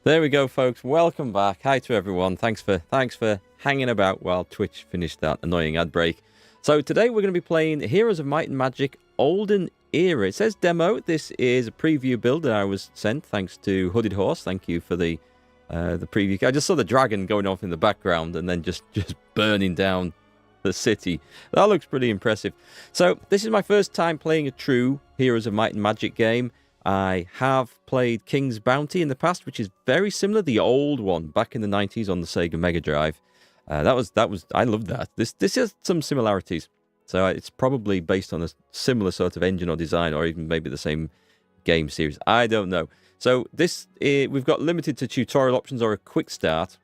There we go, folks. Welcome back. Hi to everyone. Thanks for hanging about while Twitch finished that annoying ad break. So today we're going to be playing Heroes of Might and Magic Olden Era. It says demo. This is a preview build that I was sent thanks to Hooded Horse. Thank you for the preview. I just saw the dragon going off in the background and then just burning down the city. That looks pretty impressive. So this is my first time playing a true Heroes of Might and Magic game. I have played King's Bounty in the past, which is very similar. The old one back in the 90s on the Sega Mega Drive. That was I loved that. This has some similarities. So it's probably based on a similar sort of engine or design, or even maybe the same game series. I don't know. So this we've got limited to tutorial options or a quick start,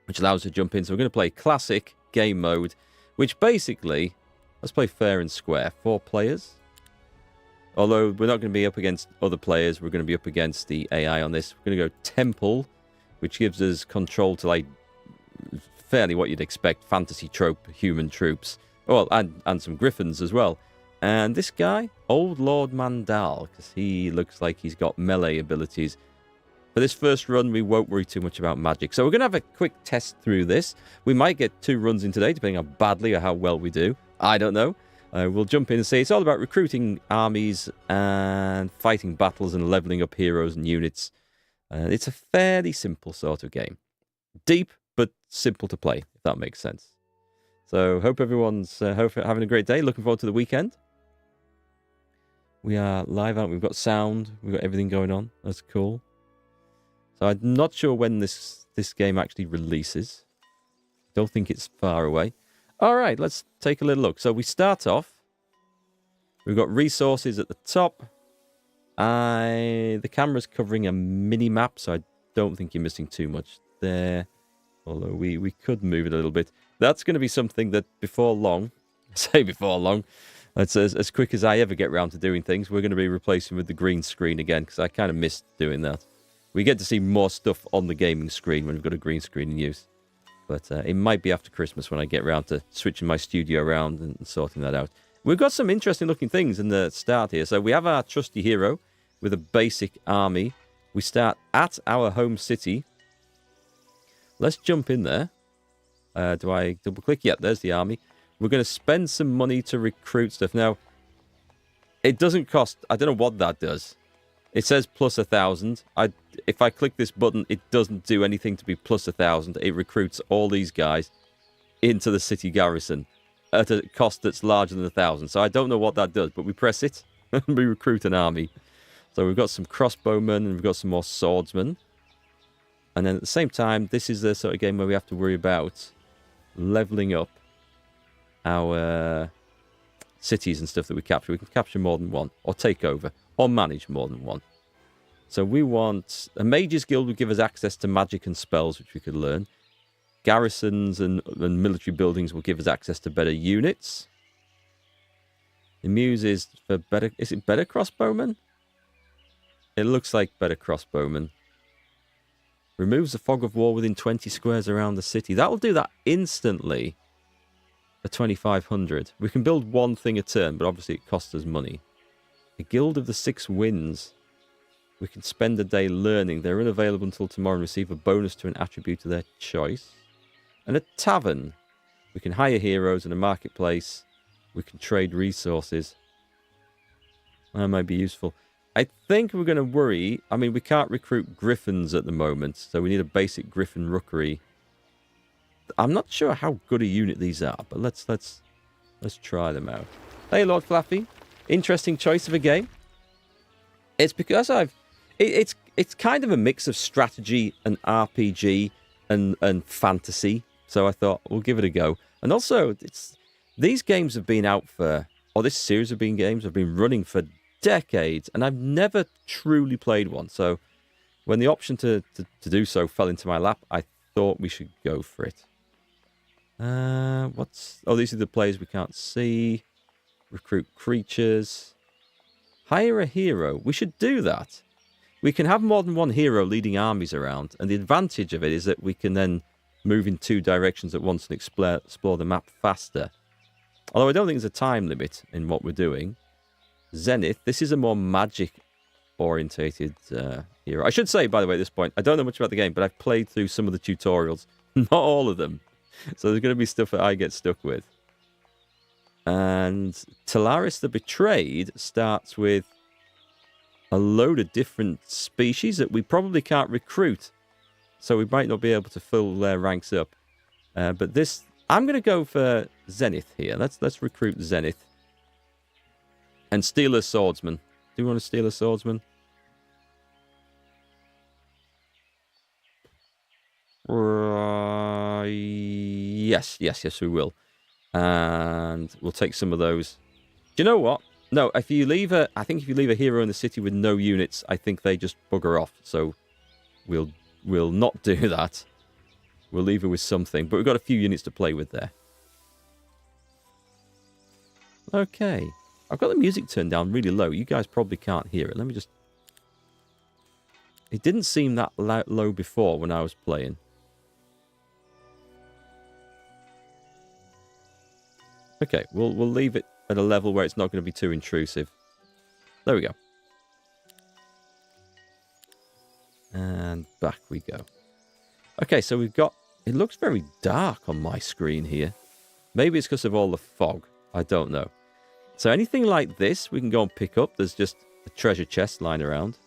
which allows us to jump in. So we're going to play classic game mode, which basically, let's play fair and square. 4 players. Although we're not going to be up against other players, we're going to be up against the AI on this. We're going to go Temple, which gives us control to, like, fairly what you'd expect, fantasy trope, human troops. Well, and some griffins as well. And this guy, Old Lord Mandal, because he looks like he's got melee abilities. For this first run, we won't worry too much about magic. So we're going to have a quick test through this. We might get 2 runs in today, depending on how badly or how well we do. I don't know. We'll jump in and say it's all about recruiting armies and fighting battles and leveling up heroes and units. It's a fairly simple sort of game. Deep, but simple to play, if that makes sense. So hope everyone's having a great day. Looking forward to the weekend. We are live out. We've got sound. We've got everything going on. That's cool. So I'm not sure when this game actually releases. Don't think it's far away. All right, let's take a little look. So we start off. We've got resources at the top. The camera's covering a mini map, so I don't think you're missing too much there. Although we could move it a little bit. That's going to be something that before long, say before long, that's as quick as I ever get around to doing things, we're going to be replacing with the green screen again, because I kind of missed doing that. We get to see more stuff on the gaming screen when we've got a green screen in use. But it might be after Christmas when I get around to switching my studio around and sorting that out. We've got some interesting looking things in the start here. So we have our trusty hero with a basic army. We start at our home city. Let's jump in there. Do I double click? Yep, there's the army. We're going to spend some money to recruit stuff. Now, it doesn't cost... I don't know what that does. It says plus 1,000. If I click this button, it doesn't do anything to be plus 1,000. It recruits all these guys into the city garrison at a cost that's larger than 1,000. So I don't know what that does, but we press it and we recruit an army. So we've got some crossbowmen and we've got some more swordsmen. And then at the same time, this is the sort of game where we have to worry about leveling up our cities and stuff that we capture. We can capture more than one, or take over, or manage more than one. So we want... A Mages Guild would give us access to magic and spells, which we could learn. Garrisons and military buildings will give us access to better units. The Muse is for better... Is it better crossbowmen? It looks like better crossbowmen. Removes the fog of war within 20 squares around the city. That will do that instantly for 2,500. We can build one thing a turn, but obviously it costs us money. The Guild of the 6 Winds. We can spend a day learning. They're unavailable until tomorrow and receive a bonus to an attribute of their choice. And a tavern. We can hire heroes and a marketplace. We can trade resources. That might be useful. I think we're going to worry. I mean, we can't recruit griffins at the moment, so we need a basic griffin rookery. I'm not sure how good a unit these are, but let's try them out. Hey, Lord Flappy. Interesting choice of a game. It's because it's kind of a mix of strategy and RPG and fantasy. So I thought we'll give it a go. And also, these games have been out for, or this series of games have been running for decades, and I've never truly played one. So when the option to do so fell into my lap, I thought we should go for it. These are the players we can't see. Recruit creatures. Hire a hero. We should do that. We can have more than one hero leading armies around, and the advantage of it is that we can then move in 2 directions at once and explore the map faster. Although I don't think there's a time limit in what we're doing. Zenith, this is a more magic orientated hero. I should say, by the way, at this point, I don't know much about the game, but I've played through some of the tutorials. Not all of them. So there's going to be stuff that I get stuck with. And Talaris the Betrayed starts with a load of different species that we probably can't recruit. So we might not be able to fill their ranks up. But this, I'm going to go for Zenith here. Let's recruit Zenith. And steal a swordsman. Do you want to steal a swordsman? Yes, we will. And we'll take some of those. Do you know what? No, I think if you leave a hero in the city with no units, I think they just bugger off. So we'll not do that. We'll leave her with something. But we've got a few units to play with there. Okay. I've got the music turned down really low. You guys probably can't hear it. Let me just... It didn't seem that low before when I was playing. Okay, we'll leave it at a level where it's not going to be too intrusive. There we go. And back we go. Okay, so we've got... It looks very dark on my screen here. Maybe it's because of all the fog. I don't know. So anything like this, we can go and pick up. There's just a treasure chest lying around.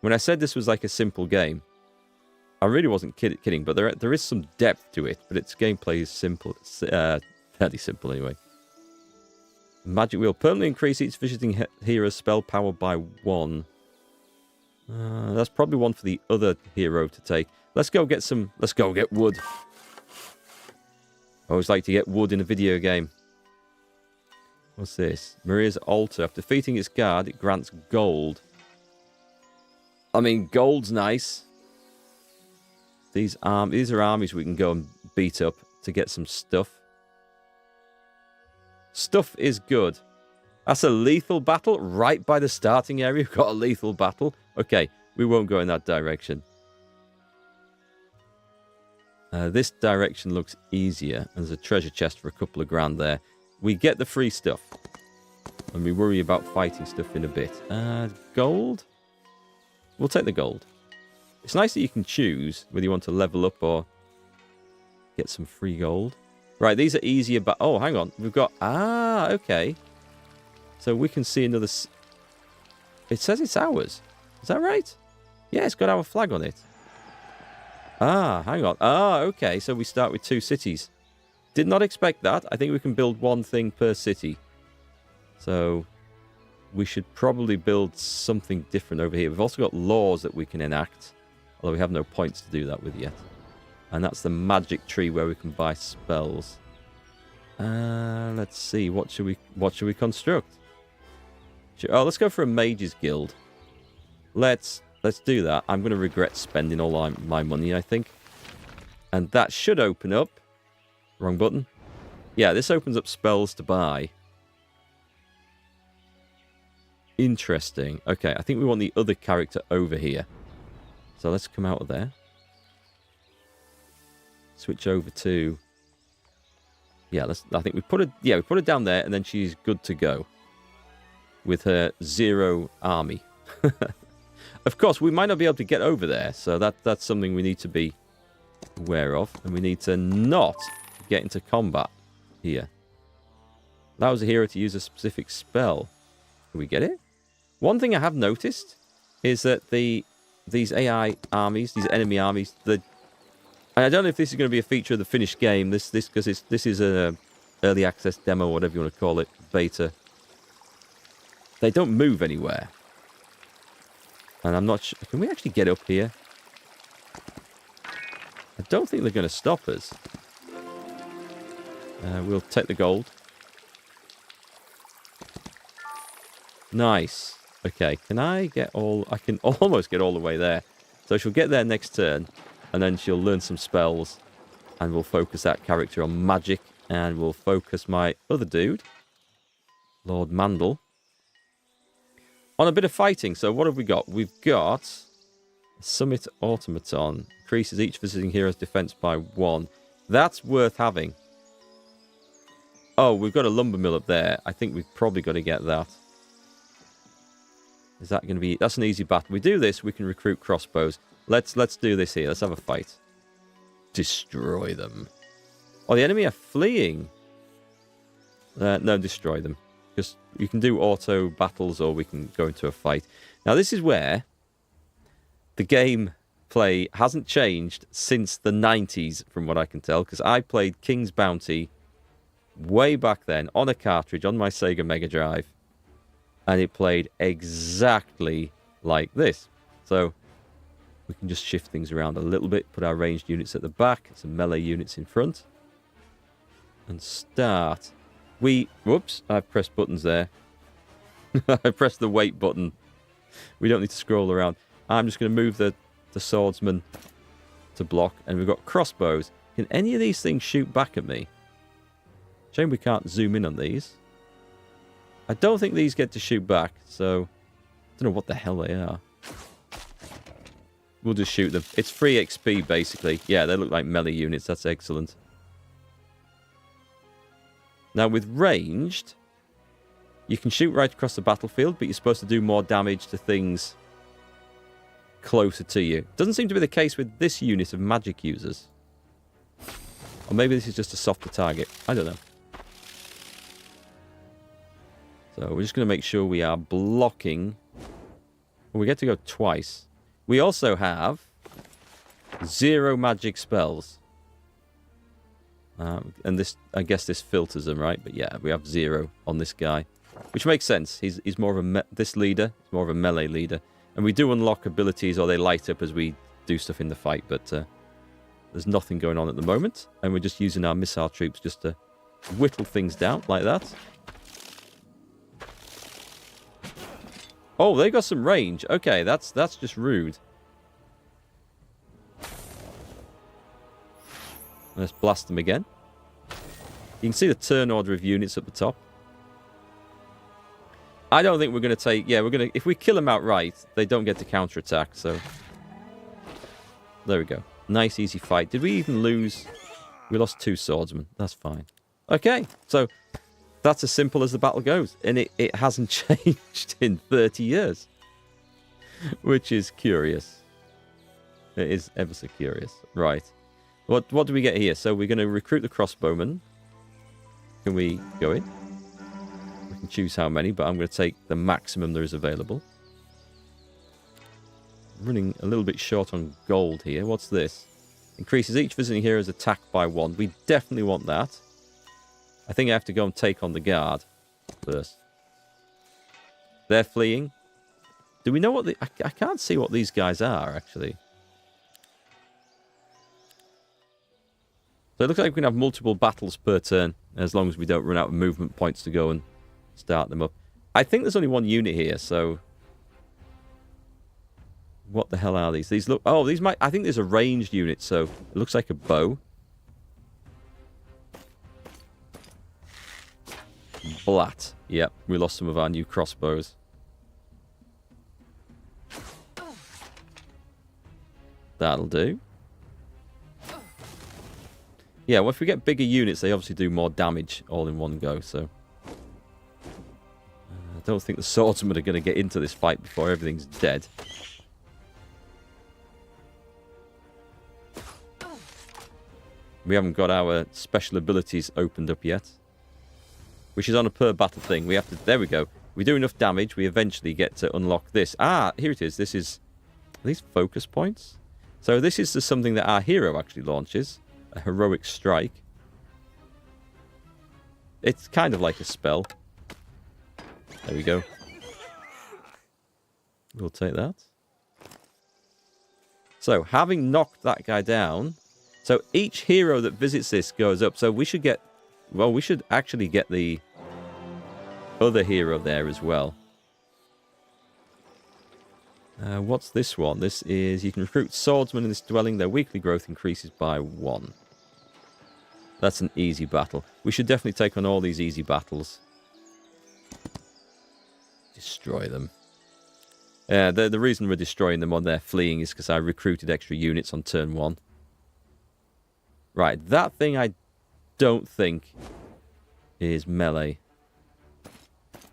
When I said this was like a simple game, I really wasn't kidding, but there is some depth to it, but its gameplay is simple. It's fairly simple anyway. Magic Wheel. Permanently increase each visiting hero's spell power by 1. That's probably one for the other hero to take. Let's go get wood. I always like to get wood in a video game. What's this? Maria's Altar. After defeating its guard, it grants gold. I mean, gold's nice. These are armies we can go and beat up to get some stuff. Stuff is good. That's a lethal battle right by the starting area. We've got a lethal battle. Okay, we won't go in that direction. This direction looks easier. There's a treasure chest for a couple of grand there. We get the free stuff. And we worry about fighting stuff in a bit. Gold? We'll take the gold. It's nice that you can choose whether you want to level up or get some free gold. Right, these are easier, but... Oh, hang on. We've got... okay. So we can see another... It says it's ours. Is that right? Yeah, it's got our flag on it. Hang on. Okay. So we start with 2 cities. Did not expect that. I think we can build 1 thing per city. So we should probably build something different over here. We've also got laws that we can enact. Although we have no points to do that with yet. And that's the magic tree where we can buy spells. Let's see. What should we construct? Let's go for a mage's guild. Let's do that. I'm going to regret spending all my money, I think. And that should open up... Wrong button. Yeah, this opens up spells to buy. Interesting. Okay, I think we want the other character over here. So let's come out of there. Switch over to... Yeah, I think we put her down there, and then she's good to go. With her 0 army. Of course, we might not be able to get over there, so that's something we need to be aware of. And we need to not get into combat here. Allows a hero to use a specific spell. Can we get it? One thing I have noticed is that these AI armies, these enemy armies, and I don't know if this is going to be a feature of the finished game. This because this is a early access demo, whatever you want to call it, beta. They don't move anywhere, and I'm not sure. Can we actually get up here? I don't think they're going to stop us. We'll take the gold. Nice. Okay, can I get all... I can almost get all the way there. So she'll get there next turn, and then she'll learn some spells, and we'll focus that character on magic, and we'll focus my other dude, Lord Mandel, on a bit of fighting. So what have we got? We've got Summit Automaton. Increases each visiting hero's defense by 1. That's worth having. Oh, we've got a lumber mill up there. I think we've probably got to get that. Is that going to be... That's an easy battle. We do this, we can recruit crossbows. Let's do this here. Let's have a fight. Destroy them. Oh, the enemy are fleeing. No, destroy them. Because you can do auto battles or we can go into a fight. Now, this is where the gameplay hasn't changed since the 90s, from what I can tell. Because I played King's Bounty way back then on a cartridge on my Sega Mega Drive. And it played exactly like this. So we can just shift things around a little bit. Put our ranged units at the back. Some melee units in front. And start. Whoops, I've pressed buttons there. I pressed the wait button. We don't need to scroll around. I'm just going to move the swordsman to block. And we've got crossbows. Can any of these things shoot back at me? Shame we can't zoom in on these. I don't think these get to shoot back, so I don't know what the hell they are. We'll just shoot them. It's free XP, basically. Yeah, they look like melee units. That's excellent. Now, with ranged, you can shoot right across the battlefield, but you're supposed to do more damage to things closer to you. Doesn't seem to be the case with this unit of magic users. Or maybe this is just a softer target. I don't know. So we're just going to make sure we are blocking. Well, we get to go twice. We also have 0 magic spells. And this, I guess this filters them, right? But yeah, we have 0 on this guy. Which makes sense. He's more of a... This leader is more of a melee leader. And we do unlock abilities, or they light up as we do stuff in the fight. But there's nothing going on at the moment. And we're just using our missile troops just to whittle things down like that. Oh, they got some range. Okay, that's just rude. Let's blast them again. You can see the turn order of units at the top. I don't think we're going to take... Yeah, we're going to... If we kill them outright, they don't get to counterattack, so... There we go. Nice, easy fight. Did we even lose? We lost 2 swordsmen. That's fine. Okay, so... That's as simple as the battle goes. And it hasn't changed in 30 years. Which is curious. It is ever so curious. Right. What do we get here? So we're going to recruit the crossbowmen. Can we go in? We can choose how many, but I'm going to take the maximum there is available. Running a little bit short on gold here. What's this? Increases each visiting hero's attack by 1. We definitely want that. I think I have to go and take on the guard first. They're fleeing. Do we know what the... I can't see what these guys are, actually. So it looks like we can have multiple battles per turn, as long as we don't run out of movement points to go and start them up. I think there's only 1 unit here, so... What the hell are these? These look... Oh, these might... I think there's a ranged unit, so it looks like a bow. Blat. Yep, we lost some of our new crossbows. That'll do. Yeah, well, if we get bigger units, they obviously do more damage all in one go, so... I don't think the swordsmen are going to get into this fight before everything's dead. We haven't got our special abilities opened up yet. Which is on a per battle thing. We have to... There we go. We do enough damage, we eventually get to unlock this. Ah, here it is. This is... Are these focus points? So this is something that our hero actually launches. A heroic strike. It's kind of like a spell. There we go. We'll take that. So, having knocked that guy down... So, each hero that visits this goes up. So, we should get... Well, we should actually get the other hero there as well. What's this one? This is... You can recruit swordsmen in this dwelling. Their weekly growth increases by 1. That's an easy battle. We should definitely take on all these easy battles. Destroy them. The reason we're destroying them on their fleeing is because I recruited extra units on turn 1. Right, that thing I don't think is melee.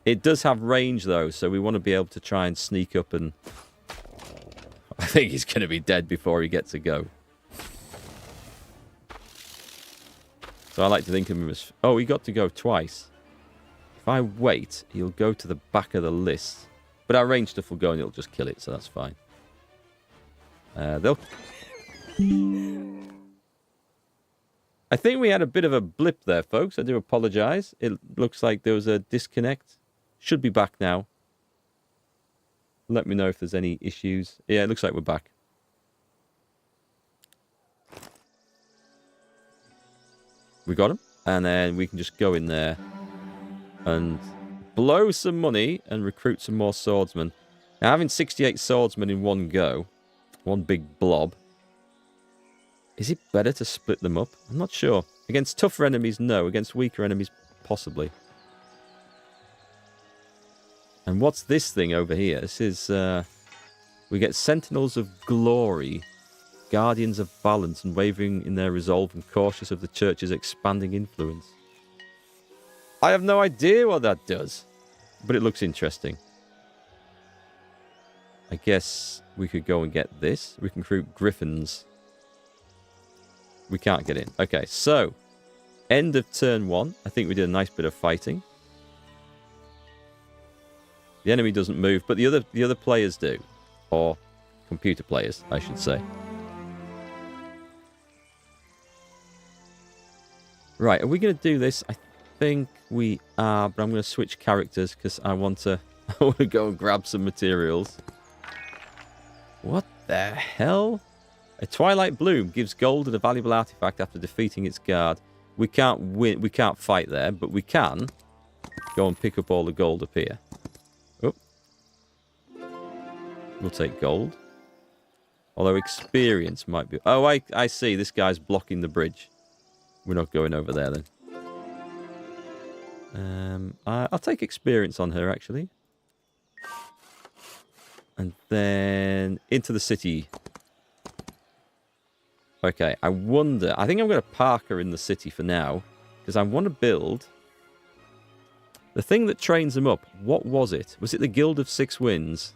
It does have range, though, so we want to be able to try and sneak up and... I think he's going to be dead before he gets a go. So I like to think of him as... Oh, he got to go twice. If I wait, he'll go to the back of the list. But our range stuff will go and it'll just kill it, so that's fine. They'll... I think we had a bit of a blip there, folks. I do apologise. It looks like there was a disconnect. Should be back now. Let me know if there's any issues. Yeah, it looks like we're back. We got him. And then we can just go in there and blow some money and recruit some more swordsmen. Now, having 68 swordsmen in one go, one big blob, is it better to split them up? I'm not sure. Against tougher enemies, no. Against weaker enemies, possibly. And what's this thing over here? This is... we get Sentinels of Glory, Guardians of Balance, and wavering in their resolve and cautious of the church's expanding influence. I have no idea what that does, but it looks interesting. I guess we could go and get this. We can recruit Griffins. We can't get in. Okay, so end of turn 1. I think we did a nice bit of fighting. The enemy doesn't move, but the other players do. Or computer players, I should say. Right, are we going to do this? I think we are, but I'm going to switch characters because I want to go and grab some materials. What the hell? A Twilight Bloom gives gold and a valuable artifact after defeating its guard. We can't win. We can't fight there, but we can go and pick up all the gold up here. Oh. We'll take gold. Although experience might be... Oh, I see. This guy's blocking the bridge. We're not going over there then. I'll take experience on her, actually. And then into the city. Okay, I wonder... I think I'm going to park her in the city for now. Because I want to build... The thing that trains them up. What was it? Was it the Guild of Six Winds?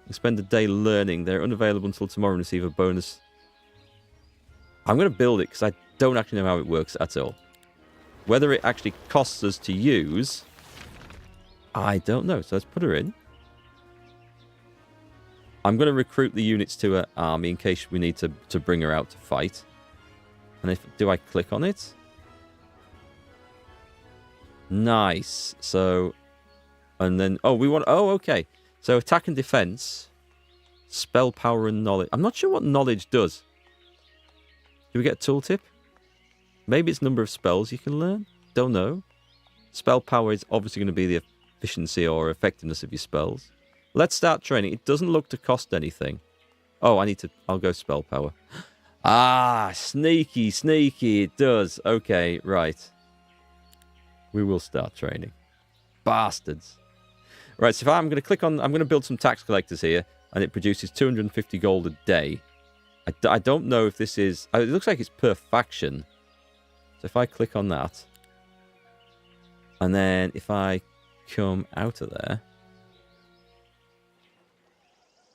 You spend a day learning. They're unavailable until tomorrow and receive a bonus. I'm going to build it because I don't actually know how it works at all. Whether it actually costs us to use... I don't know. So let's put her in. I'm going to recruit the units to an army in case we need to bring her out to fight. And do I click on it? Nice. So, and then, oh, we want, oh, okay. So attack and defense, spell power and knowledge. I'm not sure what knowledge does. Do we get a tooltip? Maybe it's number of spells you can learn. Don't know. Spell power is obviously going to be the efficiency or effectiveness of your spells. Let's start training. It doesn't look to cost anything. Oh, I'll go spell power. Ah, sneaky, sneaky. It does. Okay, right. We will start training. Bastards. Right, so if I'm going to click on... I'm going to build some tax collectors here, and it produces 250 gold a day. I don't know if this is... It looks like it's per faction. So if I click on that, and then if I come out of there,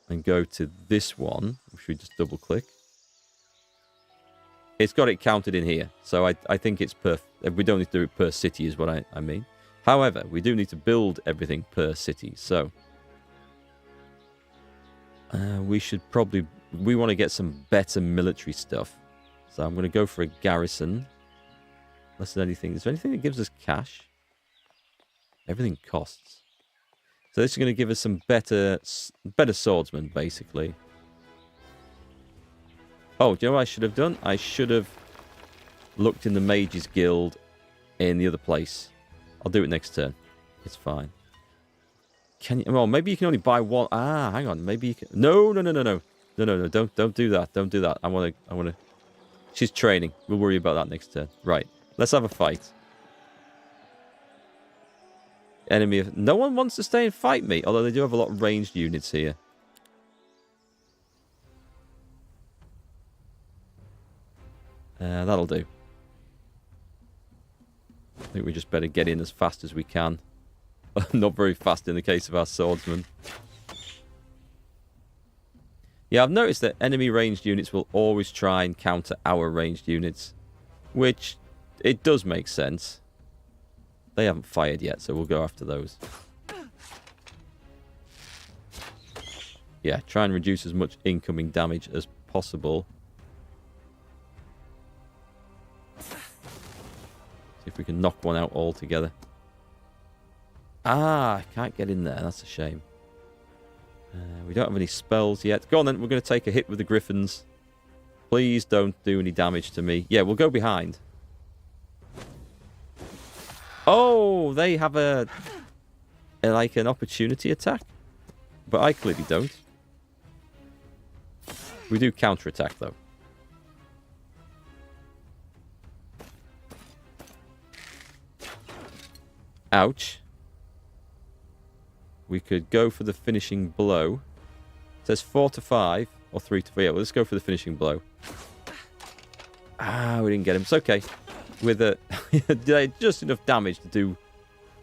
and go to this one, which we just double click. It's got it counted in here. So I think it's per... We don't need to do it per city is what I mean. However, we do need to build everything per city. So we should probably... We want to get some better military stuff. So I'm going to go for a garrison. Less than anything. Is there anything that gives us cash? Everything costs. So this is going to give us some better swordsmen, basically. Oh, do you know what I should have done? I should have looked in the Mages Guild in the other place. I'll do it next turn. It's fine. Can you... Well, maybe you can only buy one... Ah, hang on. Maybe you can... No. Don't do that. Don't do that. I want to... She's training. We'll worry about that next turn. Right. Let's have a fight. Enemy of... No one wants to stay and fight me, although they do have a lot of ranged units here. That'll do. I think we just better get in as fast as we can. not very fast in the case of our swordsman. Yeah, I've noticed that enemy ranged units will always try and counter our ranged units, which it does make sense. They haven't fired yet, so we'll go after those. Yeah, try and reduce as much incoming damage as possible. See if we can knock one out altogether. Ah, I can't get in there. That's a shame. We don't have any spells yet. Go on then, we're going to take a hit with the griffins. Please don't do any damage to me. Yeah, we'll go behind. Oh, they have like an opportunity attack. But I clearly don't. We do counter-attack, though. Ouch. We could go for the finishing blow. It says 4 to 5 or 3 to 4. Yeah, well, let's go for the finishing blow. Ah, we didn't get him. It's okay. With just enough damage to do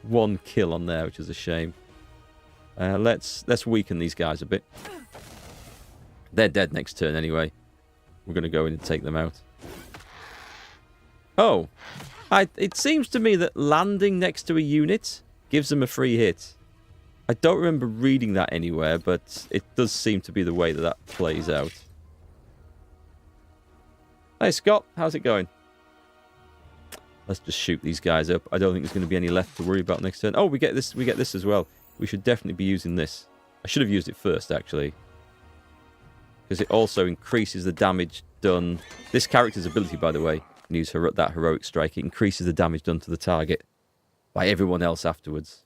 1 kill on there, which is a shame. Let's weaken these guys a bit. They're dead next turn anyway. We're going to go in and take them out. Oh, it seems to me that landing next to a unit gives them a free hit. I don't remember reading that anywhere, but it does seem to be the way that plays out. Hey, Scott, how's it going? Let's just shoot these guys up. I don't think there's going to be any left to worry about next turn. Oh, we get this as well. We should definitely be using this. I should have used it first, actually. Because it also increases the damage done. This character's ability, by the way, can use that heroic strike. It increases the damage done to the target by everyone else afterwards.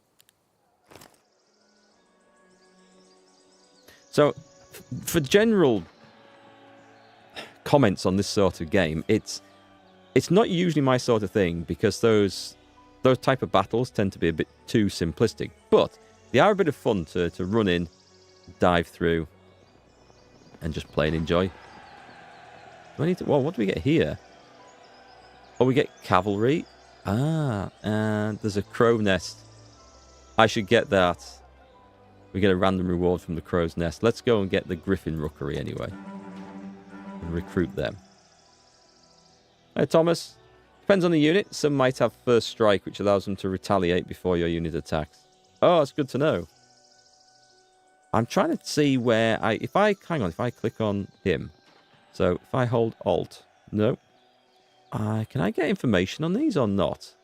So, for general comments on this sort of game, it's not usually my sort of thing, because those type of battles tend to be a bit too simplistic. But they are a bit of fun to run in, dive through, and just play and enjoy. Do I need to? Well, what do we get here? Oh, we get cavalry. Ah, and there's a crow nest. I should get that. We get a random reward from the crow's nest. Let's go and get the griffin rookery anyway. And recruit them. Hey, Thomas. Depends on the unit. Some might have first strike, which allows them to retaliate before your unit attacks. Oh, that's good to know. I'm trying to see where if I click on him. So if I hold Alt, no. Can I get information on these or not?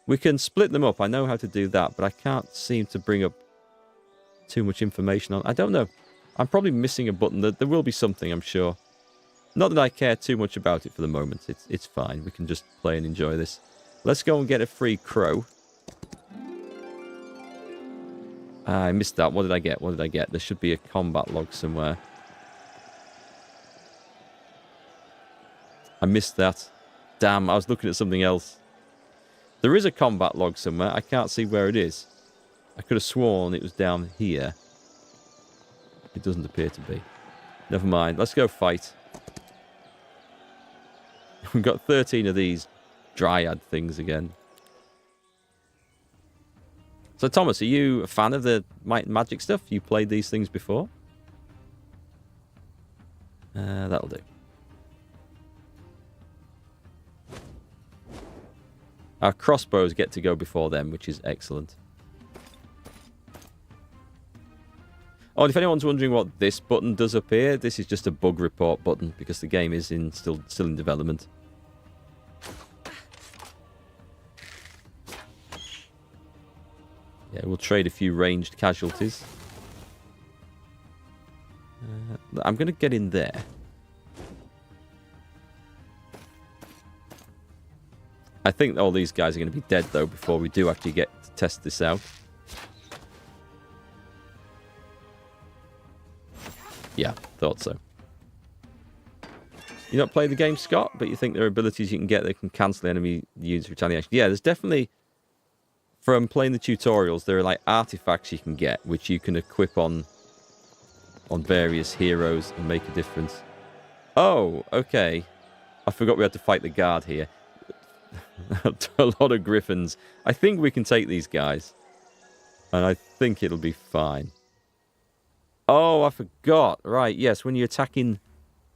We can split them up. I know how to do that, but I can't seem to bring up too much information on. I don't know. I'm probably missing a button. There will be something, I'm sure. Not that I care too much about it for the moment. It's fine. We can just play and enjoy this. Let's go and get a free crow. I missed that. What did I get? What did I get? There should be a combat log somewhere. I missed that. Damn, I was looking at something else. There is a combat log somewhere. I can't see where it is. I could have sworn it was down here. It doesn't appear to be. Never mind. Let's go fight. We've got 13 of these dryad things again. So, Thomas, are you a fan of the Might and Magic stuff? You played these things before? That'll do. Our crossbows get to go before them, which is excellent. Oh, and if anyone's wondering what this button does up here, this is just a bug report button, because the game is still in development. Yeah, we'll trade a few ranged casualties. I'm going to get in there. I think all these guys are going to be dead, though, before we do actually get to test this out. Yeah, thought so. You not play the game, Scott, but you think there are abilities you can get that can cancel enemy units' retaliation. Yeah, there's definitely, from playing the tutorials, there are like artifacts you can get, which you can equip on various heroes and make a difference. Oh, okay. I forgot we had to fight the guard here. A lot of griffins. I think we can take these guys. And I think it'll be fine. Oh, I forgot. Right, yes, when you're attacking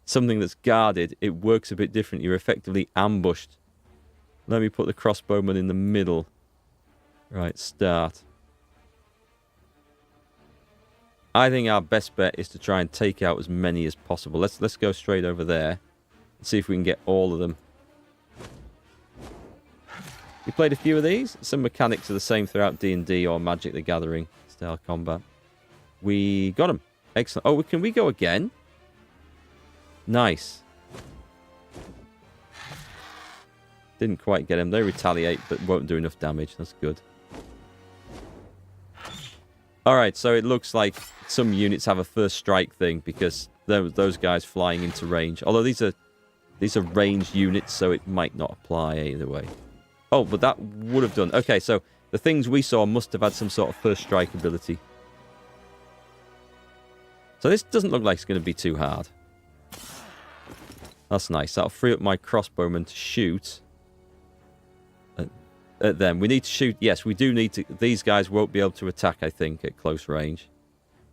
something that's guarded, it works a bit different. You're effectively ambushed. Let me put the crossbowman in the middle. Right, start. I think our best bet is to try and take out as many as possible. Let's go straight over there and see if we can get all of them. We played a few of these. Some mechanics are the same throughout D&D or Magic the Gathering style combat. We got them. Excellent. Oh, can we go again? Nice. Didn't quite get them. They retaliate, but won't do enough damage. That's good. Alright, so it looks like some units have a first strike thing because those guys flying into range. Although these are ranged units, so it might not apply either way. Oh, but that would have done. Okay, so the things we saw must have had some sort of first strike ability. So this doesn't look like it's going to be too hard. That's nice. That'll free up my crossbowman to shoot at them. We need to shoot. Yes, we do need to. These guys won't be able to attack, I think, at close range.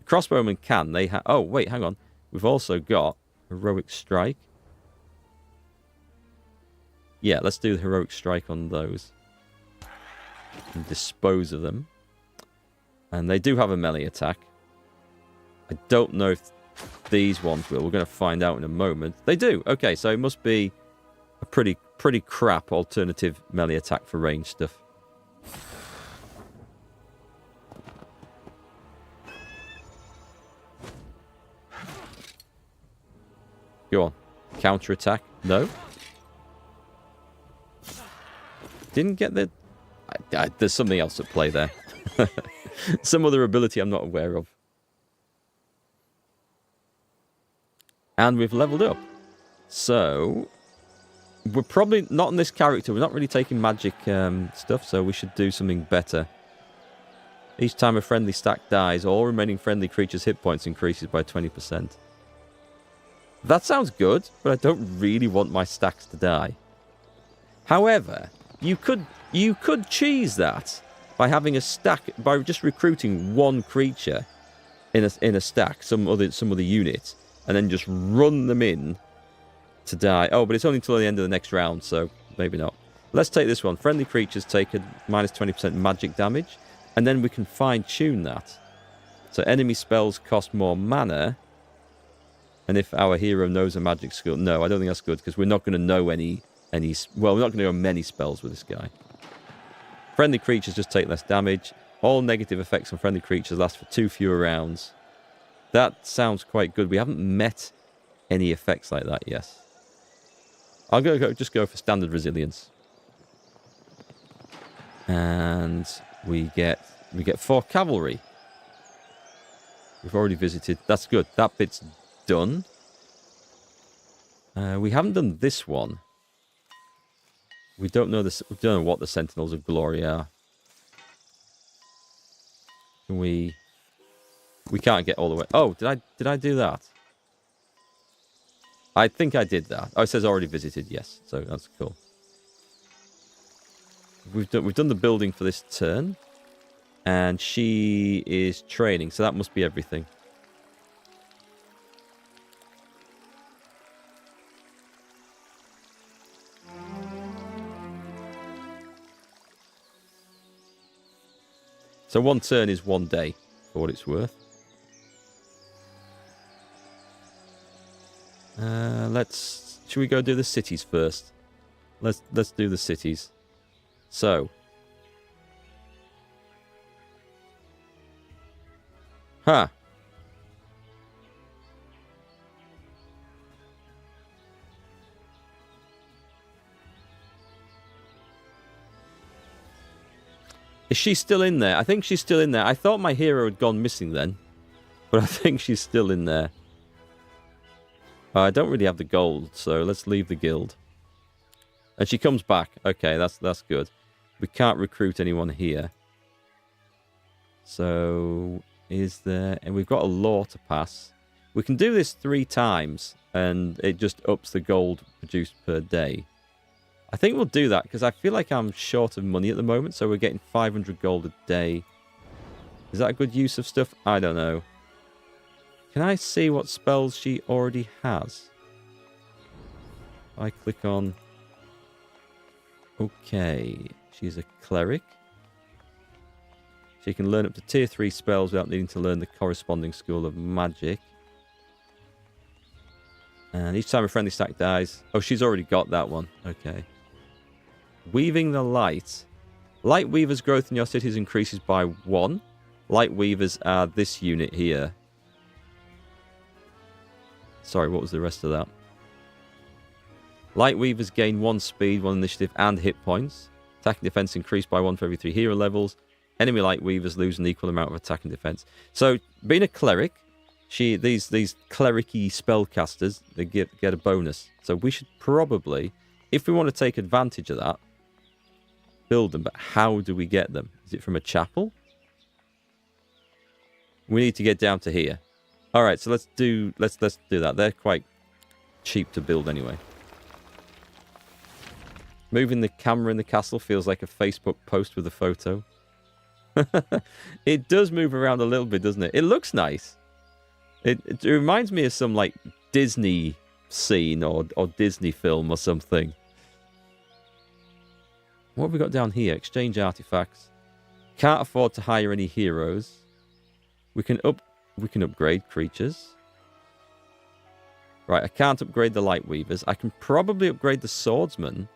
The crossbowmen can. They have. Oh, wait, hang on. We've also got heroic strike. Yeah, let's do the heroic strike on those. And dispose of them. And they do have a melee attack. I don't know if these ones will. We're going to find out in a moment. They do. Okay, so it must be a pretty crap alternative melee attack for range stuff. Go on. Counter attack. No. Didn't get the... there's something else at play there. Some other ability I'm not aware of. And we've leveled up. So, we're probably not on this character. We're not really taking magic stuff, so we should do something better. Each time a friendly stack dies, all remaining friendly creatures' hit points increases by 20%. That sounds good, but I don't really want my stacks to die. However, you could cheese that by having a stack, by just recruiting one creature in a stack, some other unit, and then just run them in to die. Oh, but it's only until the end of the next round, so maybe not. Let's take this one. Friendly creatures take a minus 20% magic damage, and then we can fine-tune that. So enemy spells cost more mana, and if our hero knows a magic skill... No, I don't think that's good, because we're not going to know any... Well, we're not going to know many spells with this guy. Friendly creatures just take less damage. All negative effects on friendly creatures last for 2 fewer rounds. That sounds quite good. We haven't met any effects like that yet. I'll just go for standard resilience. And we get 4 cavalry. We've already visited. That's good. That bit's done. We haven't done this one. We don't know this. We don't know what the Sentinels of Glory are. We can't get all the way. Oh, did I do that? I think I did that. Oh, it says already visited. Yes, so that's cool. We've done the building for this turn, and she is training, so that must be everything. So 1 turn is 1 day, for what it's worth. Should we go do the cities first? Let's do the cities. So. Huh. Is she still in there? I think she's still in there. I thought my hero had gone missing then. But I think she's still in there. I don't really have the gold, so let's leave the guild. And she comes back. Okay, that's good. We can't recruit anyone here. So, is there... And we've got a law to pass. We can do this 3 times, and it just ups the gold produced per day. I think we'll do that because I feel like I'm short of money at the moment. So we're getting 500 gold a day. Is that a good use of stuff? I don't know. Can I see what spells she already has? I click on... Okay. She's a cleric. She can learn up to tier 3 spells without needing to learn the corresponding school of magic. And each time a friendly stack dies... Oh, she's already got that one. Okay. Weaving the light. Light weavers' growth in your cities increases by 1. Light weavers are this unit here. Sorry, what was the rest of that? Light weavers gain 1 speed, 1 initiative, and hit points. Attack and defense increased by 1 for every 3 hero levels. Enemy light weavers lose an equal amount of attack and defense. So, being a cleric, these cleric-y spellcasters, they get a bonus. So we should probably, if we want to take advantage of that, build them. But how do we get them? Is it from a chapel? We need to get down to here. All right, so let's do that. They're quite cheap to build anyway. Moving the camera in the castle feels like a Facebook post with a photo. It does move around a little bit, doesn't it? It looks nice. It reminds me of some like Disney scene or Disney film or something. What have we got down here? Exchange artifacts. Can't afford to hire any heroes. We can upgrade creatures. Right, I can't upgrade the light weavers. I can probably upgrade the swordsmen.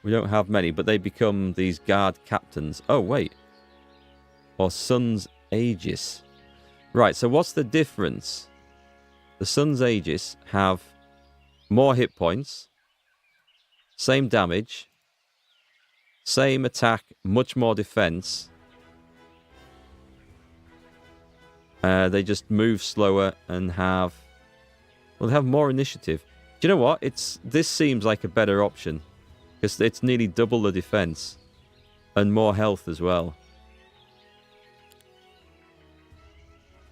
We don't have many, but they become these guard captains. Oh, wait. Or Sun's Aegis. Right, so what's the difference? The Sun's Aegis have more hit points, same damage, same attack, much more defense. They just move slower and have... Well, they have more initiative. Do you know what? This seems like a better option. Because it's nearly double the defense. And more health as well.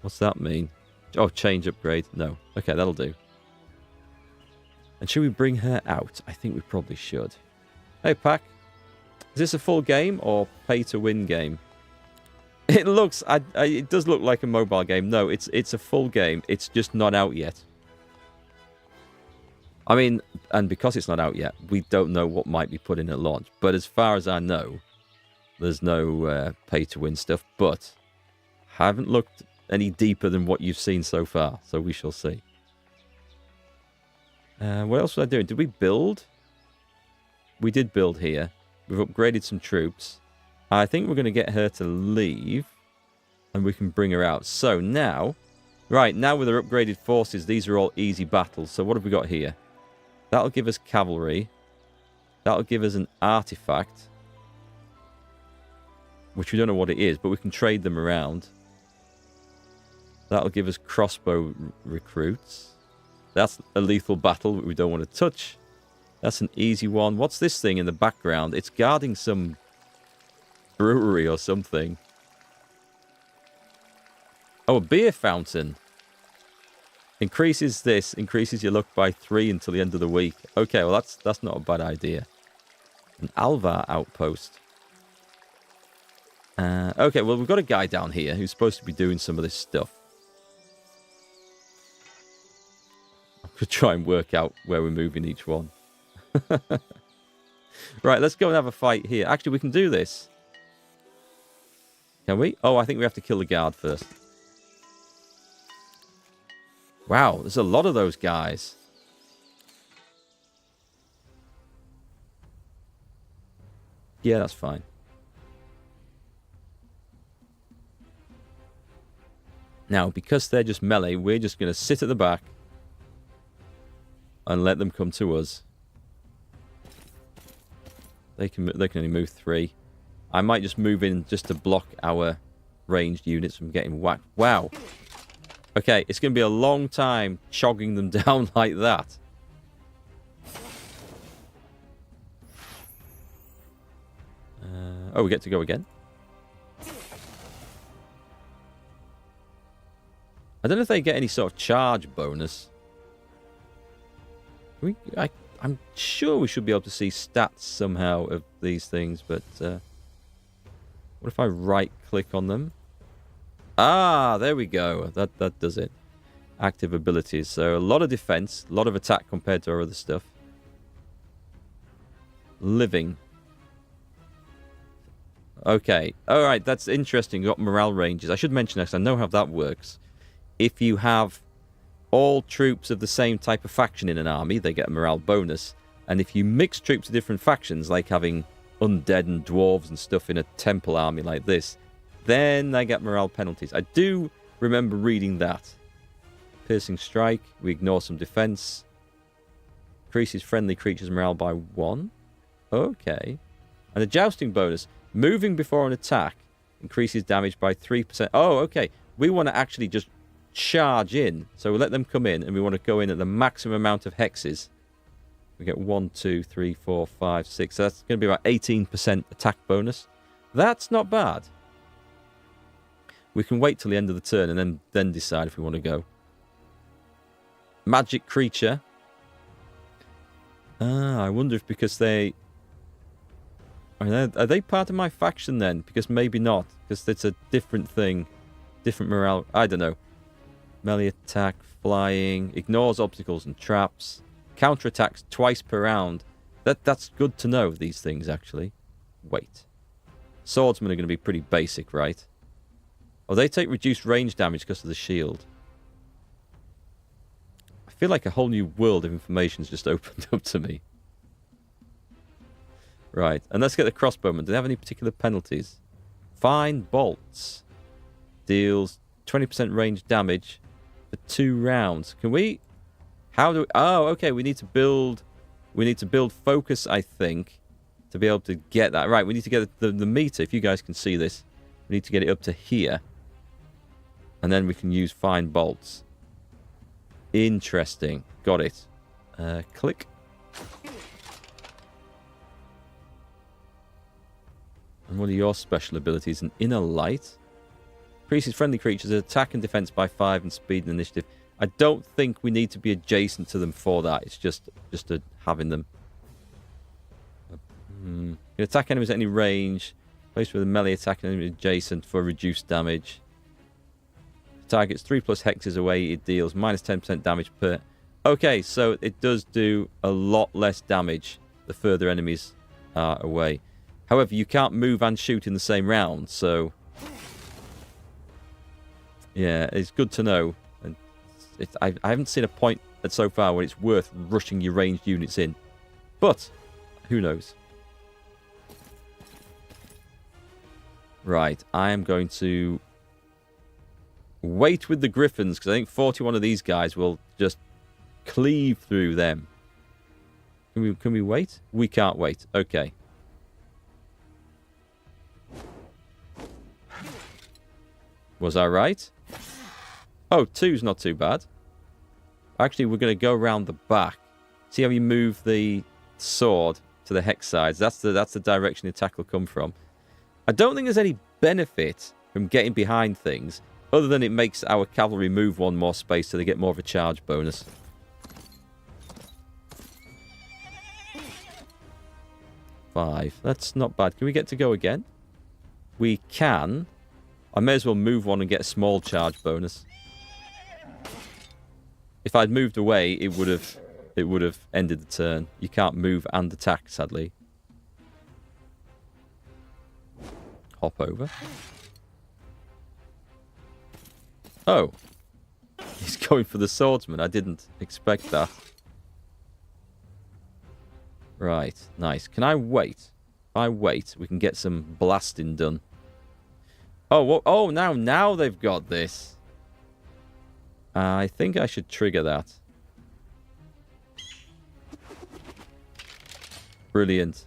What's that mean? Oh, change upgrade. No. Okay, that'll do. And should we bring her out? I think we probably should. Hey, Pack. Is this a full game or pay-to-win game? It looks... it does look like a mobile game. No, it's a full game. It's just not out yet. I mean, and because it's not out yet, we don't know what might be put in at launch. But as far as I know, there's no pay-to-win stuff. But I haven't looked any deeper than what you've seen so far. So we shall see. What else was I doing? Did we build? We did build here. We've upgraded some troops. I think we're going to get her to leave. And we can bring her out. So now... Right, now with our upgraded forces, these are all easy battles. So what have we got here? That'll give us cavalry. That'll give us an artifact. Which we don't know what it is, but we can trade them around. That'll give us crossbow recruits. That's a lethal battle that we don't want to touch. That's an easy one. What's this thing in the background? It's guarding some brewery or something. Oh, a beer fountain. Increases your luck by 3 until the end of the week. Okay, well that's not a bad idea. An Alvar outpost. Okay, well we've got a guy down here who's supposed to be doing some of this stuff. I'm going to try and work out where we're moving each one. Right, let's go and have a fight here. Actually, we can do this. Can we? Oh, I think we have to kill the guard first. Wow, there's a lot of those guys. Yeah, that's fine. Now, because they're just melee, we're just going to sit at the back and let them come to us. They can only move 3. I might just move in just to block our ranged units from getting whacked. Wow. Okay, it's going to be a long time chogging them down like that. Oh, we get to go again? I don't know if they get any sort of charge bonus. I I'm sure we should be able to see stats somehow of these things, but what if I right-click on them? Ah, there we go. That does it. Active abilities. So a lot of defense, a lot of attack compared to our other stuff. Living. Okay. Alright, that's interesting. You've got morale ranges. I should mention this. I know how that works. If you have all troops of the same type of faction in an army, they get a morale bonus. And if you mix troops of different factions, like having undead and dwarves and stuff in a temple army like this, then they get morale penalties. I do remember reading that. Piercing strike. We ignore some defense. Increases friendly creatures' morale by 1. Okay. And the jousting bonus. Moving before an attack increases damage by 3%. Oh, okay. We want to actually just charge in. So we let them come in, and we want to go in at the maximum amount of hexes. We get 1, 2, 3, 4, 5, 6. So that's going to be about 18% attack bonus. That's not bad. We can wait till the end of the turn and then decide if we want to go. Magic creature. I wonder if because they... Are they part of my faction then? Because maybe not. Because it's a different thing. Different morale. I don't know. Melee attack, flying, ignores obstacles and traps. Counterattacks twice per round. That's good to know, these things, actually. Wait. Swordsmen are going to be pretty basic, right? Oh, they take reduced range damage because of the shield. I feel like a whole new world of information's just opened up to me. Right, and let's get the crossbowmen. Do they have any particular penalties? Fine bolts. Deals 20% range damage for 2 rounds. Can we... How do we... Oh, okay, we need to build... We need to build focus, I think, to be able to get that. Right, we need to get the meter, if you guys can see this. We need to get it up to here. And then we can use fine bolts. Interesting. Got it. Click. And what are your special abilities? An inner light. Increases friendly creatures' attack and defense by 5 and speed and initiative. I don't think we need to be adjacent to them for that. It's just having them. You can attack enemies at any range. Placed with a melee attack and enemy adjacent for reduced damage. Targets 3+ hexes away. It deals minus 10% damage per... Okay, so it does do a lot less damage the further enemies are away. However, you can't move and shoot in the same round, so... Yeah, it's good to know. And I haven't seen a point so far where it's worth rushing your ranged units in. But, who knows? Right, I am going to wait with the Griffins, because I think 41 of these guys will just cleave through them. Can we wait? We can't wait. Okay. Was I right? Oh, 2's not too bad. Actually, we're going to go around the back. See how you move the sword to the hex sides? That's the direction the attack will come from. I don't think there's any benefit from getting behind things, other than it makes our cavalry move 1 more space so they get more of a charge bonus. Five. That's not bad. Can we get to go again? We can. I may as well move 1 and get a small charge bonus. If I'd moved away, it would have ended the turn. You can't move and attack, sadly. Hop over. Oh. He's going for the swordsman. I didn't expect that. Right. Nice. Can I wait? If I wait, we can get some blasting done. Oh, what? Oh, now they've got this. I think I should trigger that. Brilliant.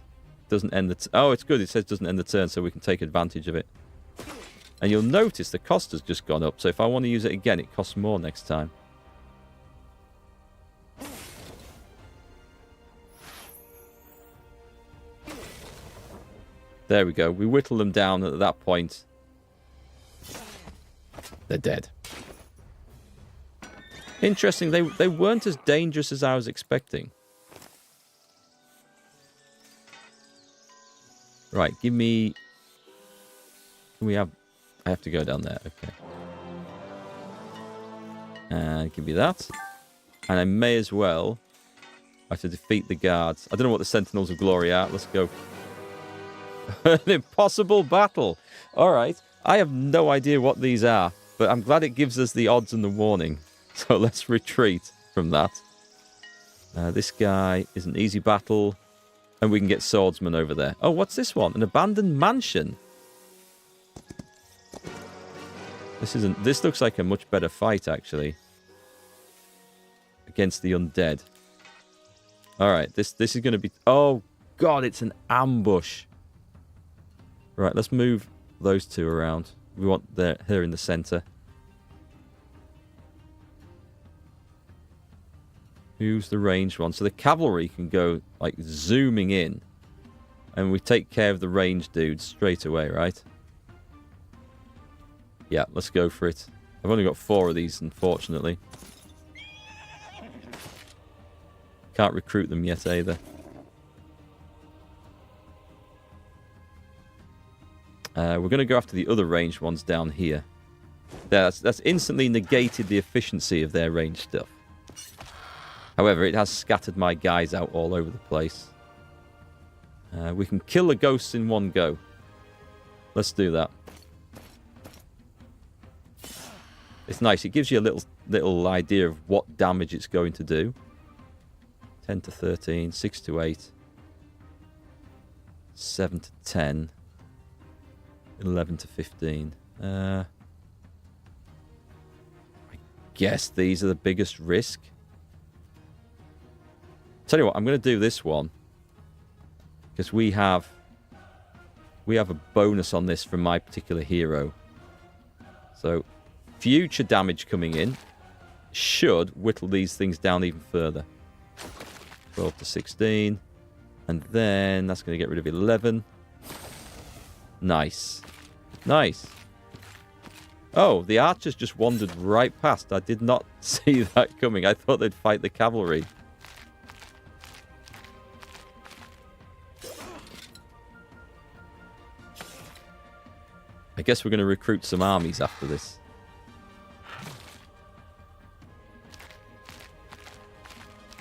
Doesn't end the... Oh, it's good. It says doesn't end the turn, so we can take advantage of it. And you'll notice the cost has just gone up. So if I want to use it again, it costs more next time. There we go. We whittle them down at that point. They're dead. Interesting. They weren't as dangerous as I was expecting. Right, give me... Can we have... I have to go down there. Okay. And give me that. And I may as well have to defeat the guards. I don't know what the Sentinels of Glory are. Let's go. An impossible battle. All right. I have no idea what these are, but I'm glad it gives us the odds and the warning. So let's retreat from that. This guy is an easy battle, and we can get swordsman over there. Oh, what's this one? An abandoned mansion. This looks like a much better fight, actually. Against the undead. Alright, this is going to be... Oh, God, it's an ambush. Right, let's move those two around. We want her in the center. Who's the ranged one? So the cavalry can go, like, zooming in. And we take care of the ranged dudes straight away, right? Yeah, let's go for it. I've only got 4 of these, unfortunately. Can't recruit them yet, either. We're going to go after the other ranged ones down here. That's instantly negated the efficiency of their ranged stuff. However, it has scattered my guys out all over the place. We can kill the ghosts in one go. Let's do that. It's nice. It gives you a little idea of what damage it's going to do. 10 to 13, 6 to 8, 7 to 10, 11 to 15. I guess these are the biggest risk. Tell you what, I'm going to do this one because we have a bonus on this from my particular hero. So future damage coming in should whittle these things down even further. 12 to 16. And then that's going to get rid of 11. Nice. Nice. Oh, the archers just wandered right past. I did not see that coming. I thought they'd fight the cavalry. I guess we're going to recruit some armies after this.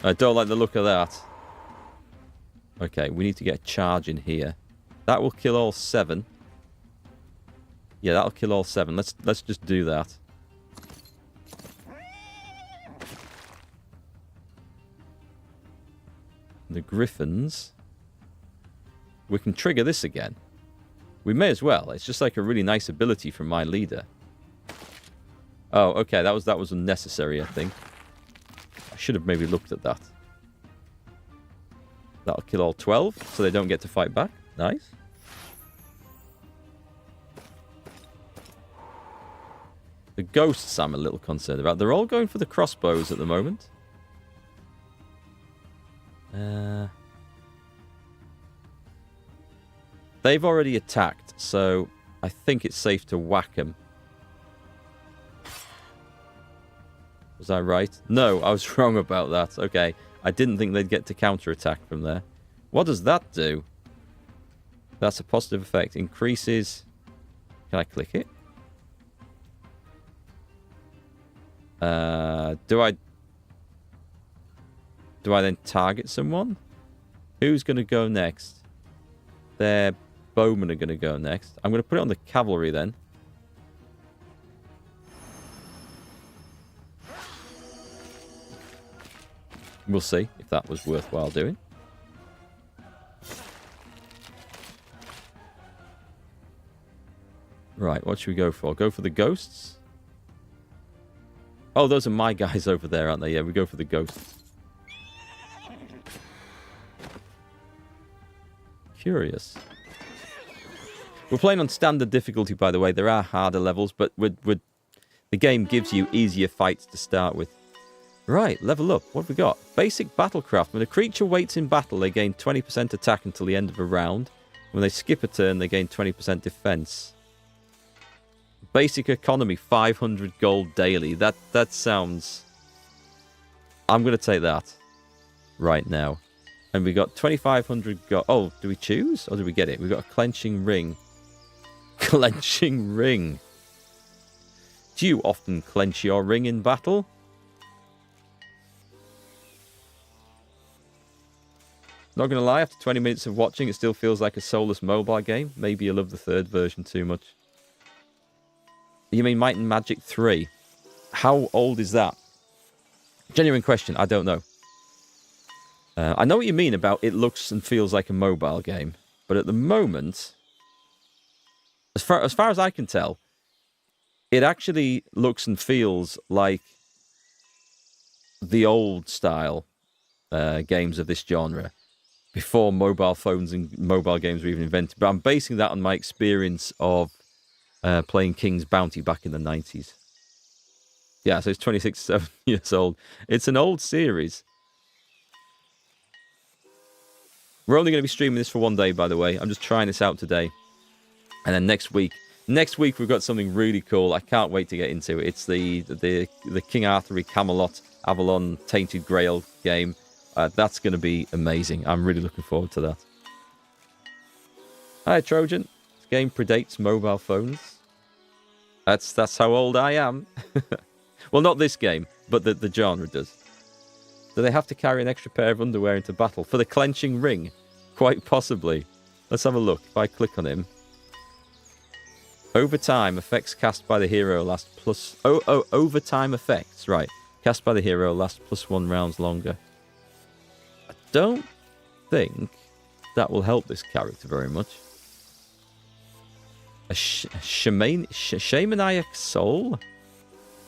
I don't like the look of that. Okay, we need to get a charge in here. That will kill all 7. Yeah, that'll kill all 7. Let's just do that. The griffins. We can trigger this again. We may as well. It's just like a really nice ability from my leader. Oh, okay. That was unnecessary, I think. I should have maybe looked at that. That'll kill all 12, so they don't get to fight back. Nice. The ghosts I'm a little concerned about. They're all going for the crossbows at the moment. They've already attacked, so I think it's safe to whack them. Was I right? No, I was wrong about that. Okay, I didn't think they'd get to counterattack from there. What does that do? That's a positive effect. Increases... Can I click it? Do I then target someone? Who's going to go next? Their bowmen are going to go next. I'm going to put it on the cavalry then. We'll see if that was worthwhile doing. Right, what should we go for? Go for the ghosts? Oh, those are my guys over there, aren't they? Yeah, we go for the ghosts. Curious. We're playing on standard difficulty, by the way. There are harder levels, but the game gives you easier fights to start with. Right, level up. What have we got? Basic battlecraft. When a creature waits in battle, they gain 20% attack until the end of a round. When they skip a turn, they gain 20% defense. Basic economy, 500 gold daily. That sounds... I'm going to take that right now. And we got 2,500 gold. Oh, do we choose? Or do we get it? We got a clenching ring. Clenching ring. Do you often clench your ring in battle? Not going to lie, after 20 minutes of watching, it still feels like a soulless mobile game. Maybe you love the third version too much. You mean Might and Magic 3? How old is that? Genuine question, I don't know. I know what you mean about it looks and feels like a mobile game. But at the moment, as far as I can tell, it actually looks and feels like the old style games of this genre. Before mobile phones and mobile games were even invented. But I'm basing that on my experience of playing King's Bounty back in the 90s. Yeah, so it's 26, 7 years old. It's an old series. We're only going to be streaming this for one day, by the way. I'm just trying this out today. And then next week we've got something really cool. I can't wait to get into it. It's the King Arthur Camelot Avalon Tainted Grail game. That's going to be amazing. I'm really looking forward to that. Hi, Trojan. This game predates mobile phones. That's how old I am. Well, not this game, but the genre does. Do they have to carry an extra pair of underwear into battle? For the clenching ring? Quite possibly. Let's have a look. If I click on him. Over time, effects cast by the hero last plus... overtime effects. Right. Cast by the hero last +1 rounds longer. I don't think that will help this character very much. A shamanic soul?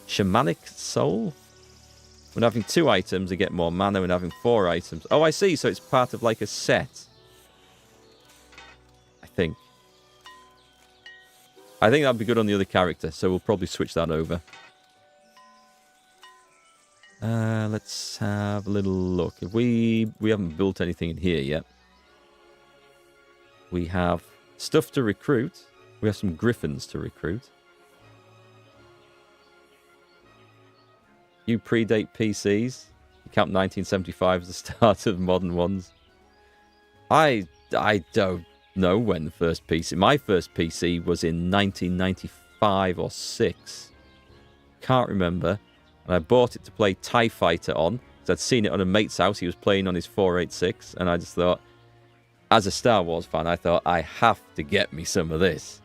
Shamanic soul? When having 2 items, they get more mana. When having 4 items... Oh, I see. So it's part of like a set. I think that'd be good on the other character. So we'll probably switch that over. Let's have a little look. If we haven't built anything in here yet. We have stuff to recruit. We have some griffins to recruit. You predate PCs. You count 1975 as the start of modern ones. I don't know when the first PC... My first PC was in 1995 or 6. Can't remember. And I bought it to play TIE Fighter on. Because I'd seen it on a mate's house. He was playing on his 486. And I just thought, as a Star Wars fan, I thought, I have to get me some of this.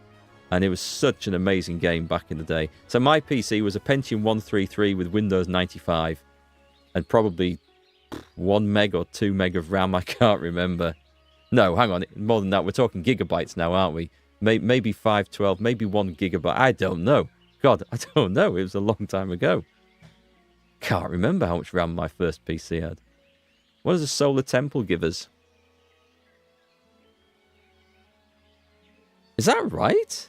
And it was such an amazing game back in the day. So my PC was a Pentium 133 with Windows 95. And probably 1 meg or 2 meg of RAM, I can't remember. No, hang on, more than that. We're talking gigabytes now, aren't we? Maybe 512, maybe 1 gigabyte. I don't know. God, I don't know. It was a long time ago. Can't remember how much RAM my first PC had. What does a solar temple give us? Is that right?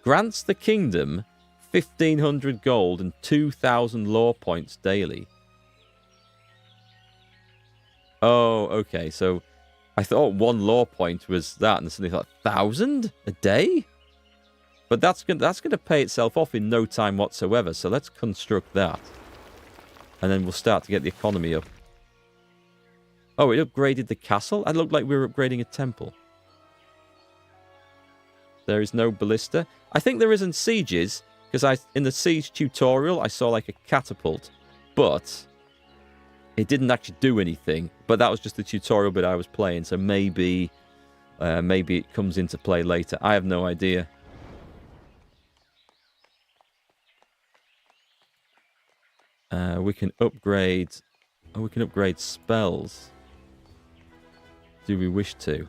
Grants the kingdom 1,500 gold and 2,000 lore points daily. Oh, okay. So I thought 1 lore point was that, and suddenly I thought 1,000 a day. But that's gonna pay itself off in no time whatsoever. So let's construct that, and then we'll start to get the economy up. Oh, it upgraded the castle. It looked like we were upgrading a temple. There is no ballista. I think there is in sieges, because in the siege tutorial I saw like a catapult, but it didn't actually do anything. But that was just the tutorial bit I was playing, so maybe it comes into play later. I have no idea. We can upgrade. Oh, we can upgrade spells. Do we wish to?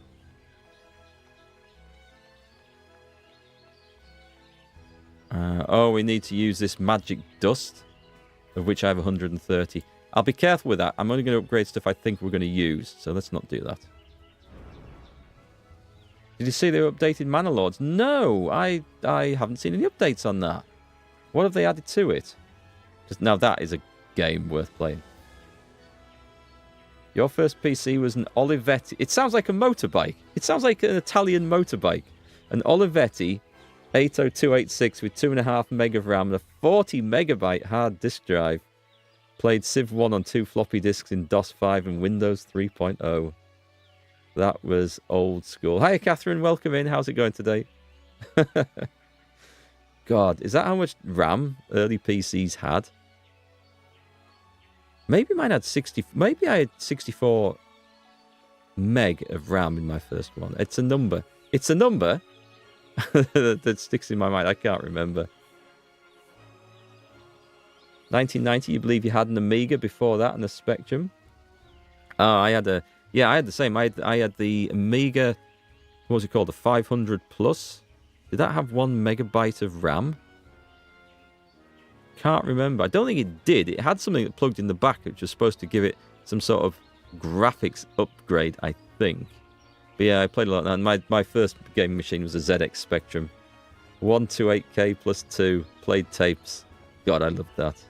Oh, we need to use this magic dust, of which I have 130. I'll be careful with that. I'm only going to upgrade stuff I think we're going to use, so let's not do that. Did you see they updated Mana Lords? No, I haven't seen any updates on that. What have they added to it? Because now that is a game worth playing. Your first PC was an Olivetti. It sounds like a motorbike. It sounds like an Italian motorbike. An Olivetti 80286 with 2.5 meg of RAM and a 40 megabyte hard disk drive. Played Civ 1 on 2 floppy disks in DOS 5 and Windows 3.0. That was old school. Hi, Catherine. Welcome in. How's it going today? God, is that how much RAM early PCs had? Maybe mine had 60... Maybe I had 64 meg of RAM in my first one. It's a number. It's a number that sticks in my mind. I can't remember. 1990, you believe you had an Amiga before that and a Spectrum? Oh, I had a... Yeah, I had the same. I had the Amiga... What was it called? The 500 Plus? Did that have 1 megabyte of RAM? Can't remember. I don't think it did. It had something that plugged in the back, which was supposed to give it some sort of graphics upgrade, I think. But yeah, I played a lot of that. My first gaming machine was a ZX Spectrum. 128K plus 2. Played tapes. God, I loved that.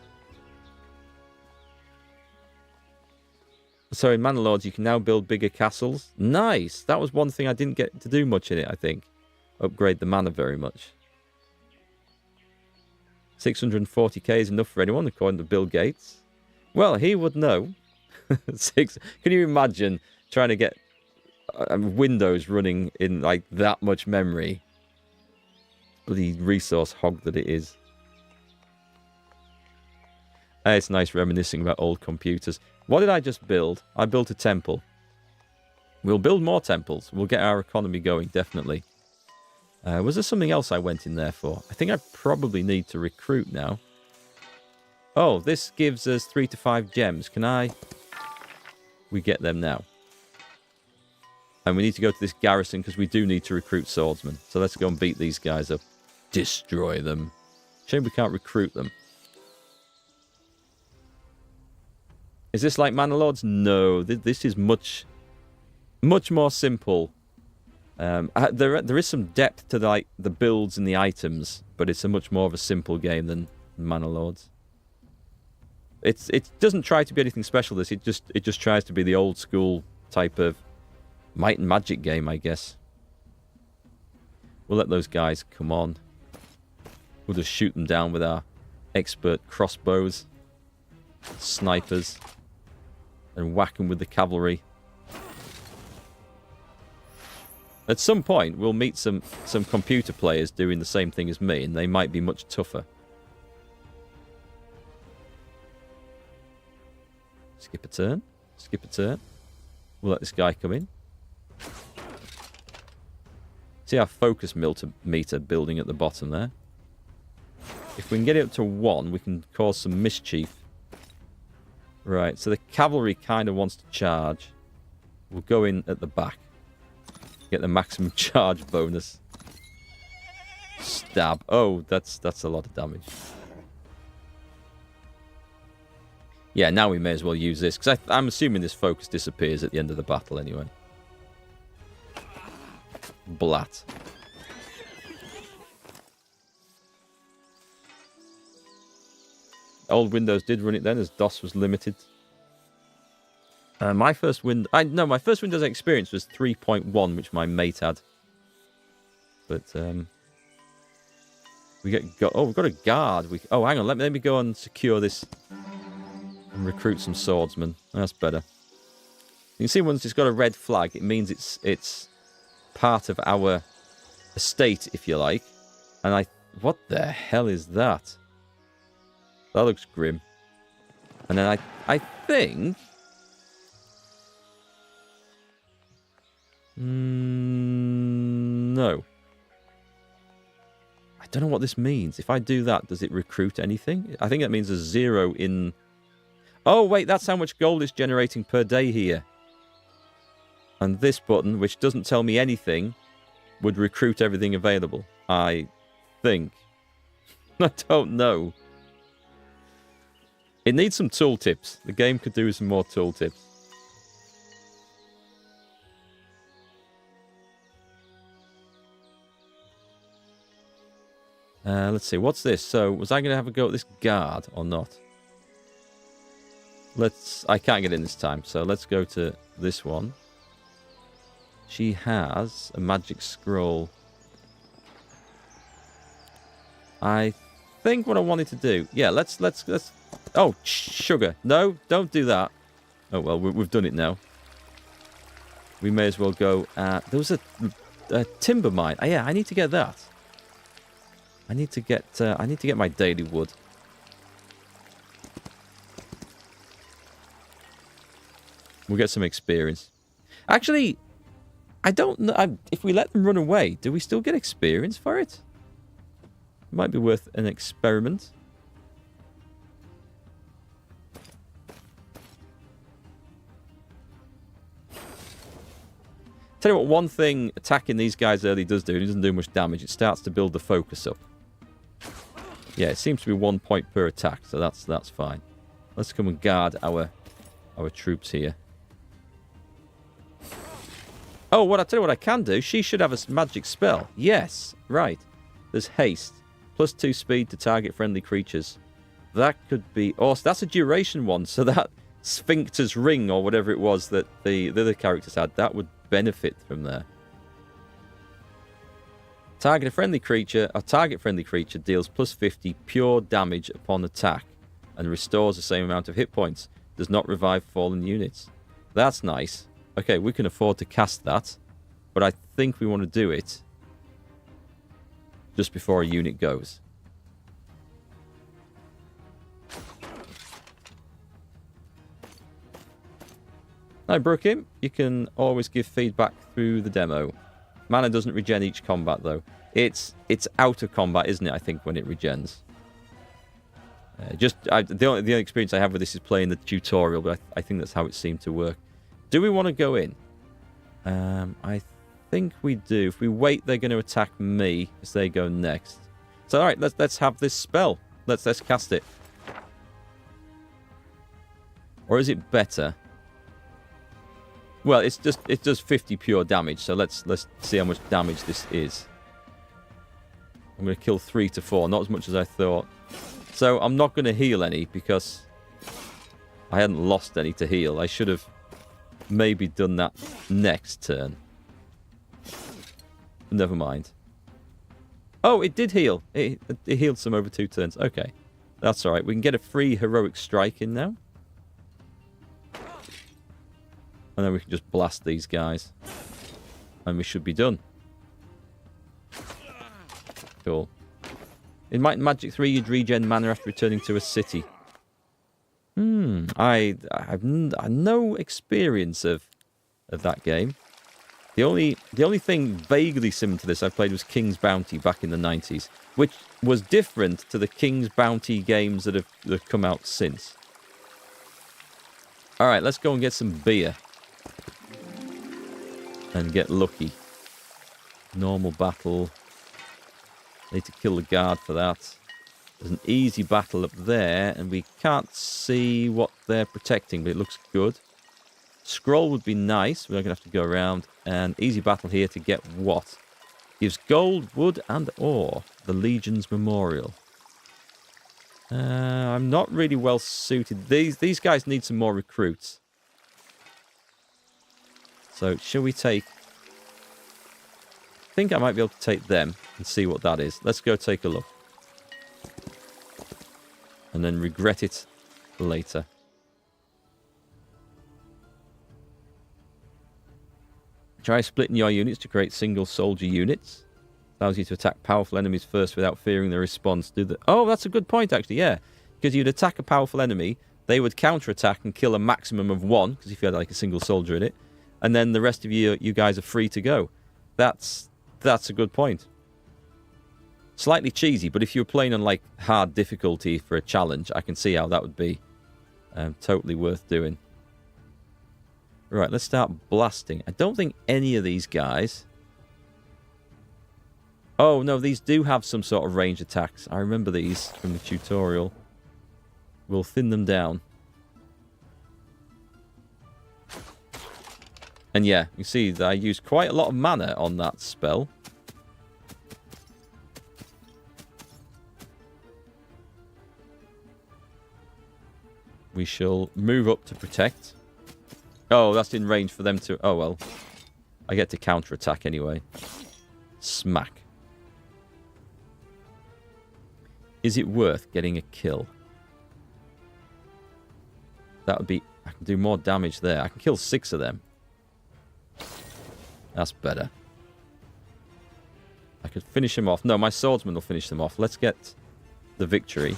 So in Manor Lords, you can now build bigger castles. Nice! That was one thing I didn't get to do much in it, I think. Upgrade the manor very much. 640k is enough for anyone, according to Bill Gates. Well, he would know. Can you imagine trying to get Windows running in like that much memory? Bloody resource hog that it is. It's nice reminiscing about old computers. What did I just build? I built a temple. We'll build more temples. We'll get our economy going, definitely. Was there something else I went in there for? I think I probably need to recruit now. Oh, this gives us 3 to 5 gems. Can I... We get them now. And we need to go to this garrison because we do need to recruit swordsmen. So let's go and beat these guys up. Destroy them. Shame we can't recruit them. Is this like Manor Lords? No, this is much more simple. There is some depth to the builds and the items, but it's a much more of a simple game than Manor Lords. It doesn't try to be anything special. It just tries to be the old school type of might and magic game, I guess. We'll let those guys come on. We'll just shoot them down with our expert crossbows, snipers, and whack them with the cavalry. At some point, we'll meet some computer players doing the same thing as me, and they might be much tougher. Skip a turn. Skip a turn. We'll let this guy come in. See our focus meter building at the bottom there. If we can get it up to 1, we can cause some mischief. Right, so the cavalry kind of wants to charge. We'll go in at the back. Get the maximum charge bonus. Stab. Oh, that's a lot of damage. Yeah, now we may as well use this, because I'm assuming this focus disappears at the end of the battle anyway. Blat. Old Windows did run it then, as DOS was limited. My first Windows experience was 3.1, which my mate had. But we've got a guard. Oh, hang on, let me go and secure this and recruit some swordsmen. That's better. You can see once it's got a red flag, it means it's part of our estate, if you like. And what the hell is that? That looks grim. And then I think... no. I don't know what this means. If I do that, does it recruit anything? I think that means a 0 in... Oh, wait, that's how much gold it's generating per day here. And this button, which doesn't tell me anything, would recruit everything available. I think. I don't know. It needs some tooltips. The game could do with some more tooltips. Let's see. What's this? So, was I going to have a go at this guard or not? I can't get in this time, so let's go to this one. She has a magic scroll. I think what I wanted to do... Yeah, let's Oh, sugar. No, don't do that. Oh, well, we've done it now. We may as well go... there was a timber mine. Oh, yeah, I need to get that. I need to get my daily wood. We'll get some experience. Actually, I don't know. If we let them run away, do we still get experience for it? Might be worth an experiment. Tell you what, one thing attacking these guys early does do, it doesn't do much damage. It starts to build the focus up. Yeah, it seems to be 1 point per attack, so that's fine. Let's come and guard our troops here. Oh, I tell you what I can do. She should have a magic spell. Yes, right. There's haste. +2 speed to target friendly creatures. That could be... Oh, so that's a duration one. So that Sphincter's Ring or whatever it was that the other characters had, that would benefit from there. Target friendly creature deals +50 pure damage upon attack and restores the same amount of hit points. Does not revive fallen units. That's nice. Okay, we can afford to cast that, but I think we want to do it just before a unit goes. Hi, Brookim. You can always give feedback through the demo. Mana doesn't regen each combat, though. It's out of combat, isn't it, I think, when it regens. The only experience I have with this is playing the tutorial, but I think that's how it seemed to work. Do we want to go in? I think we do. If we wait, they're going to attack me as they go next. So, all right, let's have this spell. Let's cast it. Or is it better? Well, it does 50 pure damage. So let's see how much damage this is. I'm going to kill 3 to 4, not as much as I thought. So I'm not going to heal any because I hadn't lost any to heal. I should have maybe done that next turn. Never mind. Oh, it did heal. It healed some over 2 turns. Okay. That's all right. We can get a free heroic strike in now. And then we can just blast these guys. And we should be done. Cool. In Might and Magic 3, you'd regen mana after returning to a city. I have no experience of that game. The only thing vaguely similar to this I played was King's Bounty back in the 90s, which was different to the King's Bounty games that have come out since. All right, let's go and get some beer. And get lucky. Normal battle. Need to kill the guard for that. There's an easy battle up there, and we can't see what they're protecting, but it looks good. Scroll would be nice. We're not going to have to go around. And easy battle here to get what? Gives gold, wood, and ore. The Legion's Memorial. I'm not really well suited. These guys need some more recruits. So, shall we take... I think I might be able to take them and see what that is. Let's go take a look. And then regret it later. Try splitting your units to create single soldier units. Allows you to attack powerful enemies first without fearing the response. Oh, that's a good point, actually, yeah. Because you'd attack a powerful enemy, they would counterattack and kill a maximum of 1, because if you had like a single soldier in it, and then the rest of you guys are free to go. That's a good point. Slightly cheesy, but if you were playing on like hard difficulty for a challenge, I can see how that would be totally worth doing. Right, let's start blasting. I don't think any of these guys... Oh, no, these do have some sort of range attacks. I remember these from the tutorial. We'll thin them down. And yeah, you see that I used quite a lot of mana on that spell. We shall move up to protect. Oh, that's in range for them to... Oh, well. I get to counterattack anyway. Smack. Is it worth getting a kill? That would be... I can do more damage there. I can kill 6 of them. That's better. I could finish him off. No, my swordsman will finish them off. Let's get the victory.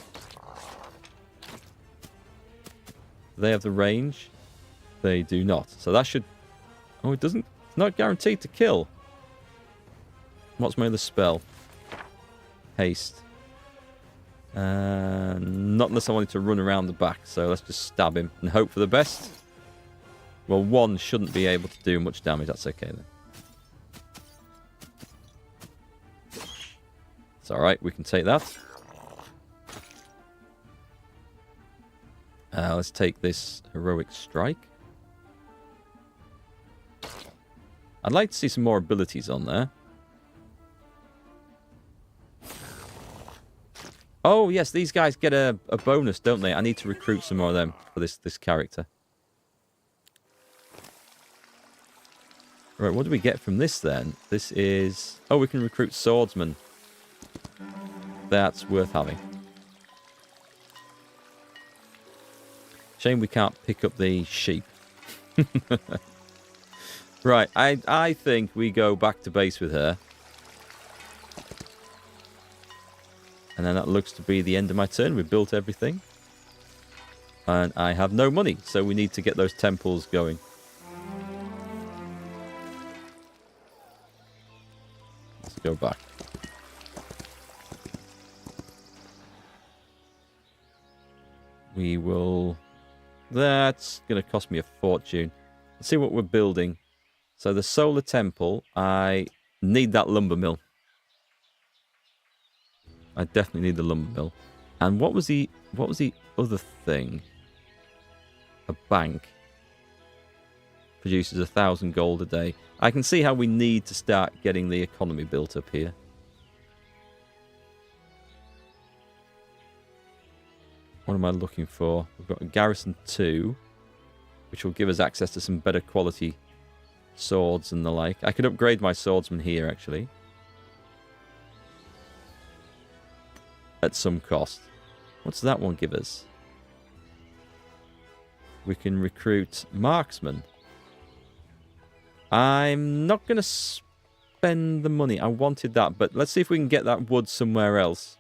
Do they have the range? They do not. So that should... Oh, it doesn't... It's not guaranteed to kill. What's my other spell? Haste. Not unless I wanted to run around the back. So let's just stab him and hope for the best. Well, 1 shouldn't be able to do much damage. That's okay then. It's alright. We can take that. Let's take this heroic strike. I'd like to see some more abilities on there. Oh, yes, these guys get a bonus, don't they? I need to recruit some more of them for this character. Right, what do we get from this, then? This is... Oh, we can recruit swordsmen. That's worth having. Shame we can't pick up the sheep. Right, I think we go back to base with her. And then that looks to be the end of my turn. We've built everything. And I have no money, so we need to get those temples going. Let's go back. We will... That's going to cost me a fortune. Let's see what we're building. So the solar temple, I need that lumber mill. I definitely need the lumber mill. And what was the other thing? A bank. Produces 1,000 gold a day. I can see how we need to start getting the economy built up here. What am I looking for? We've got a garrison 2, which will give us access to some better quality swords and the like. I could upgrade my swordsman here, actually. At some cost. What's that one give us? We can recruit marksmen. I'm not going to spend the money. I wanted that, but let's see if we can get that wood somewhere else.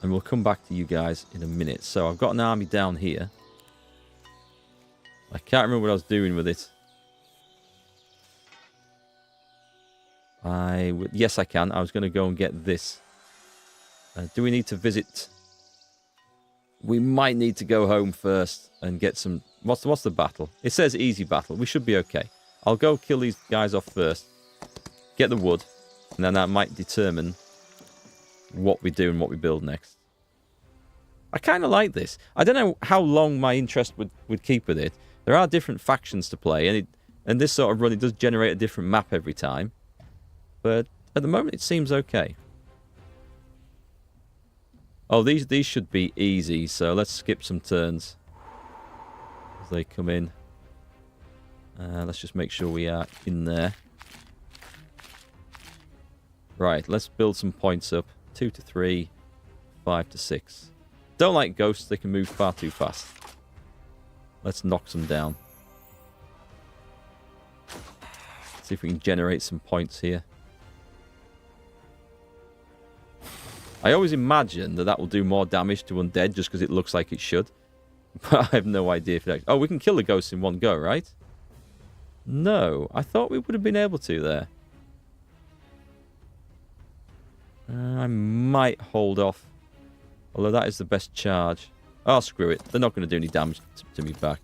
And we'll come back to you guys in a minute. So I've got an army down here. I can't remember what I was doing with it. Yes, I can. I was going to go and get this. Do we need to visit? We might need to go home first and get some... What's the battle? It says easy battle. We should be okay. I'll go kill these guys off first. Get the wood. And then that might determine what we do and what we build next. I kind of like this. I don't know how long my interest would keep with it. There are different factions to play. And this sort of run, it does generate a different map every time. But at the moment, it seems okay. Oh, these should be easy. So let's skip some turns as they come in. Let's just make sure we are in there. Right, let's build some points up. 2 to 3, 5 to 6. Don't like ghosts. They can move far too fast. Let's knock some down. See if we can generate some points here. I always imagine that will do more damage to undead just because it looks like it should. But I have no idea if it actually... Oh, we can kill the ghosts in one go, right? No, I thought we would have been able to there. I might hold off. Although that is the best charge. Oh, screw it. They're not going to do any damage to me back.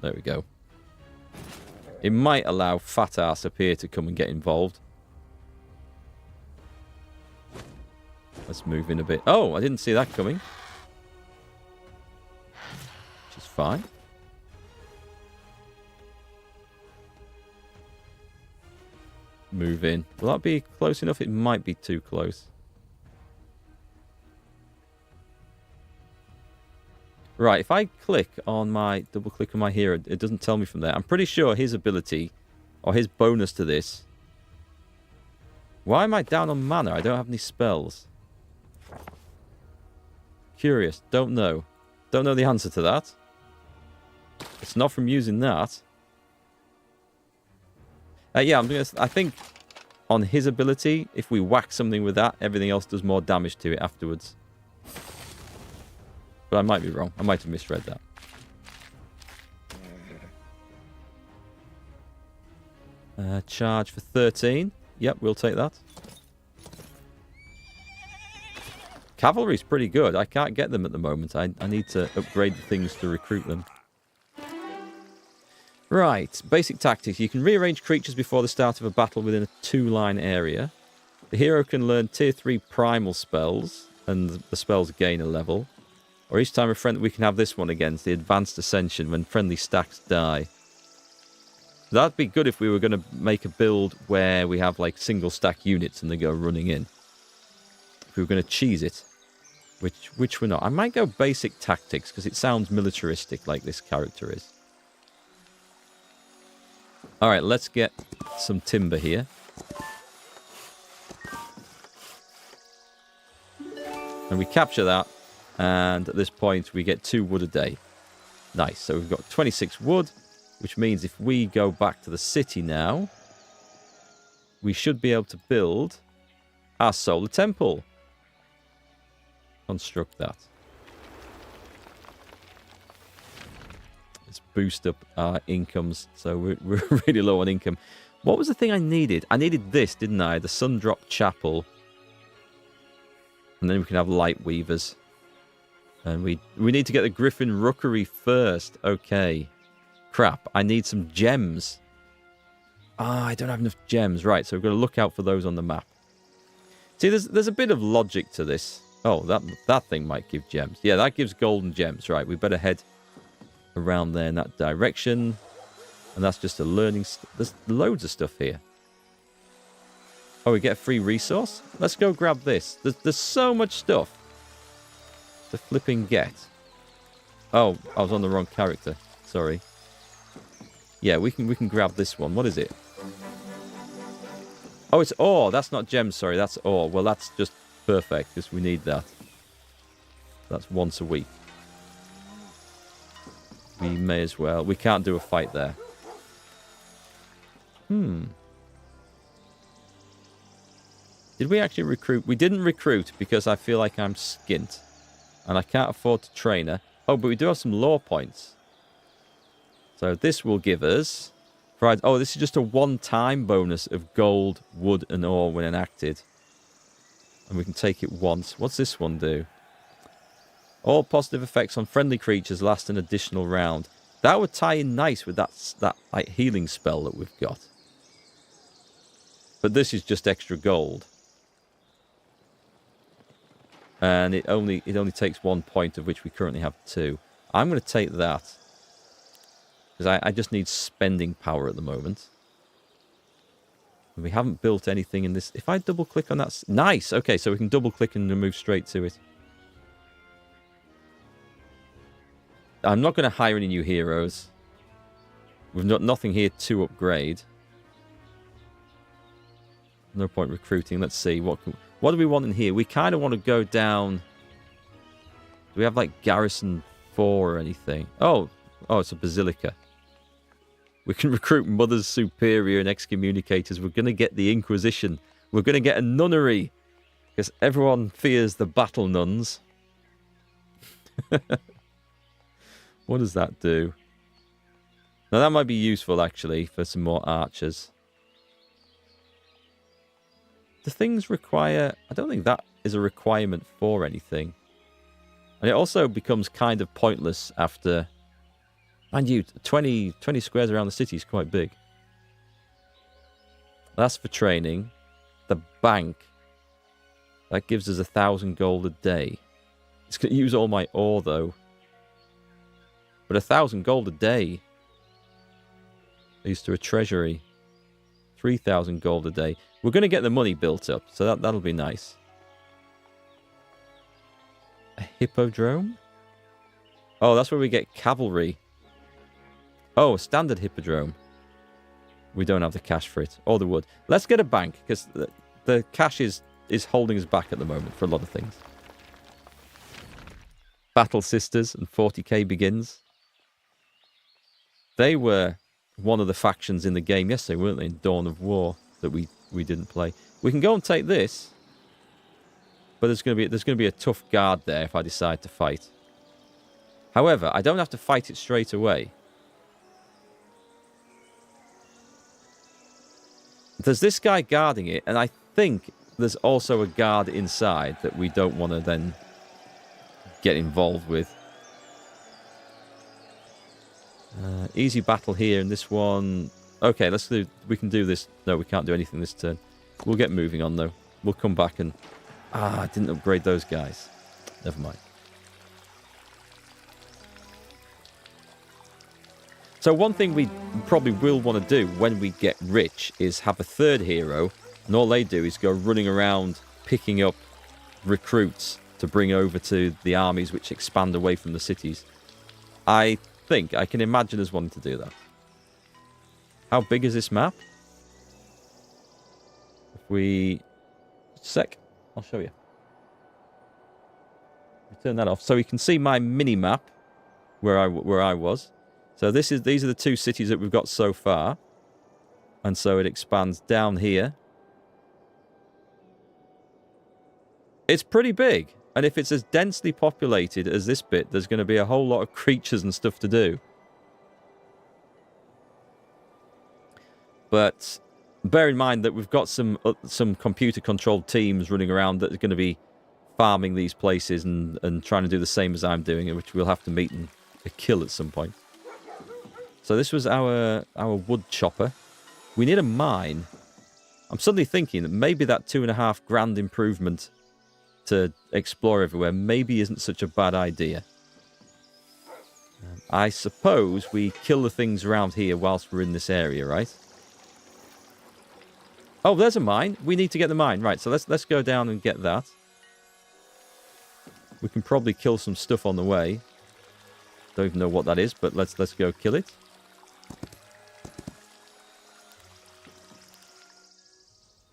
There we go. It might allow fat ass up here to come and get involved. Let's move in a bit. Oh, I didn't see that coming. Which is fine. Move in. Will that be close enough? It might be too close. Right, if I click on my... Double click on my hero, it doesn't tell me from there. I'm pretty sure his ability, or his bonus to this... Why am I down on mana? I don't have any spells. Curious. Don't know. Don't know the answer to that. It's not from using that. Yeah, I think on his ability, if we whack something with that, everything else does more damage to it afterwards. But I might be wrong. I might have misread that. Charge for 13. Yep, we'll take that. Cavalry's pretty good. I can't get them at the moment. I need to upgrade the things to recruit them. Right, basic tactics. You can rearrange creatures before the start of a battle within a 2-line area. The hero can learn tier 3 primal spells, and the spells gain a level. Or each time a friend, we can have this one against the advanced ascension when friendly stacks die. That'd be good if we were going to make a build where we have like single stack units and they go running in. If we were going to cheese it, which we're not. I might go basic tactics because it sounds militaristic like this character is. Alright, let's get some timber here. And we capture that. And at this point, we get 2 wood a day. Nice. So we've got 26 wood, which means if we go back to the city now, we should be able to build our solar temple. Construct that. Let's boost up our incomes. So we're really low on income. What was the thing I needed? I needed this, didn't I? The Sundrop Chapel. And then we can have light weavers. And we need to get the Griffin Rookery first. Okay. Crap. I need some gems. I don't have enough gems. Right, so we've got to look out for those on the map. See, there's a bit of logic to this. Oh, that thing might give gems. Yeah, that gives golden gems. Right, we better head around there in that direction. And that's just a learning... There's loads of stuff here. Oh, we get a free resource? Let's go grab this. There's so much stuff to flipping get. Oh, I was on the wrong character. Sorry. Yeah, we can grab this one. What is it? Oh, it's ore. That's not gems, sorry. That's ore. Well, that's just perfect because we need that. That's once a week. We may as well. We can't do a fight there. Did we actually recruit? We didn't recruit because I feel like I'm skint. And I can't afford to train her. Oh, but we do have some lore points. So this will give us... Oh, this is just a one-time bonus of gold, wood, and ore when enacted. And we can take it once. What's this one do? All positive effects on friendly creatures last an additional round. That would tie in nice with that like healing spell that we've got. But this is just extra gold. And it only takes 1 point, of which we currently have 2. I'm going to take that. Because I just need spending power at the moment. And we haven't built anything in this. If I double click on that... Nice! Okay, so we can double click and move straight to it. I'm not going to hire any new heroes. We've got nothing here to upgrade. No point recruiting. Let's see. What do we want in here? We kind of want to go down... Do we have like Garrison 4 or anything? Oh, it's a Basilica. We can recruit Mothers Superior and Excommunicators. We're going to get the Inquisition. We're going to get a nunnery. Because everyone fears the battle nuns. What does that do? Now that might be useful actually for some more archers. Do things require... I don't think that is a requirement for anything. And it also becomes kind of pointless after... Mind you, 20 squares around the city is quite big. That's for training. The bank. That gives us 1,000 gold a day. It's going to use all my ore, though. But 1,000 gold a day leads to a treasury. 3,000 gold a day. We're going to get the money built up, so that'll be nice. A hippodrome? Oh, that's where we get cavalry. Oh, a standard hippodrome. We don't have the cash for it, or the wood. Let's get a bank, because the cash is holding us back at the moment for a lot of things. Battle Sisters and 40k Begins. They were one of the factions in the game yesterday, weren't they? In Dawn of War that we didn't play. We can go and take this, but there's going to be a tough guard there if I decide to fight. However, I don't have to fight it straight away. There's this guy guarding it, and I think there's also a guard inside that we don't want to then get involved with. Easy battle here in this one. Okay, let's do. We can do this. No, we can't do anything this turn. We'll get moving on though. We'll come back and I didn't upgrade those guys. Never mind. So one thing we probably will want to do when we get rich is have a third hero, and all they do is go running around picking up recruits to bring over to the armies which expand away from the cities. I can imagine us wanting to do that. How big is this map? If we... I'll show you. Turn that off. So you can see my mini-map where I was. So these are the two cities that we've got so far. And so it expands down here. It's pretty big. And if it's as densely populated as this bit, there's going to be a whole lot of creatures and stuff to do. But bear in mind that we've got some computer-controlled teams running around that are going to be farming these places and trying to do the same as I'm doing, which we'll have to meet and kill at some point. So this was our wood chopper. We need a mine. I'm suddenly thinking that maybe that $2,500 improvement to explore everywhere maybe isn't such a bad idea. I suppose we kill the things around here whilst we're in this area, right? Oh, there's a mine. We need to get the mine. Right, so let's go down and get that. We can probably kill some stuff on the way. Don't even know what that is, but let's go kill it.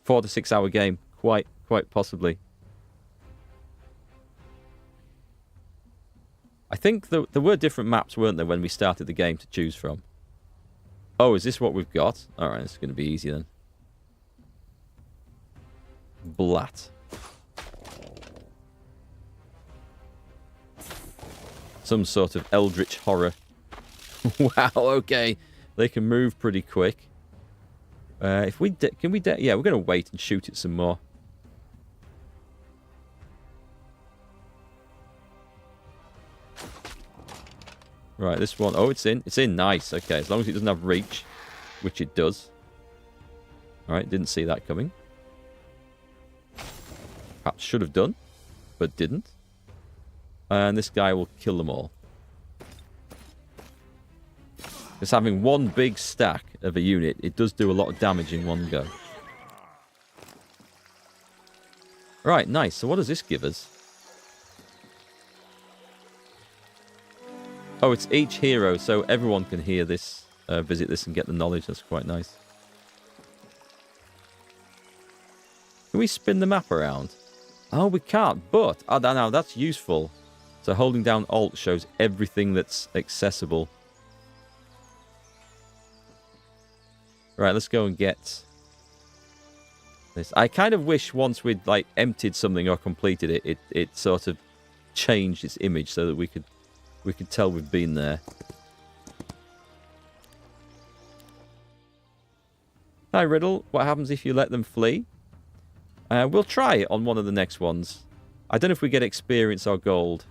Four to 6 hour game. Quite possibly. I think there were different maps, weren't there, when we started the game to choose from? Oh, is this what we've got? Alright, it's going to be easy then. Blat. Some sort of eldritch horror. Wow, okay. They can move pretty quick. If we yeah, we're going to wait and shoot it some more. Right, this one. Oh, it's in. It's in. Nice. Okay, as long as it doesn't have reach, which it does. Alright, didn't see that coming. Perhaps should have done, but didn't. And this guy will kill them all. Just having one big stack of a unit, it does do a lot of damage in one go. Right, nice. So what does this give us? Oh, it's each hero, so everyone can hear this, visit this and get the knowledge. That's quite nice. Can we spin the map around? Oh, we can't, but... Oh, no, that's useful. So holding down Alt shows everything that's accessible. Right, let's go and get this. I kind of wish once we'd like emptied something or completed it, it sort of changed its image so that we could tell we've been there. Hi, Riddle. What happens if you let them flee? We'll try it on one of the next ones. I don't know if we get experience or gold.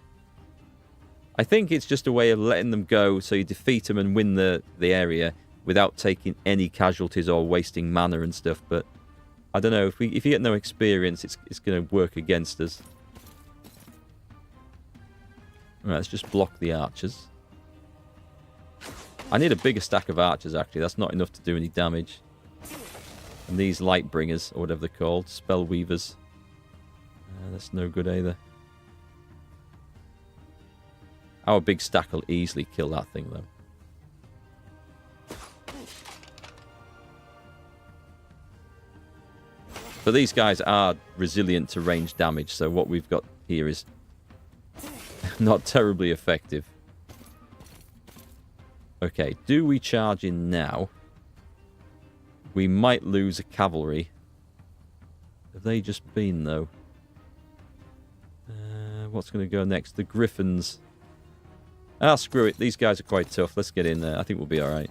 I think it's just a way of letting them go so you defeat them and win the area without taking any casualties or wasting mana and stuff. But I don't know. If you get no experience, it's going to work against us. Alright, let's just block the archers. I need a bigger stack of archers, actually. That's not enough to do any damage. And these light bringers, or whatever they're called, spell weavers. That's no good either. Our big stack will easily kill that thing, though. But these guys are resilient to range damage, so what we've got here is Not terribly effective. Okay, do we charge in now? We might lose a cavalry. Have they just been, though? What's going to go next? The Griffins. Ah, screw it. These guys are quite tough. Let's get in there. I think we'll be alright.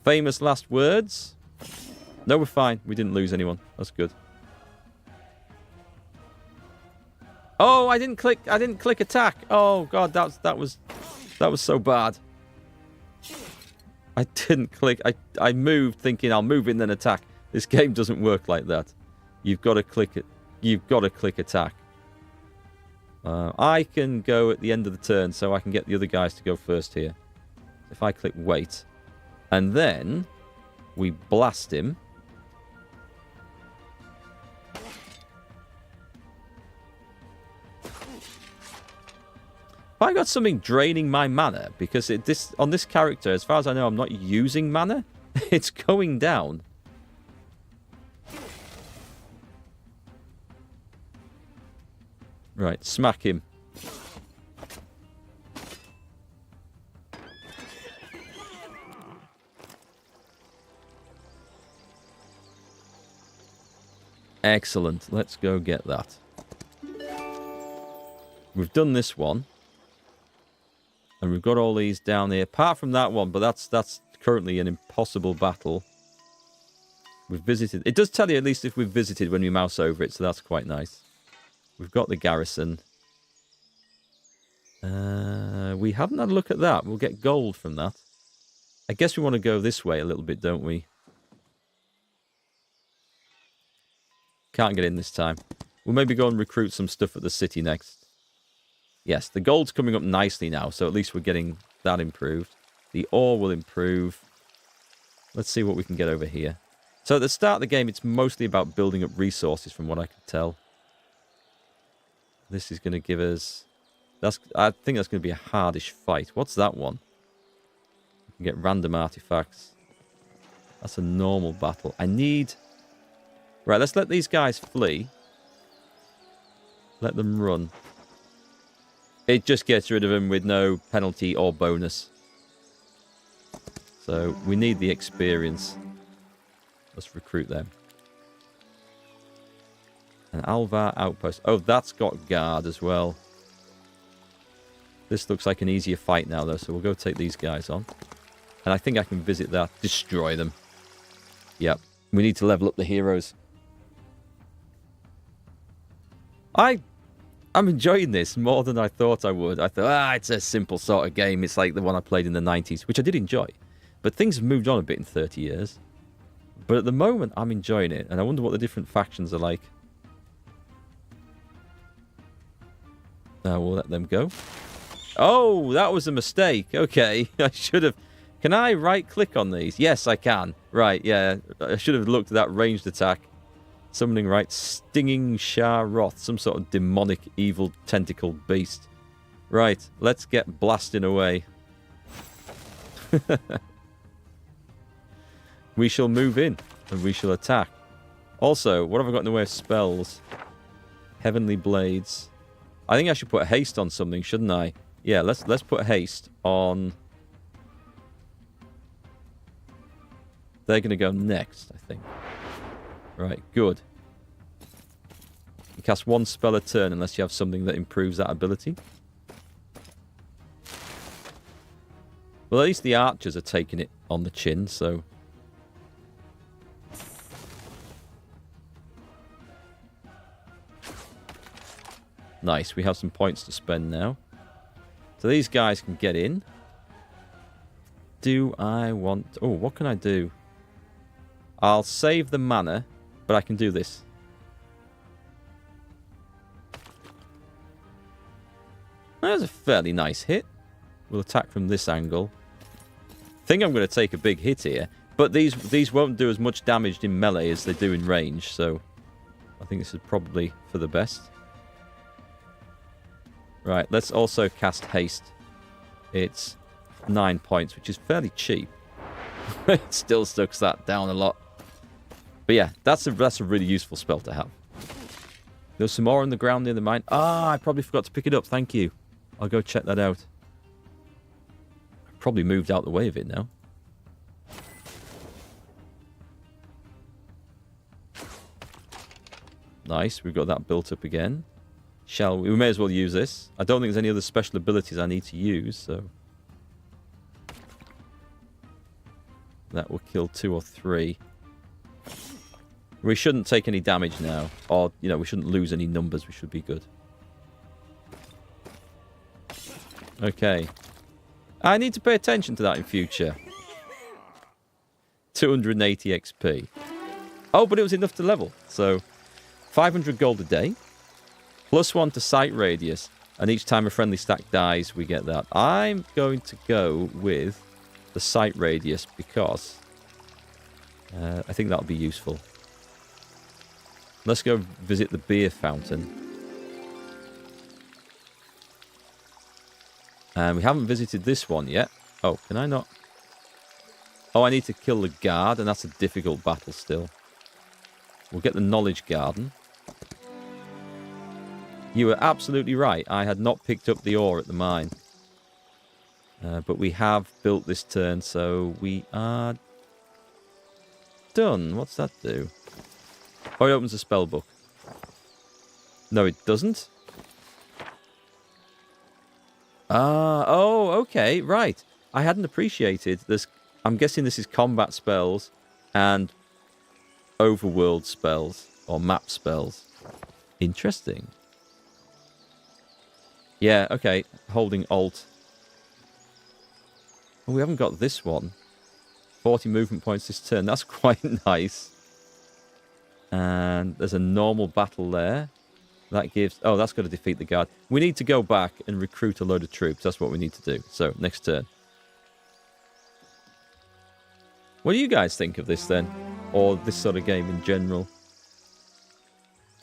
Famous last words? No, we're fine. We didn't lose anyone. That's good. Oh, I didn't click attack. Oh god, that was so bad. I didn't click. I moved thinking I'll move in then attack. This game doesn't work like that. You've got to click it. You've got to click attack. I can go at the end of the turn, so I can get the other guys to go first here. If I click wait, and then we blast him. Have I got something draining my mana? Because on this character, as far as I know, I'm not using mana. It's going down. Right, smack him. Excellent. Let's go get that. We've done this one. And we've got all these down here. Apart from that one, but that's currently an impossible battle. We've visited. It does tell you at least if we've visited when we mouse over it, so that's quite nice. We've got the garrison. We haven't had a look at that. We'll get gold from that. I guess we want to go this way a little bit, don't we? Can't get in this time. We'll maybe go and recruit some stuff at the city next. Yes, the gold's coming up nicely now, so at least we're getting that improved. The ore will improve. Let's see what we can get over here. So at the start of the game, it's mostly about building up resources from what I can tell. This is going to give us... I think that's going to be a hardish fight. What's that one? We can get random artifacts. That's a normal battle. I need... Right, let's let these guys flee. Let them run. It just gets rid of them with no penalty or bonus. So we need the experience. Let's recruit them. An Alvar outpost. Oh, that's got guard as well. This looks like an easier fight now, though, so we'll go take these guys on. And I think I can visit that. Destroy them. Yep. We need to level up the heroes. I'm enjoying this more than I thought I would. I thought, it's a simple sort of game. It's like the one I played in the 90s, which I did enjoy. But things have moved on a bit in 30 years. But at the moment, I'm enjoying it. And I wonder what the different factions are like. Now we'll let them go. Oh, that was a mistake. Okay, I should have... Can I right-click on these? Yes, I can. Right, yeah. I should have looked at that ranged attack. Summoning right, Stinging Shah-Roth, some sort of demonic evil tentacle beast. Right, let's get blasting away. We shall move in, and we shall attack. Also, what have I got in the way of spells? Heavenly Blades. I think I should put haste on something, shouldn't I? Yeah, let's put haste on... They're going to go next, I think. Right, good. You cast one spell a turn unless you have something that improves that ability. Well, at least the archers are taking it on the chin, so... Nice, we have some points to spend now. So these guys can get in. Do I want... Oh, what can I do? I'll save the mana, but I can do this. That was a fairly nice hit. We'll attack from this angle. I think I'm going to take a big hit here, but these won't do as much damage in melee as they do in range, so I think this is probably for the best. Right, let's also cast haste. It's 9 points, which is fairly cheap. It still sucks that down a lot. But yeah, that's a really useful spell to have. There's some more on the ground near the mine. Ah, I probably forgot to pick it up. Thank you. I'll go check that out. I probably moved out the way of it now. Nice. We've got that built up again. Shall we? We may as well use this. I don't think there's any other special abilities I need to use, so... That will kill 2 or 3. We shouldn't take any damage now. Or, you know, we shouldn't lose any numbers. We should be good. Okay. I need to pay attention to that in future. 280 XP. Oh, but it was enough to level. So, 500 gold a day. +1 to sight radius. And each time a friendly stack dies, we get that. I'm going to go with the sight radius because I think that'll be useful. Let's go visit the beer fountain. And we haven't visited this one yet. Oh, can I not? Oh, I need to kill the guard, and that's a difficult battle still. We'll get the knowledge garden. You were absolutely right. I had not picked up the ore at the mine. But we have built this turn, so we are done. What's that do? Oh, it opens a spell book. No, it doesn't. Oh, okay, right. I hadn't appreciated this. I'm guessing this is combat spells and overworld spells or map spells. Interesting. Yeah, okay. Holding Alt. Oh, we haven't got this one. 40 movement points this turn. That's quite nice. And there's a normal battle there. That gives... Oh, that's got to defeat the guard. We need to go back and recruit a load of troops. That's what we need to do. So, next turn. What do you guys think of this, then? Or this sort of game in general?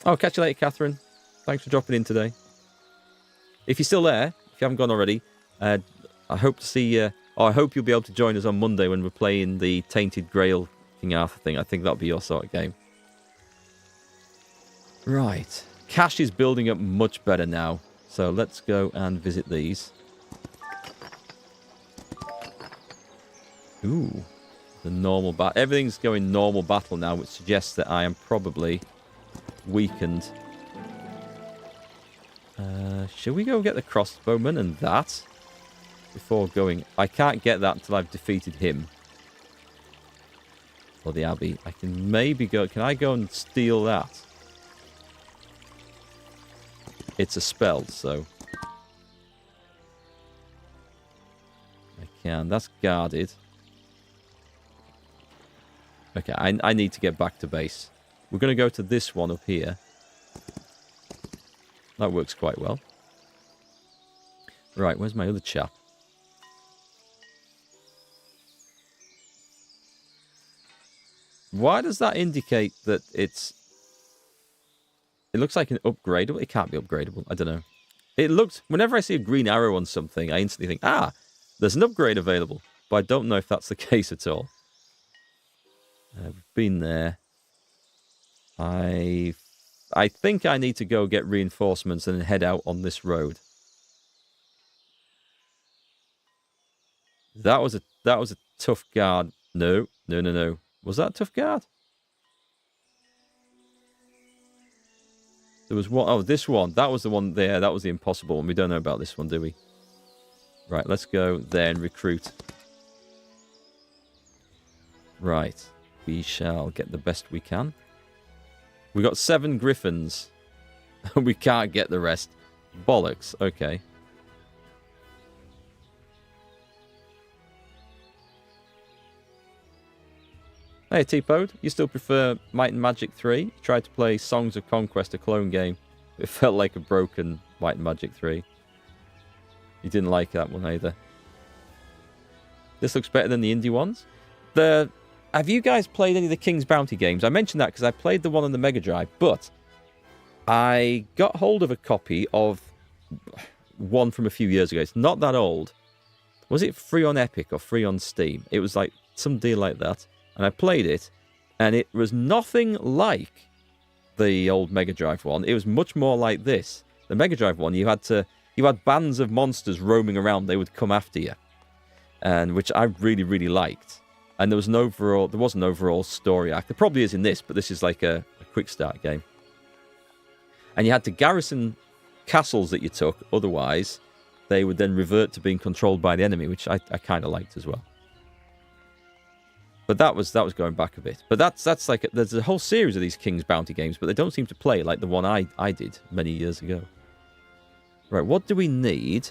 Oh, catch you later, Catherine. Thanks for dropping in today. If you're still there, if you haven't gone already, I hope to see you... I hope you'll be able to join us on Monday when we're playing the Tainted Grail King Arthur thing. I think that'll be your sort of game. Right. Cash is building up much better now. So let's go and visit these. Ooh. The normal battle. Everything's going normal battle now, which suggests that I am probably weakened. Shall we go get the crossbowman and that? Before going... I can't get that until I've defeated him. Or the Abbey. I can maybe go... Can I go and steal that? It's a spell, so... I can. That's guarded. Okay, I need to get back to base. We're going to go to this one up here. That works quite well. Right, where's my other chap? Why does that indicate that it's... It looks like an upgradable. It can't be upgradable. I don't know. It looks... Whenever I see a green arrow on something, I instantly think, ah, there's an upgrade available. But I don't know if that's the case at all. I've been there. I think I need to go get reinforcements and then head out on this road. That was a tough guard. No. Was that a tough guard? There was one. Oh, this one. That was the one there. That was the impossible one. We don't know about this one, do we? Right, let's go there and recruit. Right. We shall get the best we can. We got 7 griffins. We can't get the rest. Bollocks. Okay. Hey, T-Pod, you still prefer Might and Magic 3? You tried to play Songs of Conquest, a clone game. It felt like a broken Might and Magic 3. You didn't like that one either. This looks better than the indie ones. Have you guys played any of the King's Bounty games? I mentioned that because I played the one on the Mega Drive, but I got hold of a copy of one from a few years ago. It's not that old. Was it free on Epic or free on Steam? It was like some deal like that. And I played it, and it was nothing like the old Mega Drive one. It was much more like this. The Mega Drive one, you had bands of monsters roaming around. They would come after you, and which I really, really liked. And there was an overall story arc. There probably is in this, but this is like a quick start game. And you had to garrison castles that you took. Otherwise, they would then revert to being controlled by the enemy, which I kind of liked as well. But that was going back a bit. But that's like there's a whole series of these King's Bounty games, but they don't seem to play like the one I did many years ago. Right, what do we need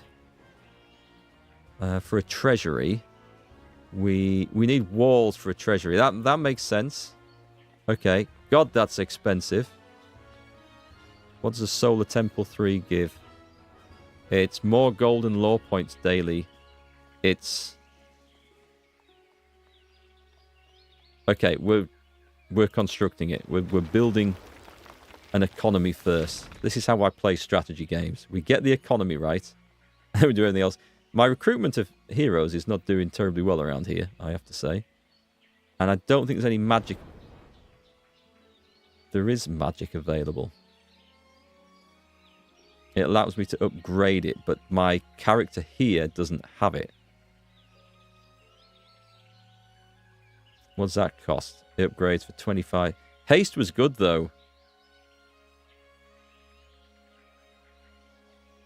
for a treasury? We need walls for a treasury. That makes sense. Okay. God, that's expensive. What does a Solar Temple 3 give? It's more golden lore points daily. It's... Okay, we're constructing it. We're building an economy first. This is how I play strategy games. We get the economy right, and we do everything else. My recruitment of heroes is not doing terribly well around here, I have to say. And I don't think there's any magic. There is magic available. It allows me to upgrade it, but my character here doesn't have it. What does that cost? It upgrades for 25. Haste was good, though.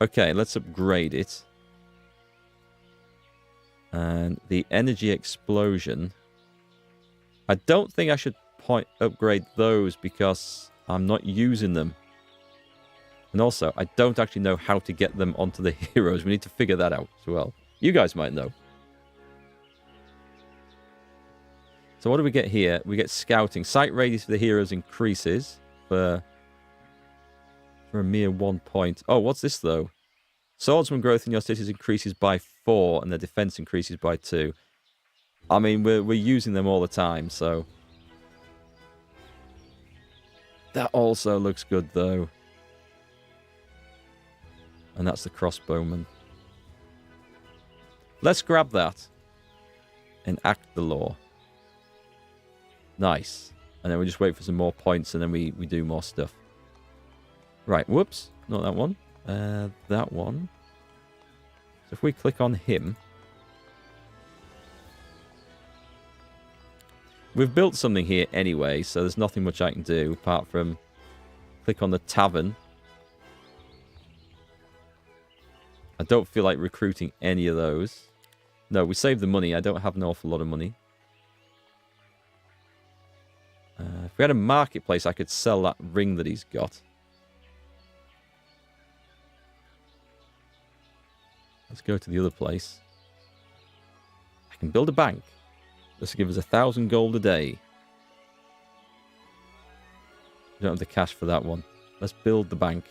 Okay, let's upgrade it. And the energy explosion. I don't think I should upgrade those because I'm not using them. And also, I don't actually know how to get them onto the heroes. We need to figure that out as well. You guys might know. So what do we get here? We get scouting. Sight radius for the heroes increases for a mere 1 point. Oh, what's this, though? Swordsman growth in your cities increases by 4, and their defense increases by 2. I mean, we're using them all the time, so... That also looks good, though. And that's the crossbowman. Let's grab that. And act the law. Nice. And then we just wait for some more points, and then we do more stuff. Right, whoops. Not that one. That one. So if we click on him... We've built something here anyway, so there's nothing much I can do apart from click on the tavern. I don't feel like recruiting any of those. No, we saved the money. I don't have an awful lot of money. If we had a marketplace, I could sell that ring that he's got. Let's go to the other place. I can build a bank. This will give us 1,000 gold a day. We don't have the cash for that one. Let's build the bank.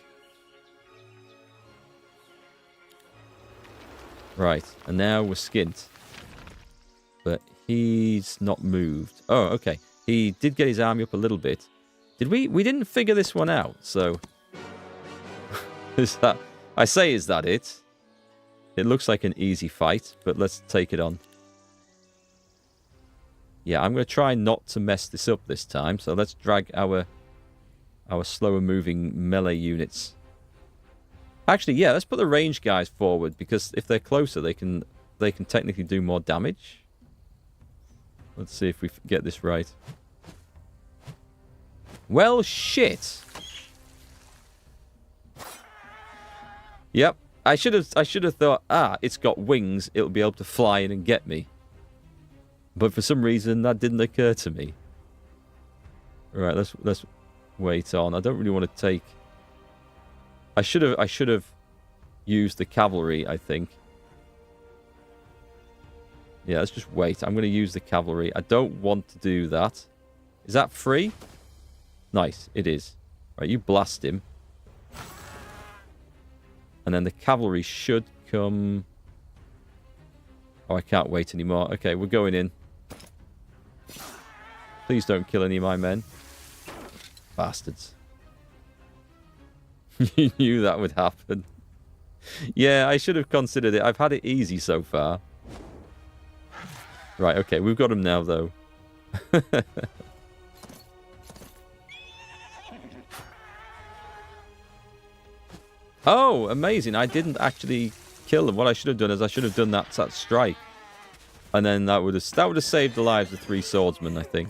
Right, and now we're skint. But he's not moved. Oh, okay. He did get his army up a little bit. Did we? We didn't figure this one out, so... Is that... I say, is that it? It looks like an easy fight, but let's take it on. Yeah, I'm going to try not to mess this up this time, so let's drag our slower moving melee units. Actually, yeah, let's put the range guys forward, because if they're closer, they can technically do more damage. Let's see if we get this right. Well, shit. Yep, I should have thought, it's got wings, it'll be able to fly in and get me. But for some reason, that didn't occur to me. Right, let's wait on. I don't really want to take... I should have used the cavalry, I think. Yeah, let's just wait. I'm going to use the cavalry. I don't want to do that. Is that free? Nice, it is. Right, you blast him. And then the cavalry should come... Oh, I can't wait anymore. Okay, we're going in. Please don't kill any of my men. Bastards. You knew that would happen. Yeah, I should have considered it. I've had it easy so far. Right, okay, we've got him now, though. Oh, amazing. I didn't actually kill them. What I should have done is I should have done that strike. And then that would have saved the lives of 3 swordsmen, I think.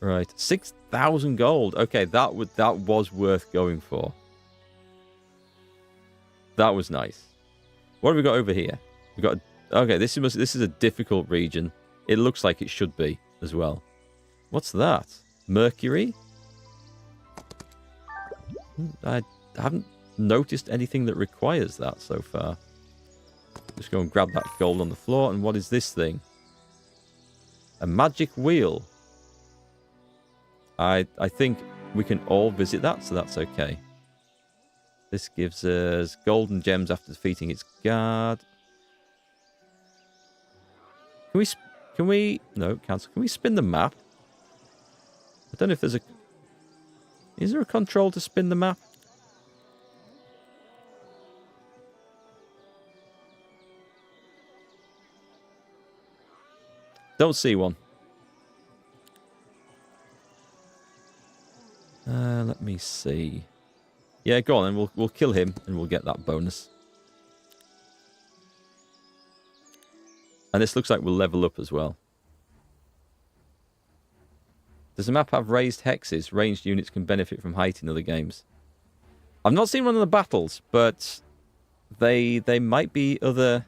Right. 6,000 gold. Okay, that was worth going for. That was nice. What have we got over here? We got okay, this is a difficult region. It looks like it should be as well. What's that? Mercury? I haven't noticed anything that requires that so far. Just go and grab that gold on the floor. And what is this thing? A magic wheel. I think we can all visit that, so that's okay. This gives us golden gems after defeating its guard. Can we no, cancel. Can we spin the map? I don't know if there's a... Is there a control to spin the map? Don't see one. Let me see. Yeah, go on, and we'll kill him, and we'll get that bonus. And this looks like we'll level up as well. Does the map have raised hexes? Ranged units can benefit from height in other games. I've not seen one of the battles, but they might be other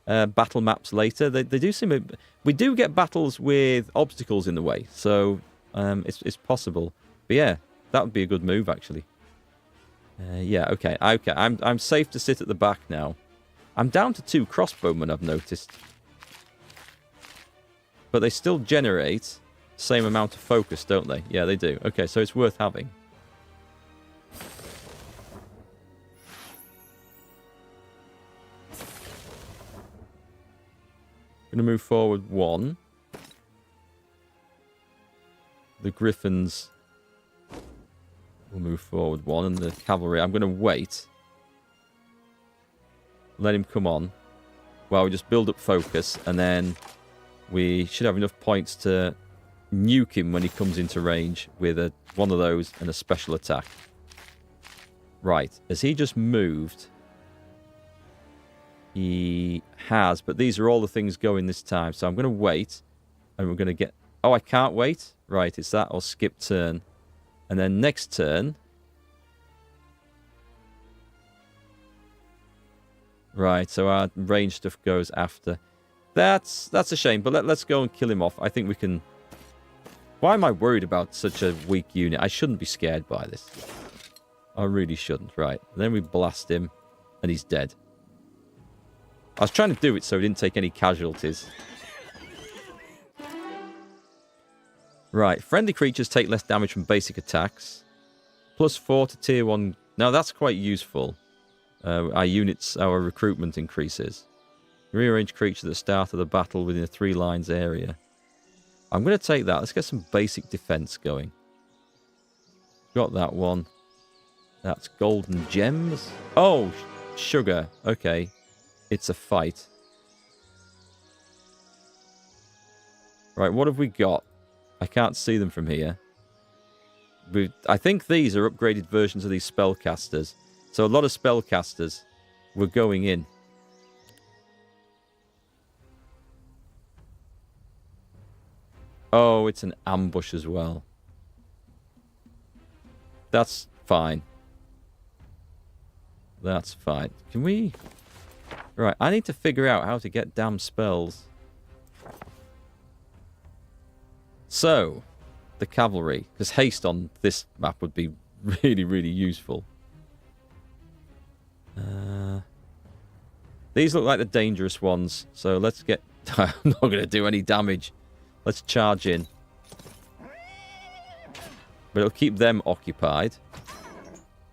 battle maps later. They do seem... We do get battles with obstacles in the way, so it's possible. But yeah, that would be a good move, actually. Yeah, okay. I'm safe to sit at the back now. I'm down to 2 crossbowmen, I've noticed. But they still generate the same amount of focus, don't they? Yeah, they do. Okay, so it's worth having. Going to move forward 1. The Griffins will move forward 1, and the cavalry... I'm going to wait. Let him come on. While we just build up focus, and then we should have enough points to nuke him when he comes into range with one of those and a special attack. Right. Has he just moved? He has, but these are all the things going this time. So I'm going to wait, and we're going to get... Oh, I can't wait? Right, it's that or skip turn. And then next turn... Right, so our range stuff goes after. That's a shame, but let's go and kill him off. I think we can... Why am I worried about such a weak unit? I shouldn't be scared by this. I really shouldn't. Right, then we blast him, and he's dead. I was trying to do it so he didn't take any casualties. Right, friendly creatures take less damage from basic attacks. +4 to tier 1. Now that's quite useful. Our recruitment increases. Rearrange creatures at the start of the battle within a 3 lines area. I'm going to take that. Let's get some basic defense going. Got that one. That's golden gems. Oh, sugar. Okay. It's a fight. Right, what have we got? I can't see them from here. I think these are upgraded versions of these spellcasters. So a lot of spellcasters were going in. Oh, it's an ambush as well. That's fine. That's fine. Can we... Right, I need to figure out how to get damn spells. So, the cavalry. Because haste on this map would be really, really useful. These look like the dangerous ones. So let's get... I'm not going to do any damage. Let's charge in. But it'll keep them occupied.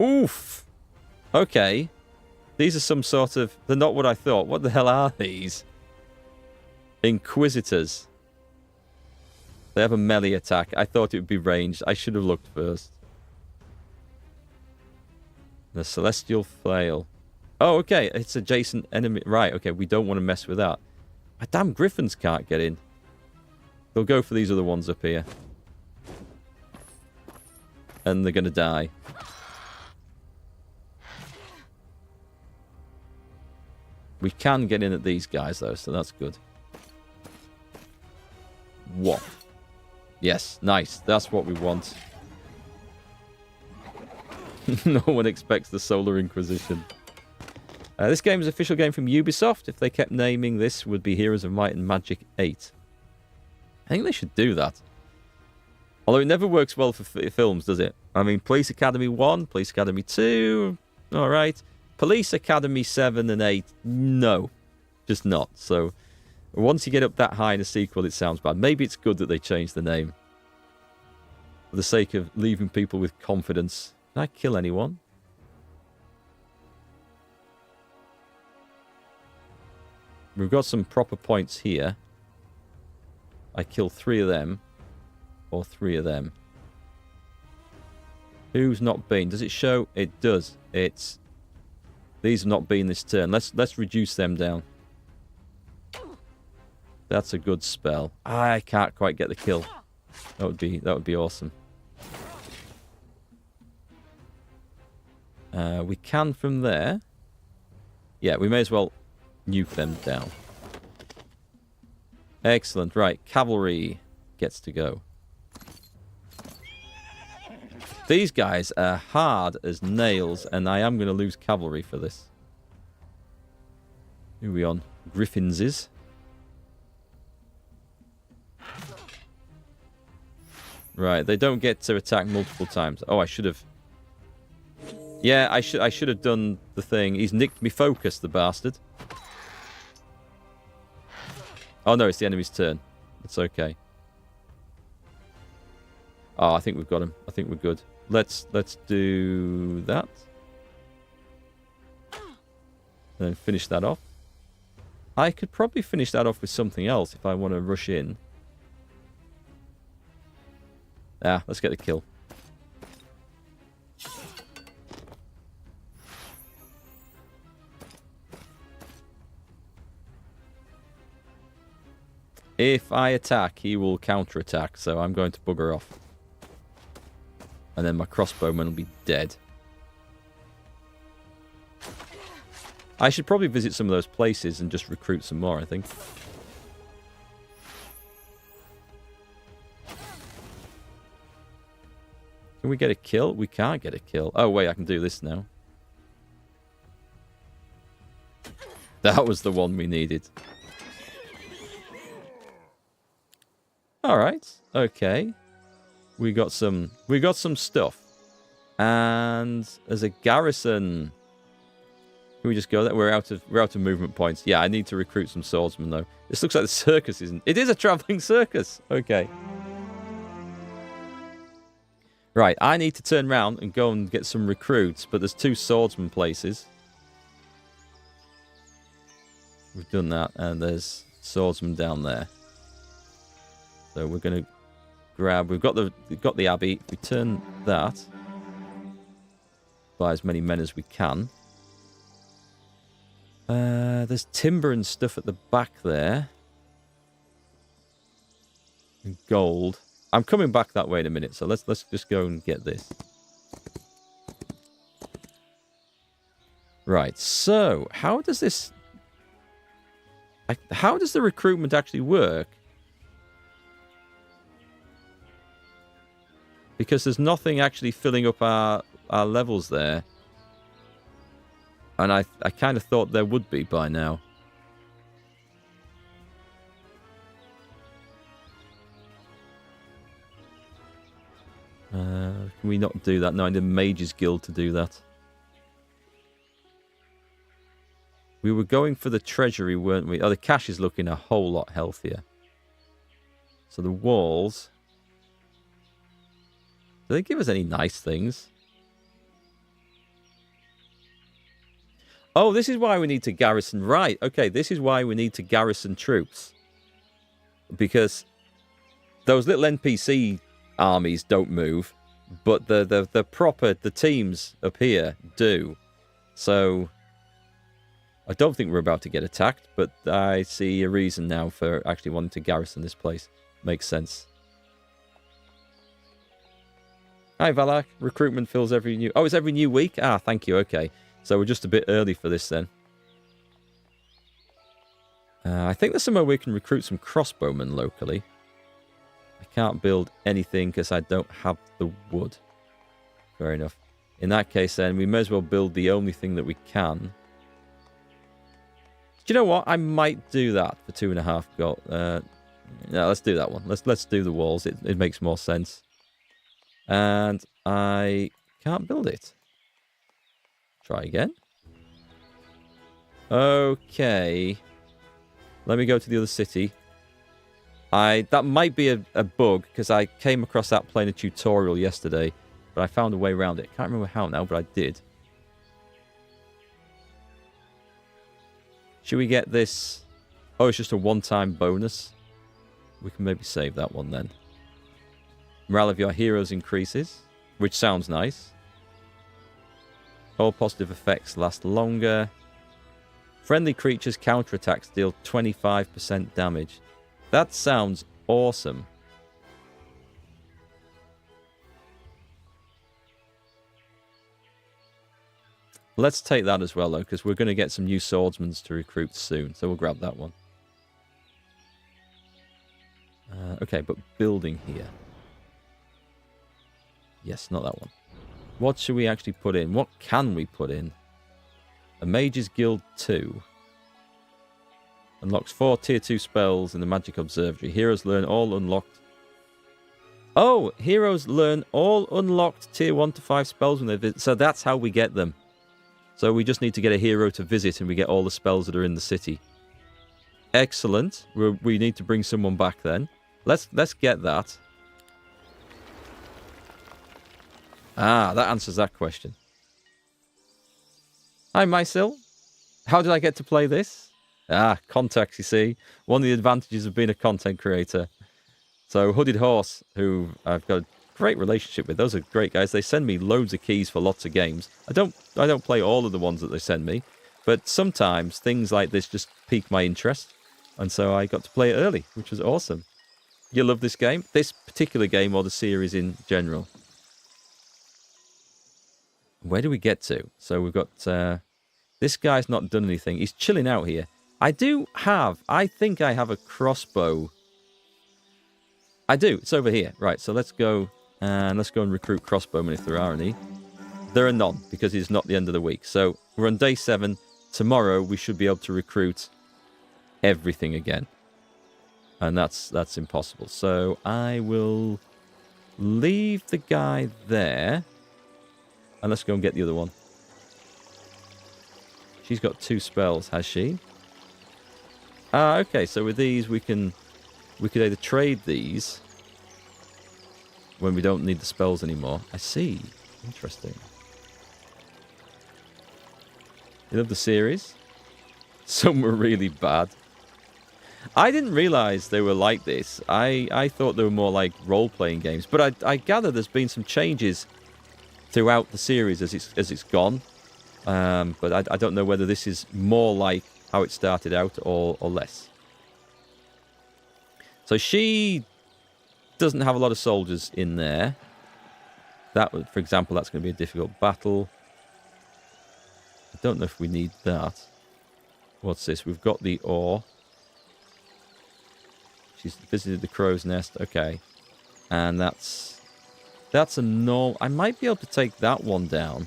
Oof! Okay. These are some sort of... They're not what I thought. What the hell are these? Inquisitors. They have a melee attack. I thought it would be ranged. I should have looked first. The Celestial Flail. Oh, okay. It's adjacent enemy. Right, okay. We don't want to mess with that. My damn Griffins can't get in. They'll go for these other ones up here. And they're going to die. We can get in at these guys, though, so that's good. What? Yes, nice. That's what we want. No one expects the Solar Inquisition. This game is an official game from Ubisoft. If they kept naming this, would be Heroes of Might and Magic 8. I think they should do that. Although it never works well for films, does it? I mean, Police Academy 1, Police Academy 2, alright. Police Academy 7 and 8, no. Just not. So, once you get up that high in a sequel, it sounds bad. Maybe it's good that they changed the name. For the sake of leaving people with confidence. Can I kill anyone? We've got some proper points here. I kill 3 of them. Or 3 of them. Who's not been? Does it show? It does. It's... These have not been this turn. Let's reduce them down. That's a good spell. I can't quite get the kill. That would be awesome. We can from there. Yeah, we may as well nuke them down. Excellent. Right, cavalry gets to go. These guys are hard as nails, and I am going to lose cavalry for this. Who are we on? Griffins is. Right, they don't get to attack multiple times. Oh, I should have... Yeah, I should have done the thing. He's nicked me focus, the bastard. Oh no, it's the enemy's turn. It's okay. Oh, I think we've got him. I think we're good. Let's do that. And then finish that off. I could probably finish that off with something else if I want to rush in. Ah, let's get the kill. If I attack, he will counterattack, so I'm going to bugger off. And then my crossbowman will be dead. I should probably visit some of those places and just recruit some more, I think. Can we get a kill? We can't get a kill. Oh, wait, I can do this now. That was the one we needed. Alright, okay. We got some stuff. And as a garrison, can we just go there? We're out of movement points. Yeah, I need to recruit some swordsmen though. This looks like the circus, isn't it? It is a traveling circus. Okay. Right, I need to turn around and go and get some recruits, but there's 2 swordsman places. We've done that, and there's swordsman down there. So we're going to grab... We've got the abbey. We turn that. Buy as many men as we can. There's timber and stuff at the back there. And gold. I'm coming back that way in a minute, so let's just go and get this. Right, so how does this... How does the recruitment actually work? Because there's nothing actually filling up our levels there. And I kind of thought there would be by now. Can we not do that? No, I need a Mage's Guild to do that. We were going for the treasury, weren't we? Oh, the cash is looking a whole lot healthier. So the walls... Do they give us any nice things? Oh, this is why we need to garrison... Right, okay, this is why we need to garrison troops. Because those little NPC armies don't move, but the teams up here do. So I don't think we're about to get attacked, but I see a reason now for actually wanting to garrison this place. Makes sense. Hi, Valak. Recruitment fills every new... Oh, it's every new week? Ah, thank you. Okay. So we're just a bit early for this then. I think there's somewhere we can recruit some crossbowmen locally. I can't build anything because I don't have the wood. Fair enough. In that case, then, we may as well build the only thing that we can. Do you know what? I might do that for 2.5 gold. No, let's do that one. Let's do the walls. It makes more sense. And I can't build it. Try again. Okay. Let me go to the other city. That might be a bug, because I came across that playing a tutorial yesterday, but I found a way around it. Can't remember how now, but I did. Should we get this? Oh, it's just a one-time bonus. We can maybe save that one then. Morale of your heroes increases, which sounds nice. All positive effects last longer. Friendly creatures' counterattacks deal 25% damage. That sounds awesome. Let's take that as well, though, because we're going to get some new swordsmen to recruit soon. So we'll grab that one. Okay, but building here. Yes, not that one. What should we actually put in? What can we put in? A Mage's Guild 2. Unlocks 4 tier 2 spells in the Magic Observatory. Heroes learn all unlocked. Oh, heroes learn all unlocked tier 1 to 5 spells when they visit. So that's how we get them. So we just need to get a hero to visit and we get all the spells that are in the city. Excellent. We need to bring someone back then. Let's get that. Ah, that answers that question. Hi, Mysil. How did I get to play this? Ah, contacts, you see. One of the advantages of being a content creator. So, Hooded Horse, who I've got a great relationship with. Those are great guys. They send me loads of keys for lots of games. I don't play all of the ones that they send me, but sometimes things like this just pique my interest. And so I got to play it early, which was awesome. You love this game? This particular game or the series in general? Where do we get to? So we've got... this guy's not done anything. He's chilling out here. I think I have a crossbow. I do. It's over here. Right, so let's go and recruit crossbowmen if there are any. There are none, because it's not the end of the week. So we're on day 7. Tomorrow we should be able to recruit everything again. And that's impossible. So I will leave the guy there. And let's go and get the other one. She's got 2 spells, has she? Ah, okay. So with these, we could either trade these when we don't need the spells anymore. I see. Interesting. You love the series? Some were really bad. I didn't realize they were like this. I thought they were more like role-playing games. But I gather there's been some changes throughout the series as it's gone. But I don't know whether this is more like how it started out or less. So she doesn't have a lot of soldiers in there. That, for example, that's going to be a difficult battle. I don't know if we need that. What's this? We've got the ore. She's visited the crow's nest. Okay. And that's a normal... I might be able to take that one down.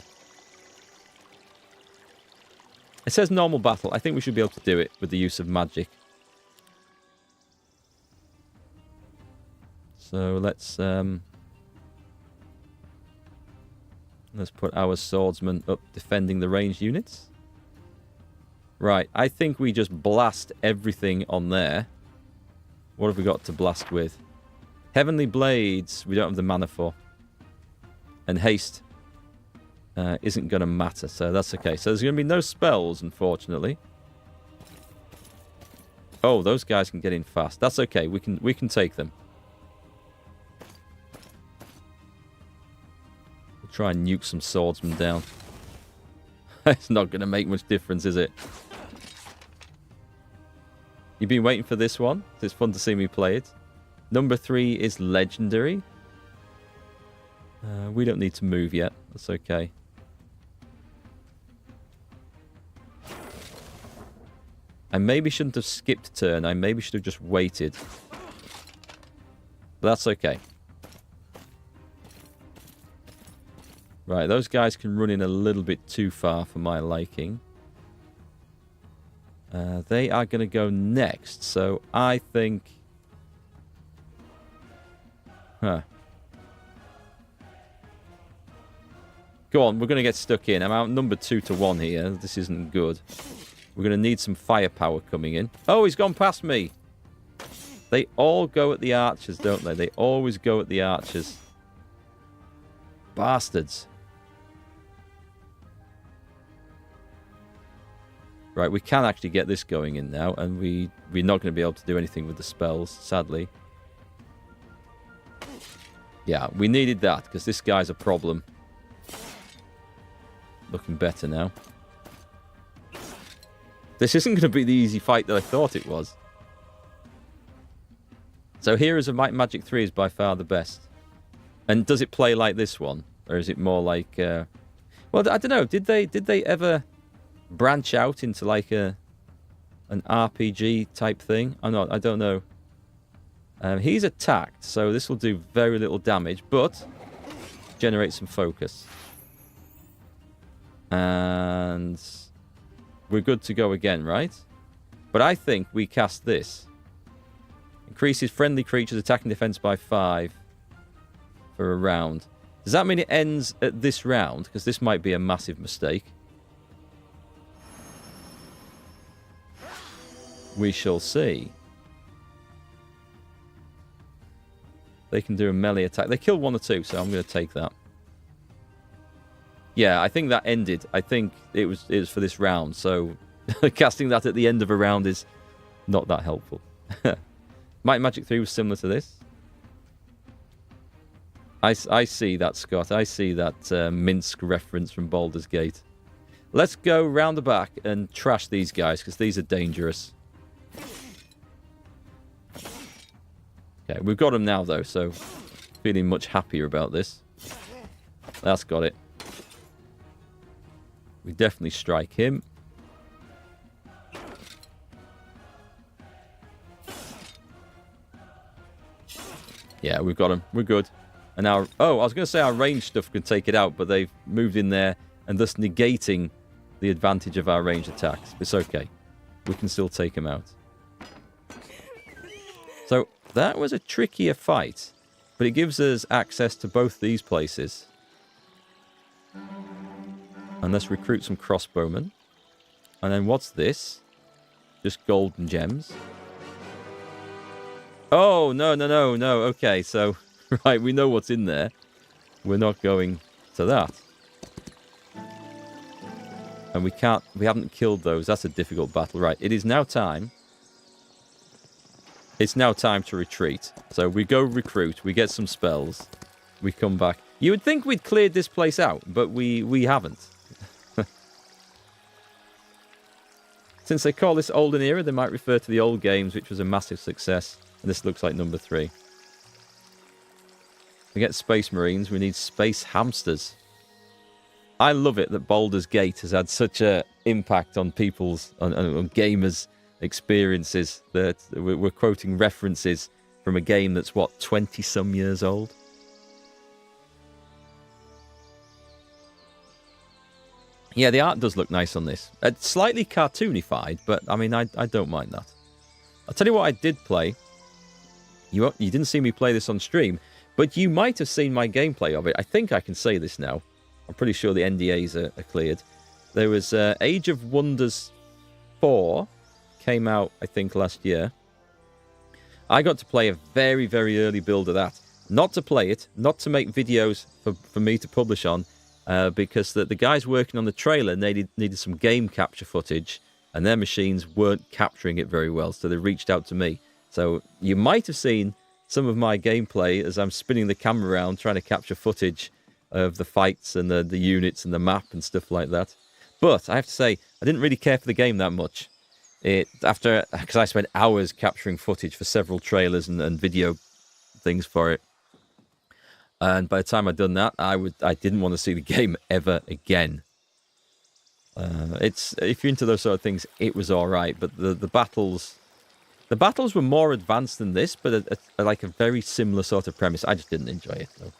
It says normal battle. I think we should be able to do it with the use of magic. So let's put our swordsman up defending the ranged units. Right, I think we just blast everything on there. What have we got to blast with? Heavenly Blades, we don't have the mana for. And Haste isn't going to matter, so that's okay. So there's going to be no spells, unfortunately. Oh, those guys can get in fast. That's okay, we can take them. We'll try and nuke some swordsmen down. It's not going to make much difference, is it? You've been waiting for this one? It's fun to see me play it. Number 3 is legendary. We don't need to move yet. That's okay. I maybe shouldn't have skipped a turn. I maybe should have just waited. But that's okay. Right, those guys can run in a little bit too far for my liking. They are going to go next, so I think... Huh. Go on, we're going to get stuck in. I'm outnumbered 2-1 here. This isn't good. We're going to need some firepower coming in. Oh, he's gone past me. They all go at the archers, don't they? They always go at the archers. Bastards. Right, we can actually get this going in now, and we're not going to be able to do anything with the spells, sadly. Yeah, we needed that, because this guy's a problem. Looking better now. This isn't going to be the easy fight that I thought it was. So Heroes of Might and Magic 3 is by far the best. And does it play like this one? Or is it more like... Well, I don't know. Did they ever branch out into like an RPG type thing? I don't know. He's attacked, so this will do very little damage, but generate some focus. And we're good to go again, right? But I think we cast this. Increases friendly creatures' attack and defense by 5 for a round. Does that mean it ends at this round? Because this might be a massive mistake. We shall see. They can do a melee attack. They kill 1 or 2, so I'm going to take that. Yeah, I think that ended. I think it was for this round, so casting that at the end of a round is not that helpful. Might and Magic 3 was similar to this. I see that, Scott. I see that Minsk reference from Baldur's Gate. Let's go round the back and trash these guys, because these are dangerous. Okay, we've got them now, though, so feeling much happier about this. That's got it. We definitely strike him. Yeah, we've got him. We're good. And our... Oh, I was going to say our range stuff could take it out, but they've moved in there and thus negating the advantage of our range attacks. It's okay. We can still take him out. So, that was a trickier fight, but it gives us access to both these places. And let's recruit some crossbowmen. And then what's this? Just golden gems. Oh, no. Okay, so, right, we know what's in there. We're not going to that. And we haven't killed those. That's a difficult battle. Right, it is now time. It's now time to retreat. So we go recruit, we get some spells, we come back. You would think we'd cleared this place out, but we haven't. Since they call this Olden Era, they might refer to the old games, which was a massive success. And this looks like number 3. We get Space Marines, we need Space Hamsters. I love it that Baldur's Gate has had such an impact on people's, on gamers' experiences, that we're quoting references from a game that's, what, 20-some years old? Yeah, the art does look nice on this. It's slightly cartoonified, but, I mean, I don't mind that. I'll tell you what I did play. You didn't see me play this on stream, but you might have seen my gameplay of it. I think I can say this now. I'm pretty sure the NDAs are cleared. There was Age of Wonders 4, came out, I think, last year. I got to play a very, very early build of that. Not to play it, not to make videos for me to publish on, because the guys working on the trailer needed some game capture footage, and their machines weren't capturing it very well, so they reached out to me. So you might have seen some of my gameplay as I'm spinning the camera around trying to capture footage of the fights and the units and the map and stuff like that. But I have to say, I didn't really care for the game that much. Because I spent hours capturing footage for several trailers and video things for it. And by the time I'd done that, I didn't want to see the game ever again. It's if you're into those sort of things, it was all right. But the battles were more advanced than this, but like a very similar sort of premise. I just didn't enjoy it though.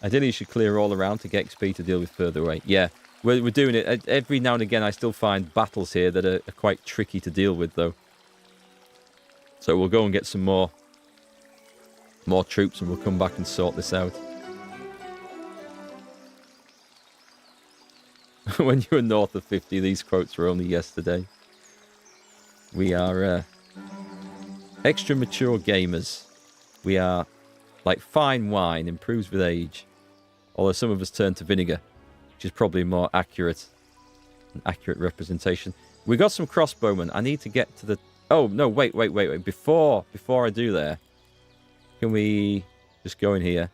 Ideally, you should clear all around to get XP to deal with further away. Yeah, we're doing it. Every now and again, I still find battles here that are quite tricky to deal with, though. So we'll go and get some more troops, and we'll come back and sort this out. When you were north of 50, these quotes were only yesterday. We are extra mature gamers. We are like fine wine, improves with age. Although some of us turn to vinegar, which is probably more accurate. An accurate representation. We got some crossbowmen. I need to get to the... Oh, no, wait. Before I do there, can we just go in here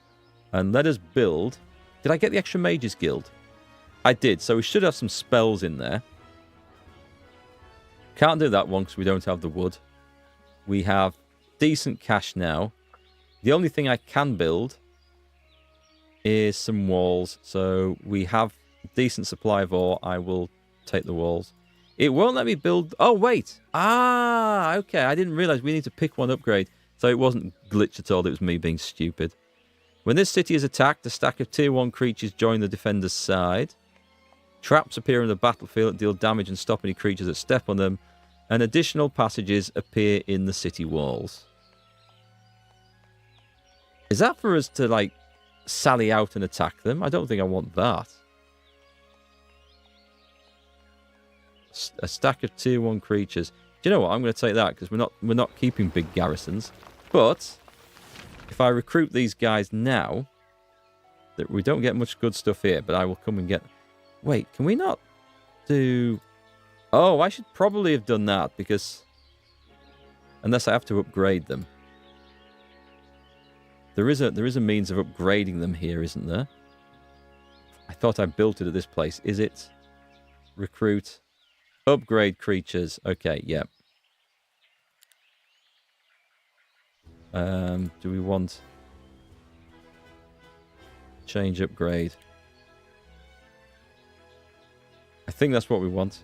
and let us build... Did I get the extra mages guild? I did, so we should have some spells in there. Can't do that one because we don't have the wood. We have decent cash now. The only thing I can build is some walls. So we have a decent supply of ore. I will take the walls. It won't let me build... Oh, wait. Ah, okay. I didn't realize we need to pick one upgrade. So it wasn't glitch at all. It was me being stupid. When this city is attacked, a stack of tier 1 creatures join the defender's side. Traps appear on the battlefield that deal damage and stop any creatures that step on them. And additional passages appear in the city walls. Is that for us to, like, sally out and attack them? I don't think I want that. A stack of tier 1 creatures. Do you know what? I'm going to take that because we're not keeping big garrisons. But if I recruit these guys now, that we don't get much good stuff here, but I will come and get... Wait, can we not do... Oh, I should probably have done that because... Unless I have to upgrade them. There is a means of upgrading them here, isn't there? I thought I built it at this place. Is it? Recruit. Upgrade creatures. Okay, yep. Do we want... Change upgrade. I think that's what we want.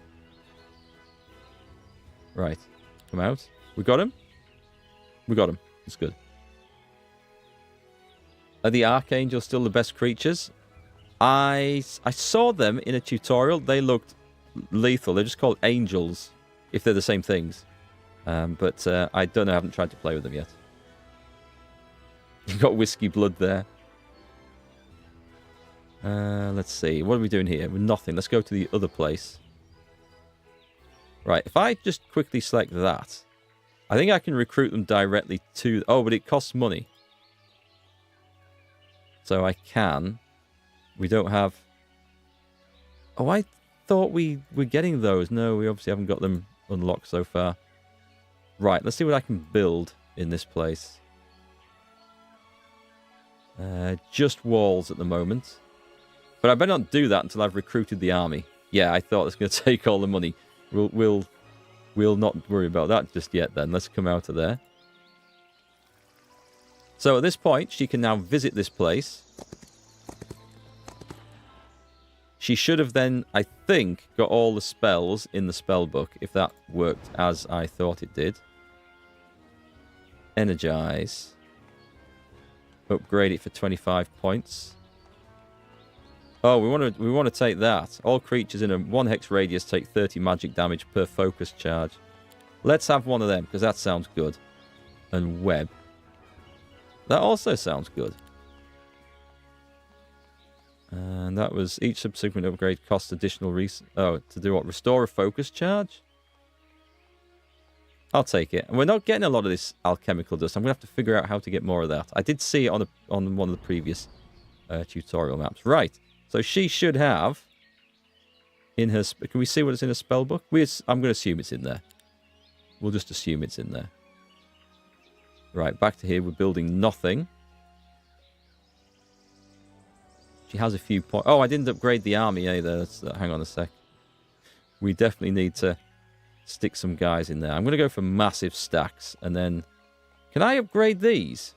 Right. Come out. We got him? We got him. It's good. Are the Archangels still the best creatures? I saw them in a tutorial. They looked lethal. They're just called angels, if they're the same things. But I don't know. I haven't tried to play with them yet. You've got whiskey blood there. Let's see. What are we doing here? We're nothing. Let's go to the other place. Right. If I just quickly select that, I think I can recruit them directly to... Oh, but it costs money. So I can. We don't have... Oh, I thought we were getting those. No, we obviously haven't got them unlocked so far. Right, let's see what I can build in this place. Just walls at the moment. But I better not do that until I've recruited the army. Yeah, I thought it was going to take all the money. We'll not worry about that just yet then. Let's come out of there. So at this point, she can now visit this place. She should have then, I think, got all the spells in the spell book, if that worked as I thought it did. Energize. Upgrade it for 25 points. Oh, we want to take that. All creatures in a 1 hex radius take 30 magic damage per focus charge. Let's have one of them, because that sounds good. And web. That also sounds good. And that was each subsequent upgrade costs additional to do what? Restore a focus charge? I'll take it. And we're not getting a lot of this alchemical dust. I'm going to have to figure out how to get more of that. I did see it on one of the previous tutorial maps. Right. So she should have in her... Can we see what it's in her spell book? I'm going to assume it's in there. We'll just assume it's in there. Right, back to here. We're building nothing. She has a few points. Oh, I didn't upgrade the army either. Hang on a sec. We definitely need to stick some guys in there. I'm going to go for massive stacks. And then... Can I upgrade these?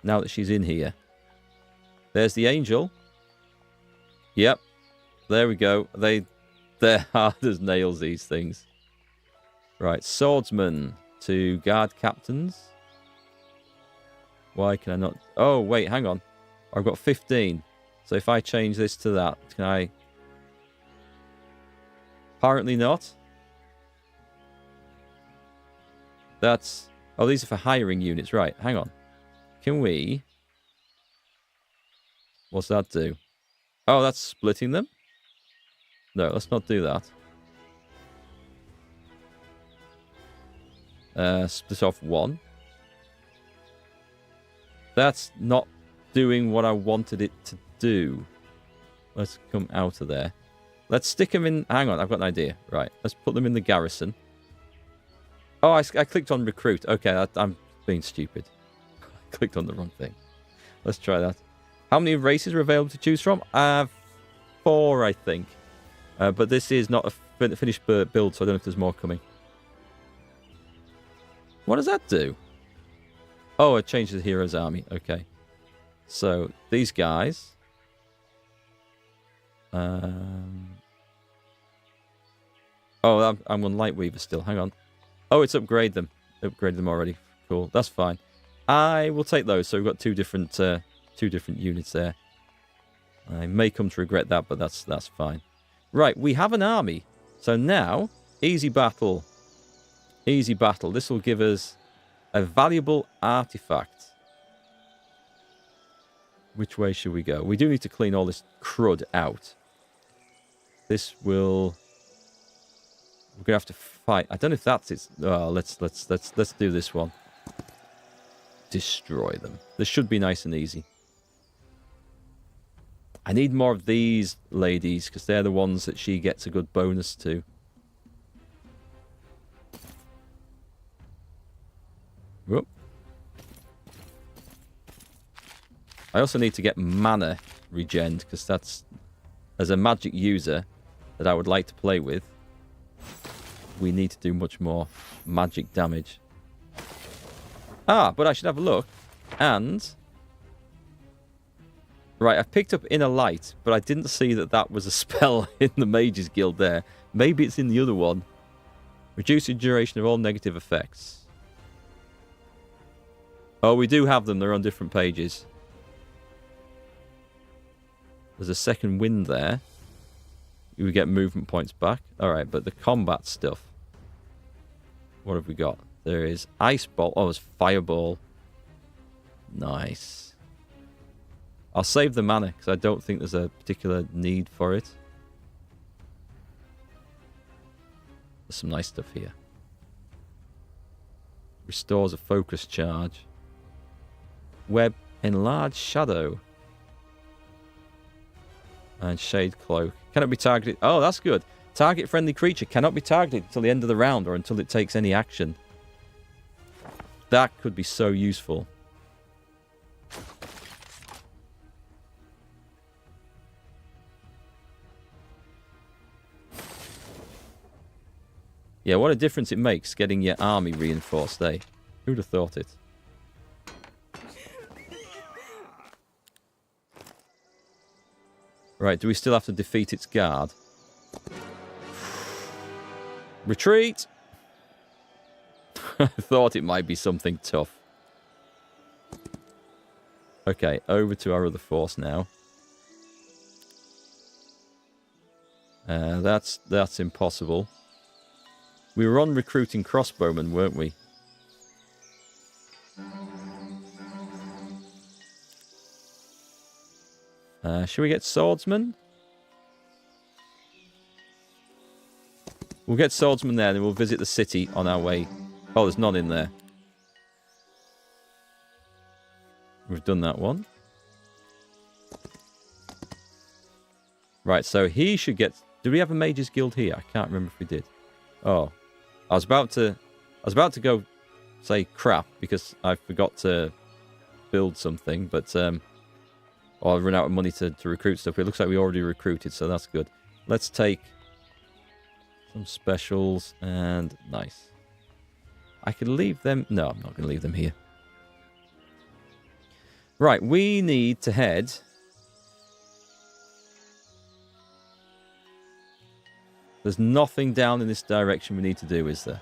Now that she's in here. There's the angel. Yep. There we go. They're hard as nails, these things. Right, swordsman to guard captains. Why can I not... Oh, wait, hang on. I've got 15. So if I change this to that, can I... Apparently not. That's... Oh, these are for hiring units. Right, hang on. Can we... What's that do? Oh, that's splitting them? No, let's not do that. Split off one. That's not doing what I wanted it to do. Let's come out of there. Let's stick them in... Hang on, I've got an idea. Right, let's put them in the garrison. Oh, I clicked on recruit. Okay, I'm being stupid. I clicked on the wrong thing. Let's try that. How many races are available to choose from? 4, I think. But this is not a finished build, so I don't know if there's more coming. What does that do? Oh, it changes the hero's army. Okay. So, these guys... Oh, I'm on Lightweaver still. Hang on. Oh, it's upgraded them. Upgraded them already. Cool. That's fine. I will take those. So we've got two different units there. I may come to regret that, but that's fine. Right, we have an army. So now, easy battle. Easy battle. This will give us a valuable artifact. Which way should we go? We do need to clean all this crud out. This will... We're gonna have to fight. I don't know if that's it. Oh, let's do this one. Destroy them. This should be nice and easy. I need more of these ladies because they're the ones that she gets a good bonus to. Whoop. I also need to get mana regen because that's, as a magic user that I would like to play with, we need to do much more magic damage. Ah, but I should have a look. And... Right, I've picked up Inner Light, but I didn't see that that was a spell in the Mages Guild there. Maybe it's in the other one. Reduce the duration of all negative effects. Oh, we do have them. They're on different pages. There's a second wind there. We get movement points back. Alright, but the combat stuff. What have we got? There is Ice Ball. Oh, there's Fireball. Nice. I'll save the mana because I don't think there's a particular need for it. There's some nice stuff here. Restores a focus charge. Web, Enlarged Shadow. And Shade Cloak. Cannot be targeted. Oh, that's good. Target friendly creature cannot be targeted until the end of the round or until it takes any action. That could be so useful. Yeah, what a difference it makes getting your army reinforced, eh? Who'd have thought it? Right, do we still have to defeat its guard? Retreat! I thought it might be something tough. Okay, over to our other force now. That's impossible. We were on recruiting crossbowmen, weren't we? Should we get swordsman? We'll get swordsman there, and then we'll visit the city on our way. Oh, there's none in there. We've done that one. Right, so he should get... Did we have a Mages Guild here? I can't remember if we did. Oh, I was about to go say crap because I forgot to build something, but or I run out of money to recruit stuff. It looks like we already recruited, so that's good. Let's take some specials and nice. I could leave them. No, I'm not going to leave them here. Right, we need to head There's nothing down in this direction we need to do, is there?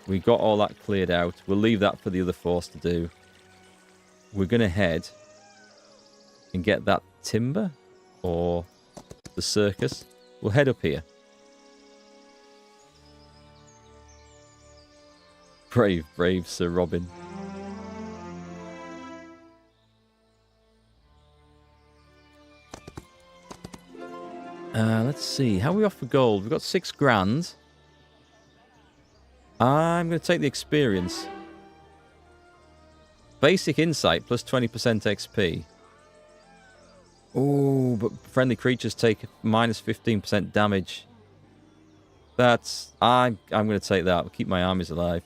We got all that cleared out. We'll leave that for the other force to do. We're going to head and get that timber or the circus. We'll head up here. Brave, brave Sir Robin. Let's see. How are we off for gold? We've got 6 grand. I'm going to take the experience. Basic insight plus 20% XP. Oh, but friendly creatures take minus 15% damage. That's... I'm going to take that. I'll keep my armies alive.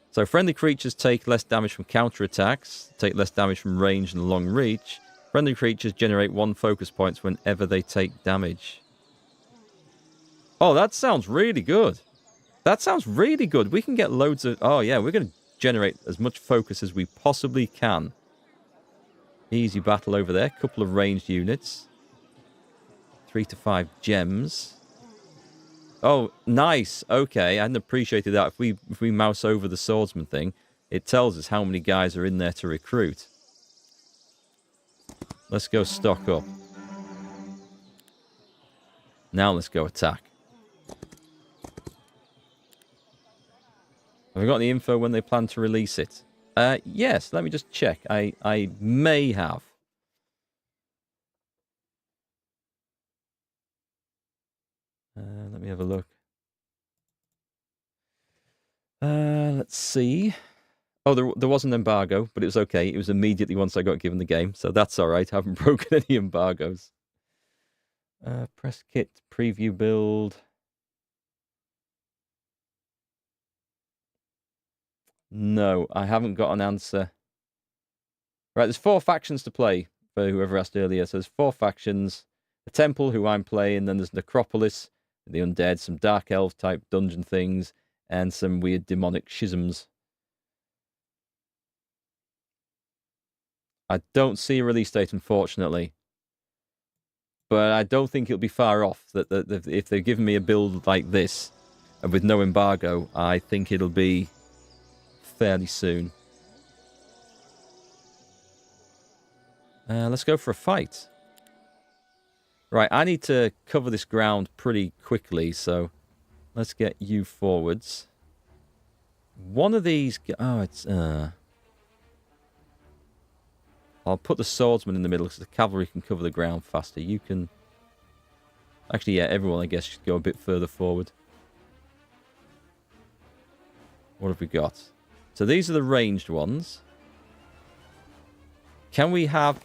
So friendly creatures take less damage from counterattacks, take less damage from range and long reach. Friendly creatures generate 1 focus points whenever they take damage. Oh, that sounds really good. That sounds really good. We can get loads of... Oh, yeah, we're going to generate as much focus as we possibly can. Easy battle over there. Couple of ranged units. 3 to 5 gems. Oh, nice. Okay, I hadn't appreciated that. If we mouse over the swordsman thing, it tells us how many guys are in there to recruit. Let's go stock up. Now let's go attack. Have we got any info when they plan to release it? Yes, let me just check. I may have. Let me have a look. Let's see. Oh, there was an embargo, but it was okay. It was immediately once I got given the game, so that's all right. I haven't broken any embargoes. Press kit, preview build. No, I haven't got an answer. Right, there's 4 factions to play, for whoever asked earlier. So there's 4 factions. The Temple, who I'm playing, then there's Necropolis, the Undead, some Dark Elf type dungeon things, and some weird demonic schisms. I don't see a release date, unfortunately. But I don't think it'll be far off. That if they've given me a build like this, and with no embargo, I think it'll be fairly soon. Let's go for a fight. Right, I need to cover this ground pretty quickly, so let's get you forwards. One of these... Oh, it's... I'll put the swordsman in the middle because the cavalry can cover the ground faster. You can... Actually, yeah, everyone, I guess, should go a bit further forward. What have we got? So these are the ranged ones. Can we have...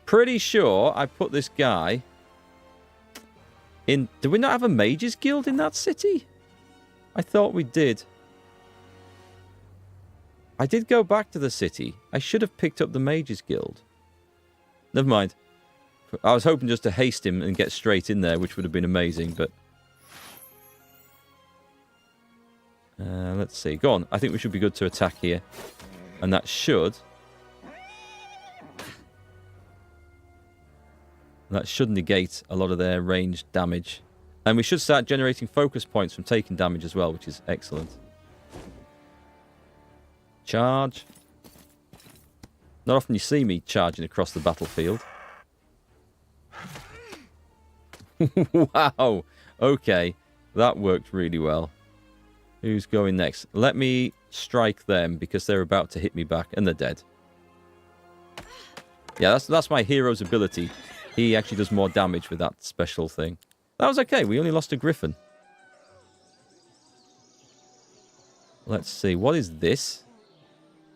Pretty sure I put this guy in... Do we not have a mages guild in that city? I thought we did. I did go back to the city. I should have picked up the mages guild. Never mind. I was hoping just to haste him and get straight in there, which would have been amazing, but... let's see. Go on. I think we should be good to attack here. And that should... That should negate a lot of their ranged damage. And we should start generating focus points from taking damage as well, which is excellent. Charge. Not often you see me charging across the battlefield. Wow. Okay. That worked really well. Who's going next? Let me strike them because they're about to hit me back and they're dead. Yeah, that's my hero's ability. He actually does more damage with that special thing. That was okay. We only lost a griffin. Let's see. What is this?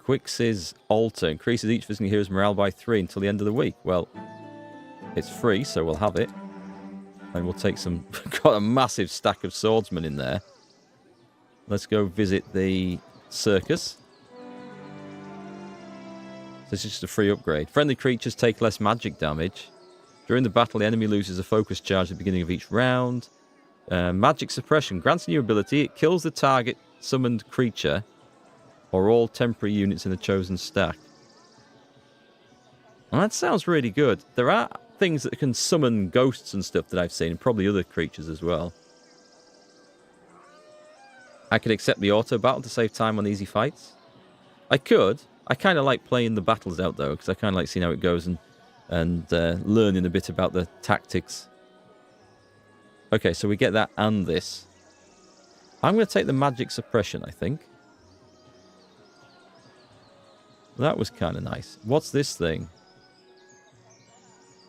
Quix's Altar. Increases each visiting hero's morale by 3 until the end of the week. Well, it's free, so we'll have it. And we'll take some... Got a massive stack of swordsmen in there. Let's go visit the circus. This is just a free upgrade. Friendly creatures take less magic damage. During the battle, the enemy loses a focus charge at the beginning of each round. Magic suppression grants a new ability. It kills the target summoned creature or all temporary units in the chosen stack. Well, that sounds really good. There are things that can summon ghosts and stuff that I've seen, and probably other creatures as well. I could accept the auto battle to save time on easy fights. I could. I kind of like playing the battles out, though, because I kind of like seeing how it goes and learning a bit about the tactics. Okay, so we get that and this. I'm going to take the magic suppression, I think. That was kind of nice. What's this thing?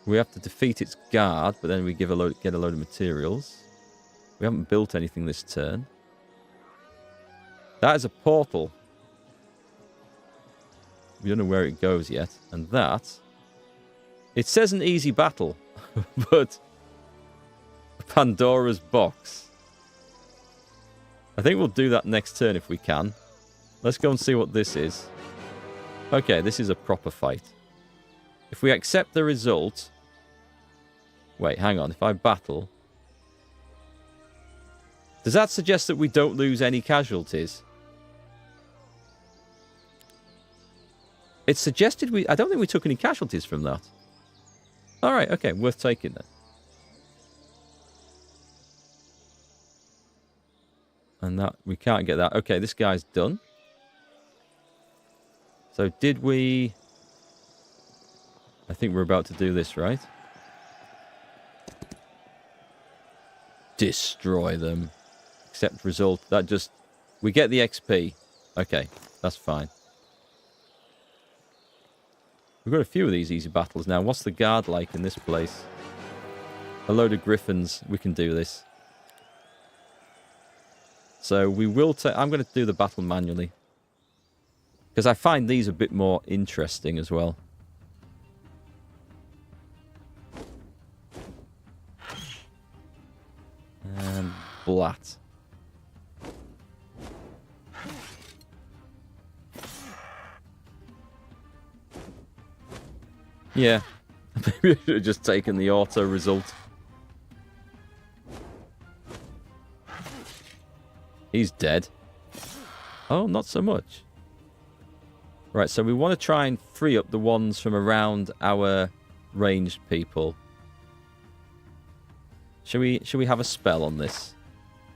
We have to defeat its guard, but then we get a load of materials. We haven't built anything this turn. That is a portal. We don't know where it goes yet. And that... It says an easy battle, but... Pandora's box. I think we'll do that next turn if we can. Let's go and see what this is. Okay, this is a proper fight. If we accept the result... Wait, hang on. If I battle... Does that suggest that we don't lose any casualties? It suggested we... I don't think we took any casualties from that. Alright, okay. Worth taking then. And that... We can't get that. Okay, this guy's done. So did we... I think we're about to do this, right? Destroy them. Accept result. That just... We get the XP. Okay, that's fine. We've got a few of these easy battles now. What's the guard like in this place? A load of griffins. We can do this. So we will take... I'm going to do the battle manually. Because I find these a bit more interesting as well. And blat. Yeah. Maybe I should have just taken the auto result. He's dead. Oh, not so much. Right, so we want to try and free up the ones from around our ranged people. Should we have a spell on this?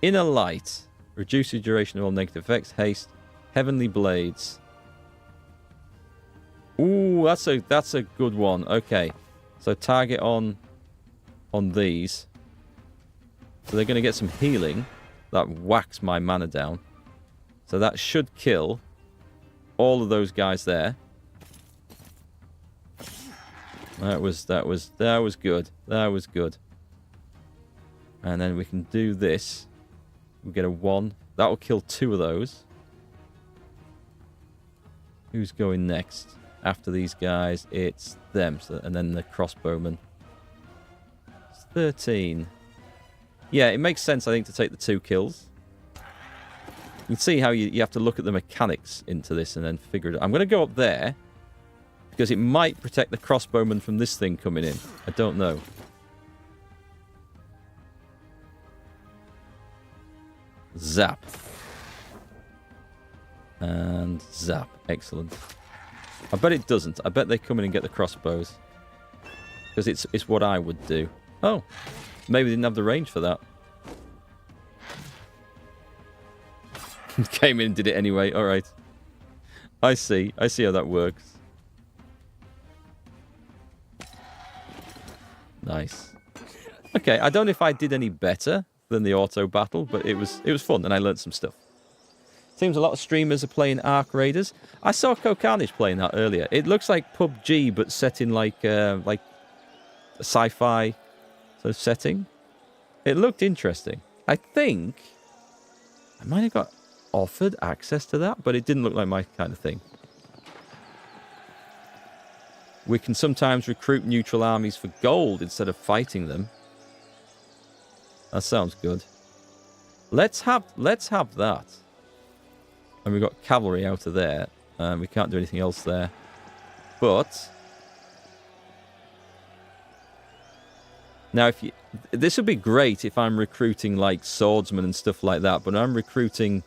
Inner Light. Reduces duration of all negative effects. Haste. Heavenly Blades. Ooh, that's a good one. Okay. So target on these. So they're going to get some healing. That whacks my mana down. So that should kill all of those guys there. That was good. That was good. And then we can do this. We get a 1. That will kill 2 of those. Who's going next? After these guys, it's them. So, and then the crossbowmen. It's 13. Yeah, it makes sense, I think, to take the 2 kills. You can see how you have to look at the mechanics into this and then figure it out. I'm going to go up there. Because it might protect the crossbowman from this thing coming in. I don't know. Zap. And zap. Excellent. I bet it doesn't. I bet they come in and get the crossbows. Because it's what I would do. Oh. Maybe they didn't have the range for that. Came in and did it anyway. Alright. I see. I see how that works. Nice. Okay, I don't know if I did any better than the auto battle, but it was fun and I learned some stuff. Seems a lot of streamers are playing Ark Raiders. I saw Carnage playing that earlier. It looks like PUBG, but set in like a sci-fi sort of setting. It looked interesting. I think I might have got offered access to that, but it didn't look like my kind of thing. We can sometimes recruit neutral armies for gold instead of fighting them. That sounds good. Let's have that. And we've got cavalry out of there. We can't do anything else there. But now, this would be great if I'm recruiting like swordsmen and stuff like that. But I'm recruiting.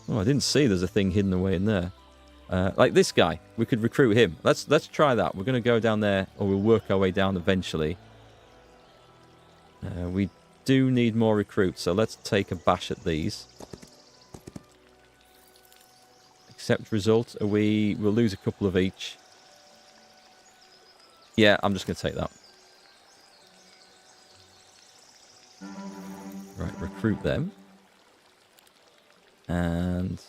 Oh, I didn't see there's a thing hidden away in there. Like this guy, we could recruit him. Let's try that. We're going to go down there, or we'll work our way down eventually. We do need more recruits, so let's take a bash at these. Accept result. We'll lose a couple of each. Yeah, I'm just going to take that. Right, recruit them. And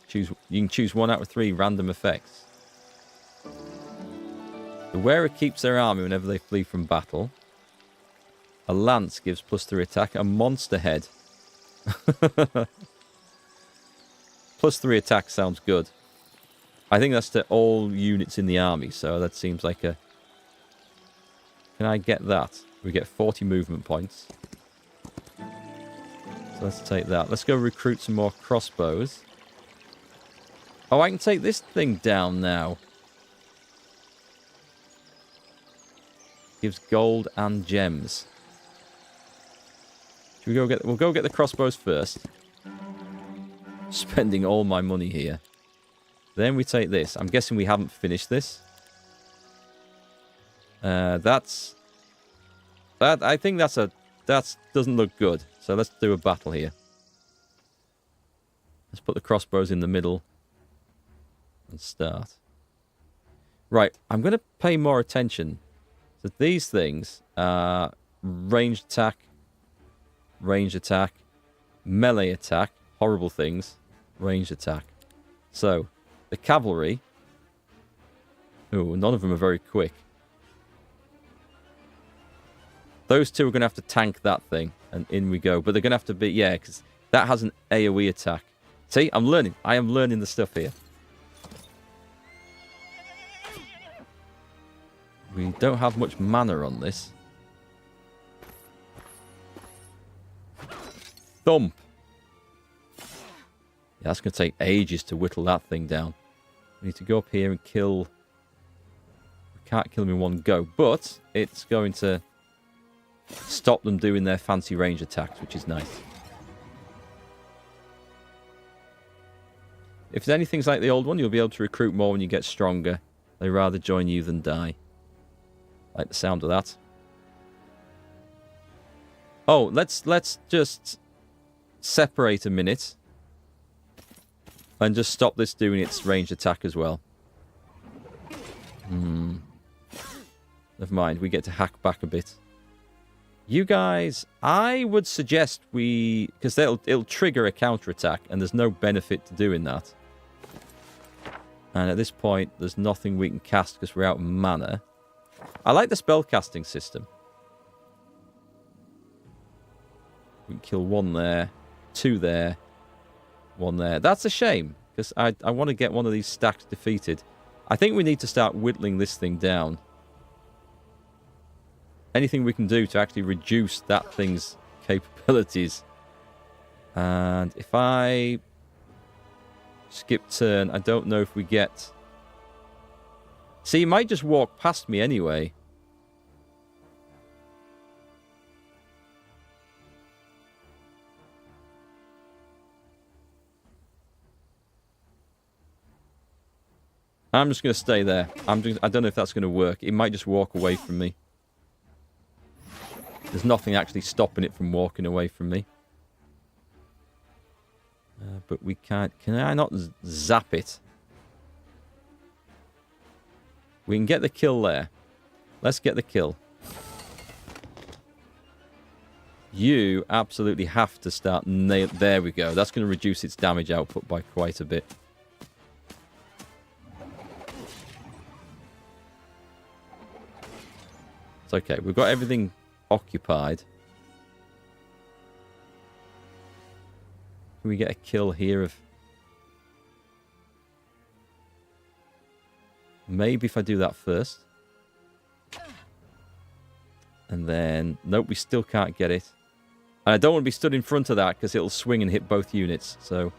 you can choose 1 out of 3 random effects. The wearer keeps their army whenever they flee from battle. A lance gives +3 attack. A monster head. +3 attack sounds good. I think that's to all units in the army, so that seems like a... Can I get that? We get 40 movement points. So let's take that. Let's go recruit some more crossbows. Oh, I can take this thing down now. Gives gold and gems. Should we go get... We'll go get the crossbows first. Spending all my money here. Then we take this. I'm guessing we haven't finished this. That's... I think that's a... That doesn't look good. So let's do a battle here. Let's put the crossbows in the middle. And start. Right, I'm going to pay more attention. So these things are ranged attack, melee attack, horrible things, ranged attack. So, the cavalry... Ooh, none of them are very quick. Those two are going to have to tank that thing, and in we go. But they're going to have to be... Yeah, because that has an AoE attack. See, I'm learning. I am learning the stuff here. We don't have much mana on this. Thump. Yeah, that's going to take ages to whittle that thing down. We need to go up here and kill... We can't kill them in one go, but it's going to stop them doing their fancy range attacks, which is nice. If there's anything like the old one, you'll be able to recruit more when you get stronger. They rather join you than die. Like the sound of that. Oh, let's just separate a minute. And just stop this doing its ranged attack as well. Never mind, we get to hack back a bit. You guys, I would suggest we... Because it'll trigger a counterattack, and there's no benefit to doing that. And at this point, there's nothing we can cast because we're out of mana. I like the spell casting system. We can kill 1 there, 2 there, 1 there. That's a shame, because I want to get one of these stacks defeated. I think we need to start whittling this thing down. Anything we can do to actually reduce that thing's capabilities. And if I skip turn, I don't know if we get... See, he might just walk past me anyway. I'm just going to stay there. I don't know if that's going to work. It might just walk away from me. There's nothing actually stopping it from walking away from me. But we can't... Can I not zap it? We can get the kill there. Let's get the kill. You absolutely have to start... There we go. That's going to reduce its damage output by quite a bit. It's okay. We've got everything occupied. Can we get a kill here of... Maybe if I do that first. And then... Nope, we still can't get it. And I don't want to be stood in front of that because it'll swing and hit both units. So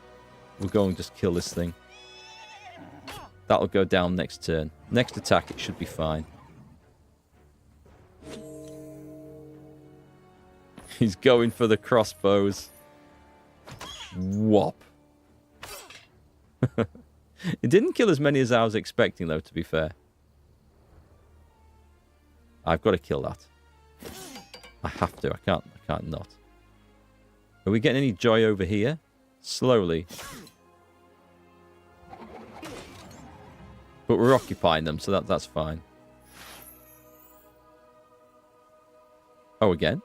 we'll go and just kill this thing. That'll go down next turn. Next attack, it should be fine. He's going for the crossbows. Whop. It didn't kill as many as I was expecting, though, to be fair. I've got to kill that. I have to. I can't not. Are we getting any joy over here? Slowly. But we're occupying them, so that's fine. Oh, again?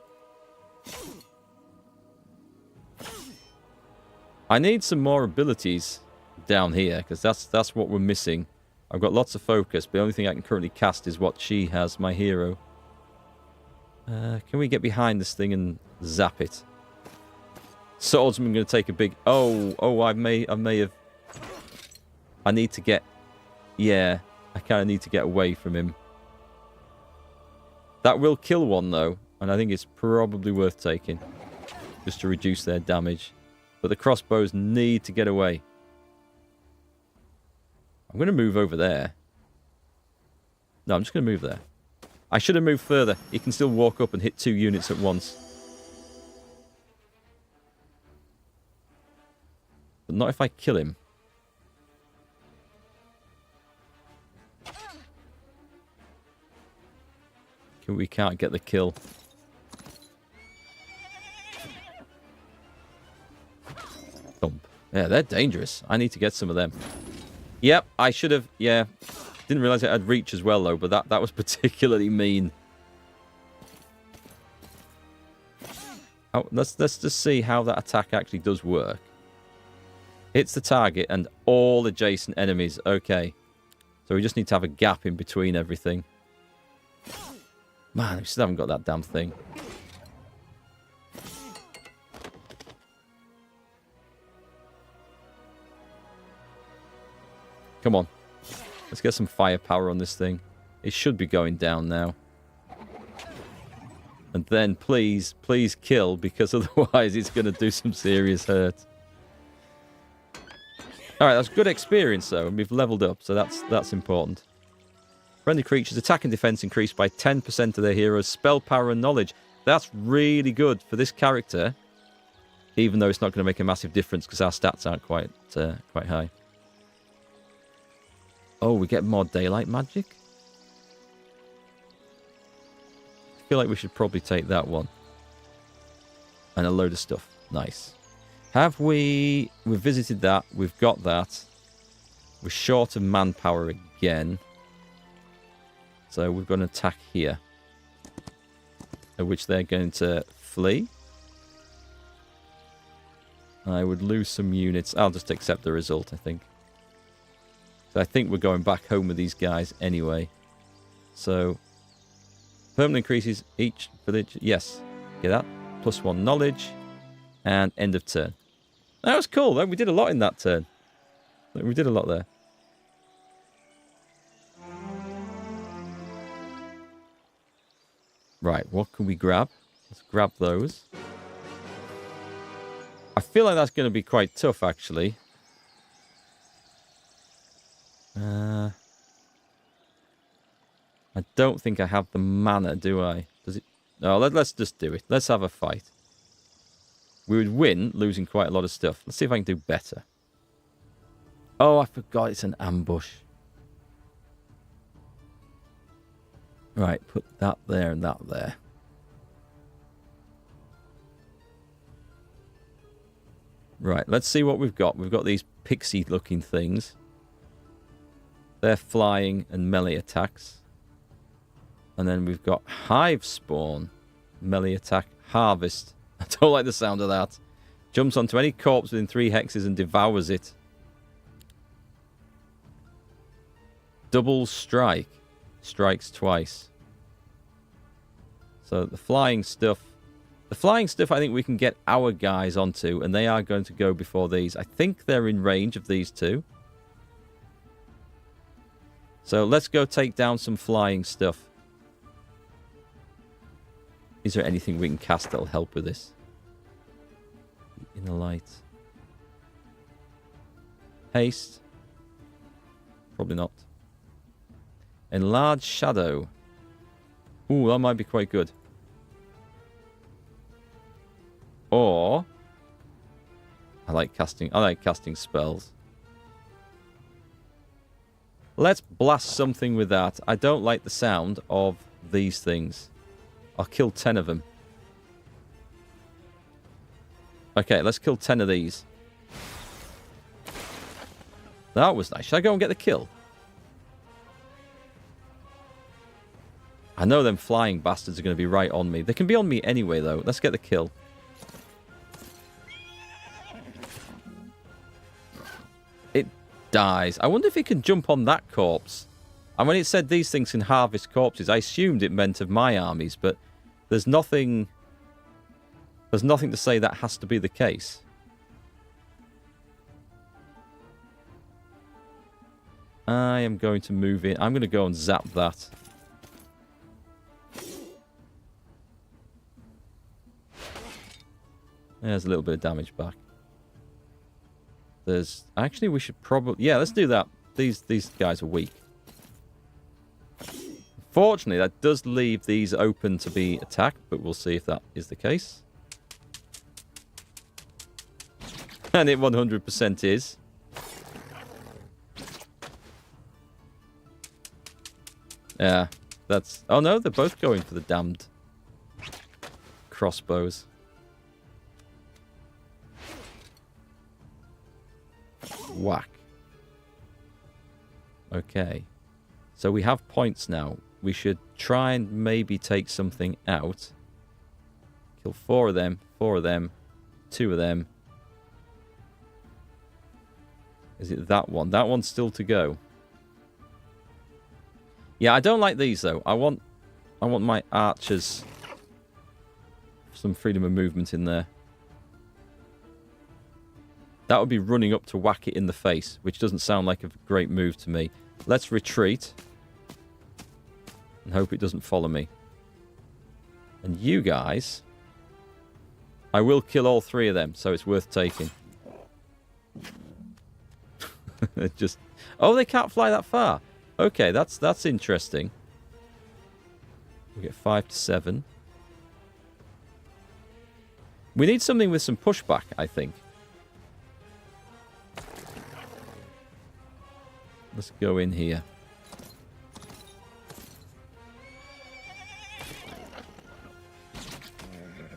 I need some more abilities down here, because that's what we're missing. I've got lots of focus, but the only thing I can currently cast is what she has, my hero. Can we get behind this thing and zap it? Swordsman going to take a big... Oh, I may have... I need to get... Yeah, I kind of need to get away from him. That will kill one, though, and I think it's probably worth taking. Just to reduce their damage. But the crossbows need to get away. I'm going to move over there. No, I'm just going to move there. I should have moved further. He can still walk up and hit 2 units at once. But not if I kill him. We can't get the kill. Thump. Yeah, they're dangerous. I need to get some of them. Yep, I should have... Yeah. Didn't realise it had reach as well, though, but that was particularly mean. Oh, let's just see how that attack actually does work. Hits the target and all adjacent enemies. Okay. So we just need to have a gap in between everything. Man, we still haven't got that damn thing. Come on. Let's get some firepower on this thing. It should be going down now. And then please, please kill, because otherwise it's going to do some serious hurt. Alright, that's good experience though, and we've leveled up, so that's important. Friendly creatures' attack and defense increased by 10% of their heroes' spell power and knowledge. That's really good for this character, even though it's not going to make a massive difference because our stats aren't quite high. Oh, we get more daylight magic? I feel like we should probably take that one. And a load of stuff. Nice. Have we... We've visited that. We've got that. We're short of manpower again. So we're going to attack here. At which they're going to flee. I would lose some units. I'll just accept the result, I think. So I think we're going back home with these guys anyway. So, permanent increases each village. Yes, get that. +1 knowledge. And end of turn. That was cool, though. We did a lot in that turn. We did a lot there. Right, what can we grab? Let's grab those. I feel like that's going to be quite tough, actually. I don't think I have the mana, do I? Does it? No, let's just do it. Let's have a fight. We would win, losing quite a lot of stuff. Let's see if I can do better. Oh, I forgot it's an ambush. Right, put that there and that there. Right, let's see what we've got. We've got these pixie-looking things. They're flying and melee attacks. And then we've got hive spawn, melee attack, harvest. I don't like the sound of that. Jumps onto any corpse within 3 hexes and devours it. Double strike. Strikes twice. So the flying stuff. The flying stuff I think we can get our guys onto, and they are going to go before these. I think they're in range of these two. So let's go take down some flying stuff. Is there anything we can cast that'll help with this? Inner light. Haste. Probably not. Enlarged shadow. Ooh, that might be quite good. Or I like casting spells. Let's blast something with that. I don't like the sound of these things. I'll kill 10 of them. Okay, let's kill 10 of these. That was nice. Should I go and get the kill? I know them flying bastards are going to be right on me. They can be on me anyway, though. Let's get the kill. It dies. I wonder if it can jump on that corpse. And when it said these things can harvest corpses, I assumed it meant of my armies, but there's nothing... There's nothing to say that has to be the case. I am going to move in. I'm going to go and zap that. There's a little bit of damage back. There's... Actually, we should probably... Yeah, let's do that. These guys are weak. Fortunately, that does leave these open to be attacked, but we'll see if that is the case. And it 100% is. Yeah, that's... Oh no, they're both going for the damned crossbows. Whack. Okay. So we have points now. We should try and maybe take something out. Kill 4 of them, 4 of them, 2 of them. Is it that one? That one's still to go. Yeah, I don't like these though. I want my archers some freedom of movement in there. That would be running up to whack it in the face, which doesn't sound like a great move to me. Let's retreat and hope it doesn't follow me. And you guys, I will kill all 3 of them, so it's worth taking. Just... Oh, they can't fly that far. Okay, that's interesting. We get 5 to 7. We need something with some pushback, I think. Let's go in here.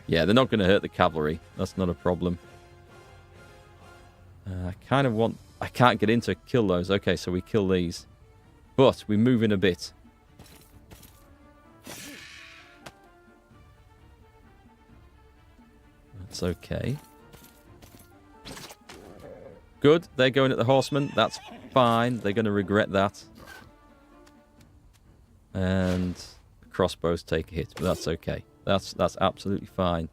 Yeah, they're not going to hurt the cavalry. That's not a problem. I kind of want... I can't get in to kill those. Okay, so we kill these. But we move in a bit. That's okay. Good. They're going at the horsemen. That's fine. They're going to regret that. And the crossbows take a hit, but that's okay. That's absolutely fine.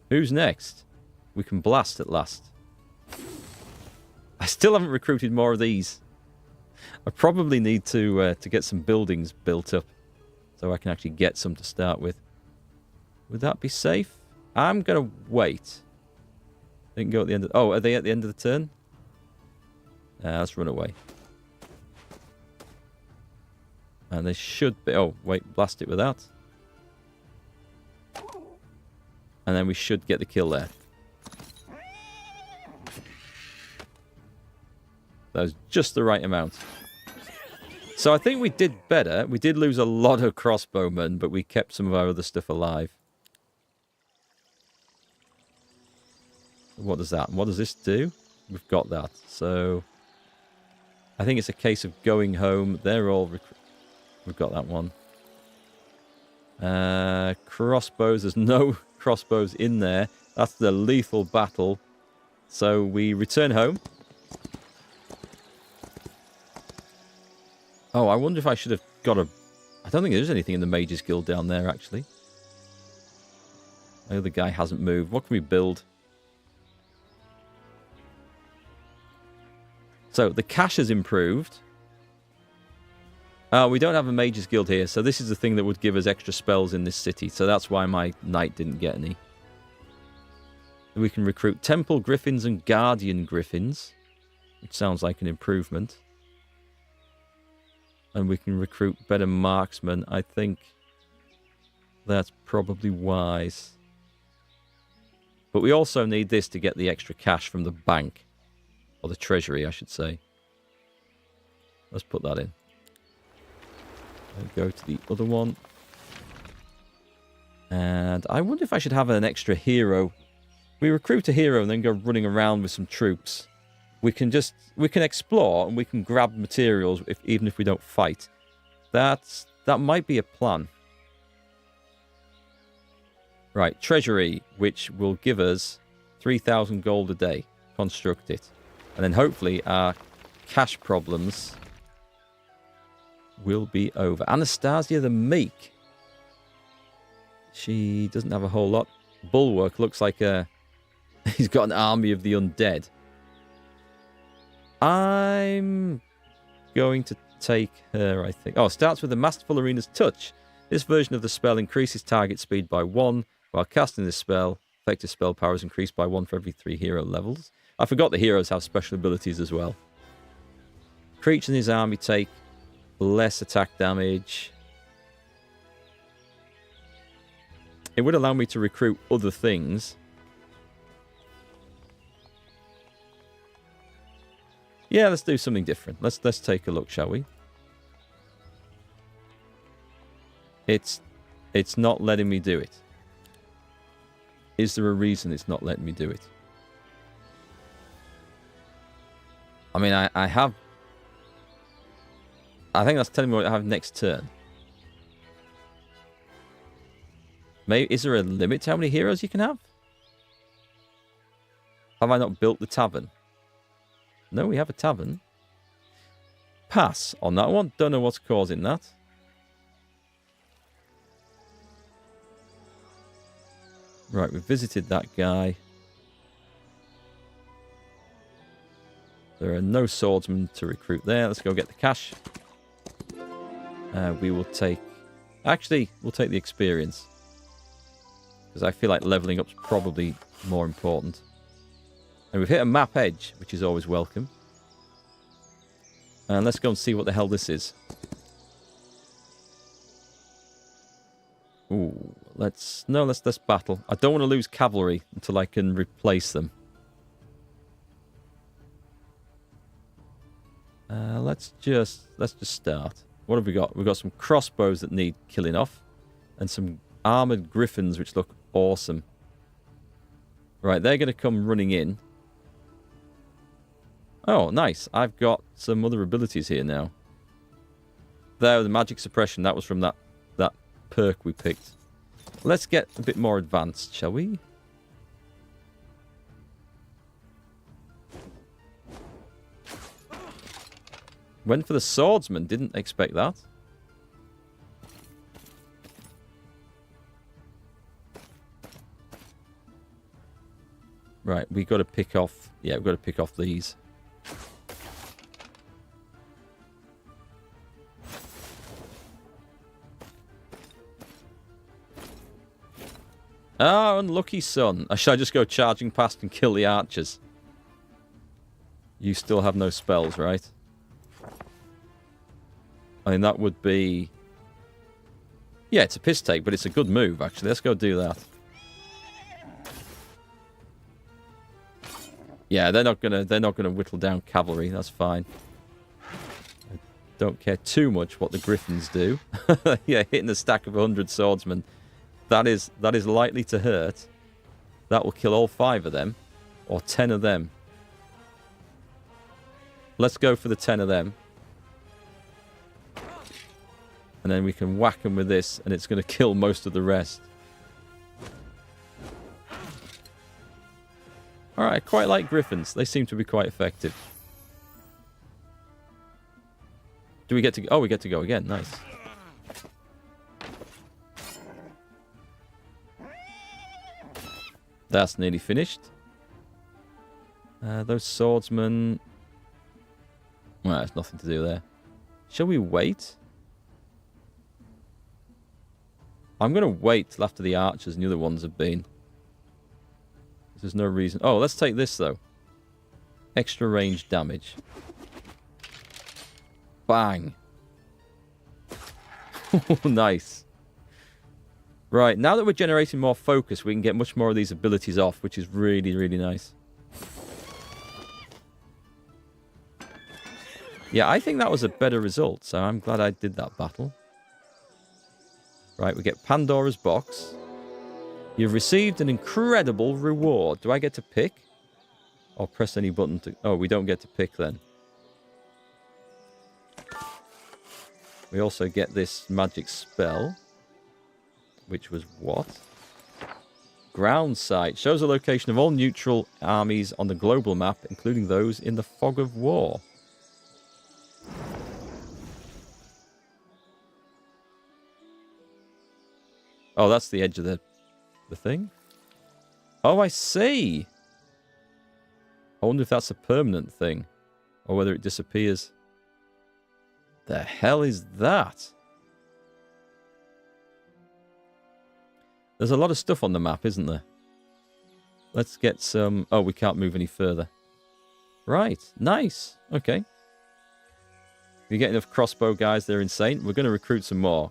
Who's next? We can blast at last. I still haven't recruited more of these. I probably need to get some buildings built up so I can actually get some to start with. Would that be safe? I'm going to wait. They can go at the end of... Oh, are they at the end of the turn? Let's run away. And they should be... Oh, wait. Blast it with that. And then we should get the kill there. That was just the right amount. So I think we did better. We did lose a lot of crossbowmen, but we kept some of our other stuff alive. What does that? What does this do? We've got that. So I think it's a case of going home. They're all... We've got that one. Crossbows. There's no crossbows in there. That's the lethal battle. So we return home. Oh, I wonder if I should have got a... I don't think there's anything in the Mages Guild down there, actually. The other guy hasn't moved. What can we build? So, the cash has improved. We don't have a Mages Guild here, so this is the thing that would give us extra spells in this city. So that's why my knight didn't get any. We can recruit Temple Griffins and Guardian Griffins, which sounds like an improvement. And we can recruit better marksmen. I think that's probably wise. But we also need this to get the extra cash from the bank. Or the treasury, I should say. Let's put that in. Go to the other one. And I wonder if I should have an extra hero. We recruit a hero and then go running around with some troops. We can explore and we can grab materials even if we don't fight. That might be a plan. Right, treasury, which will give us 3,000 gold a day. Construct it. And then hopefully our cash problems will be over. Anastasia the Meek. She doesn't have a whole lot. Bulwark looks like he's got an army of the undead. I'm going to take her, I think. Oh, starts with the Masterful Arena's Touch. This version of the spell increases target speed by 1. While casting this spell, effective spell power is increased by 1 for every 3 hero levels. I forgot the heroes have special abilities as well. Creature in his army take less attack damage. It would allow me to recruit other things. Yeah, let's do something different. Let's take a look, shall we? It's not letting me do it. Is there a reason it's not letting me do it? I mean, I have... I think that's telling me what I have next turn. Maybe, is there a limit to how many heroes you can have? Have I not built the tavern? No, we have a tavern. Pass on that one. Don't know what's causing that. Right, we've visited that guy. There are no swordsmen to recruit there. Let's go get the cash. We will take... Actually, we'll take the experience. Because I feel like leveling up's probably more important. And we've hit a map edge, which is always welcome. And let's go and see what the hell this is. Ooh, let's battle. I don't want to lose cavalry until I can replace them. Let's just start. What have we got? We've got some crossbows that need killing off. And some armored griffins, which look awesome. Right, they're going to come running in. Oh, nice. I've got some other abilities here now. There, the magic suppression. That was from that perk we picked. Let's get a bit more advanced, shall we? Went for the swordsman. Didn't expect that. Right, we've got to pick off... Yeah, we've got to pick off these. Ah, unlucky son. Should I just go charging past and kill the archers? You still have no spells, right? I mean, that would be... Yeah, it's a piss take, but it's a good move, actually. Let's go do that. Yeah, they're not gonna whittle down cavalry. That's fine. I don't care too much what the griffins do. Yeah, hitting a stack of 100 swordsmen. That is likely to hurt. That will kill all 5 of them. Or 10 of them. Let's go for the 10 of them. And then we can whack them with this, and it's going to kill most of the rest. Alright, I quite like griffins. They seem to be quite effective. Do we get to... Oh, we get to go again. Nice. That's nearly finished. Those swordsmen... Well, there's nothing to do there. Shall we wait? I'm going to wait till after the archers and the other ones have been. There's no reason... Oh, let's take this, though. Extra range damage. Bang. Nice. Right, now that we're generating more focus, we can get much more of these abilities off, which is really, really nice. Yeah, I think that was a better result, so I'm glad I did that battle. Right, we get Pandora's box. You've received an incredible reward. Do I get to pick? Or press any button to... Oh, we don't get to pick then. We also get this magic spell. Which was what? Ground sight. Shows the location of all neutral armies on the global map, including those in the fog of war. Oh, that's the edge of the thing? Oh, I see. I wonder if that's a permanent thing. Or whether it disappears. The hell is that? There's a lot of stuff on the map, isn't there? Let's get some... Oh, we can't move any further. Right. Nice. Okay. If you get enough crossbow guys, they're insane. We're going to recruit some more.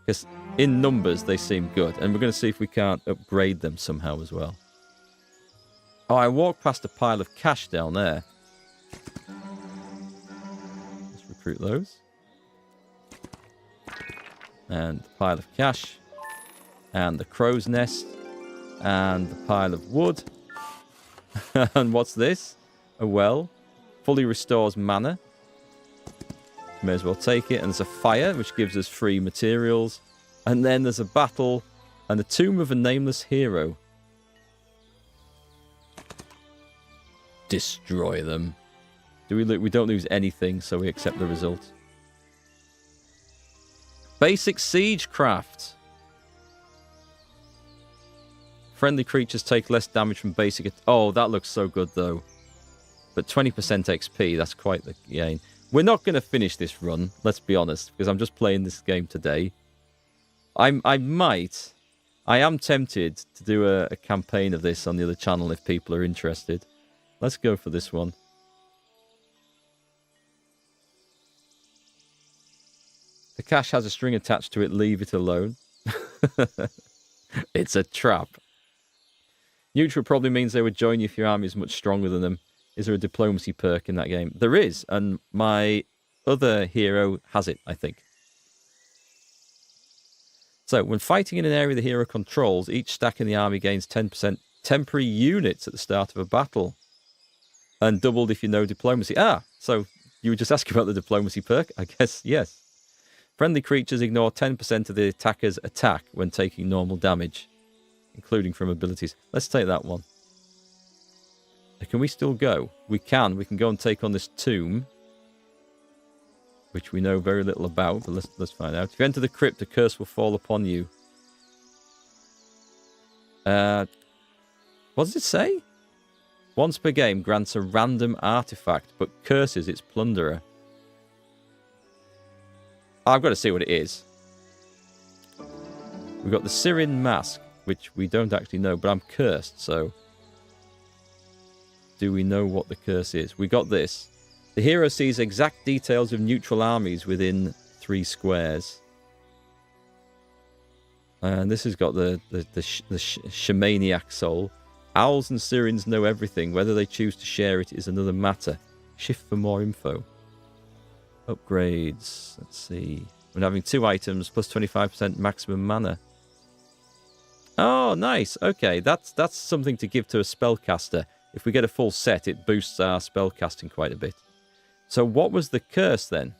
Because in numbers, they seem good. And we're going to see if we can't upgrade them somehow as well. Oh, I walked past a pile of cash down there. Let's recruit those. And the pile of cash. And the crow's nest. And the pile of wood. And what's this? A well. Fully restores mana. May as well take it. And there's a fire, which gives us free materials. And then there's a battle. And the tomb of a nameless hero. Destroy them. We don't lose anything, so we accept the result. Basic siegecraft. Friendly creatures take less damage from basic... Oh, that looks so good, though. But 20% XP, that's quite the gain. We're not going to finish this run, let's be honest, because I'm just playing this game today. I am tempted to do a campaign of this on the other channel if people are interested. Let's go for this one. The cash has a string attached to it. Leave it alone. It's a trap. Neutral probably means they would join you if your army is much stronger than them. Is there a diplomacy perk in that game? There is, and my other hero has it, I think. So, when fighting in an area the hero controls, each stack in the army gains 10% temporary units at the start of a battle. And doubled if you know diplomacy. Ah, so you were just asking about the diplomacy perk? I guess, yes. Friendly creatures ignore 10% of the attacker's attack when taking normal damage, including from abilities. Let's take that one. Can we still go? We can. We can go and take on this tomb, which we know very little about, but let's find out. If you enter the crypt, a curse will fall upon you. What does it say? Once per game grants a random artifact, but curses its plunderer. I've got to see what it is. We've got the Syrian mask, which we don't actually know, but I'm cursed, so... Do we know what the curse is? We got this. The hero sees exact details of neutral armies within 3 squares. And this has got the shamaniac soul. Owls and Syrians know everything. Whether they choose to share it is another matter. Shift for more info. Upgrades. Let's see. When having 2 items, plus 25% maximum mana. Oh, nice. Okay, that's something to give to a spellcaster. If we get a full set, it boosts our spellcasting quite a bit. So what was the curse then?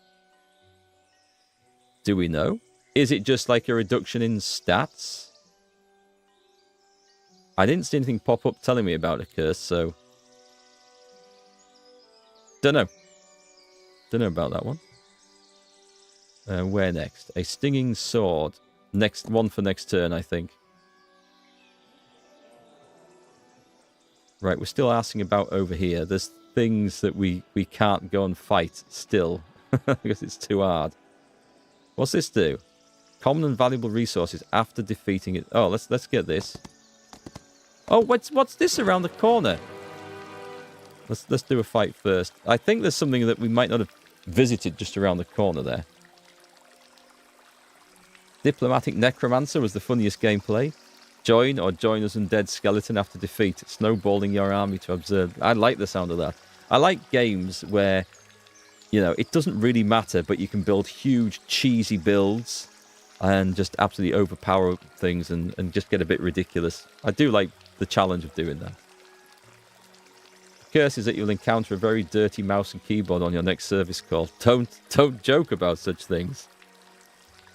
Do we know? Is it just like a reduction in stats? I didn't see anything pop up telling me about a curse, so... Don't know. Don't know about that one. Where next? A stinging sword. Next one for next turn, I think. Right, we're still asking about over here. There's things that we can't go and fight still. Because it's too hard. What's this do? Common and valuable resources after defeating it. Oh, let's get this. Oh, what's this around the corner? Let's do a fight first. I think there's something that we might not have visited just around the corner there. Diplomatic Necromancer was the funniest gameplay. Join or join us undead skeleton after defeat. Snowballing your army to observe. I like the sound of that. I like games where, you know, it doesn't really matter, but you can build huge, cheesy builds and just absolutely overpower things and just get a bit ridiculous. I do like the challenge of doing that. The curse is that you'll encounter a very dirty mouse and keyboard on your next service call. Don't joke about such things.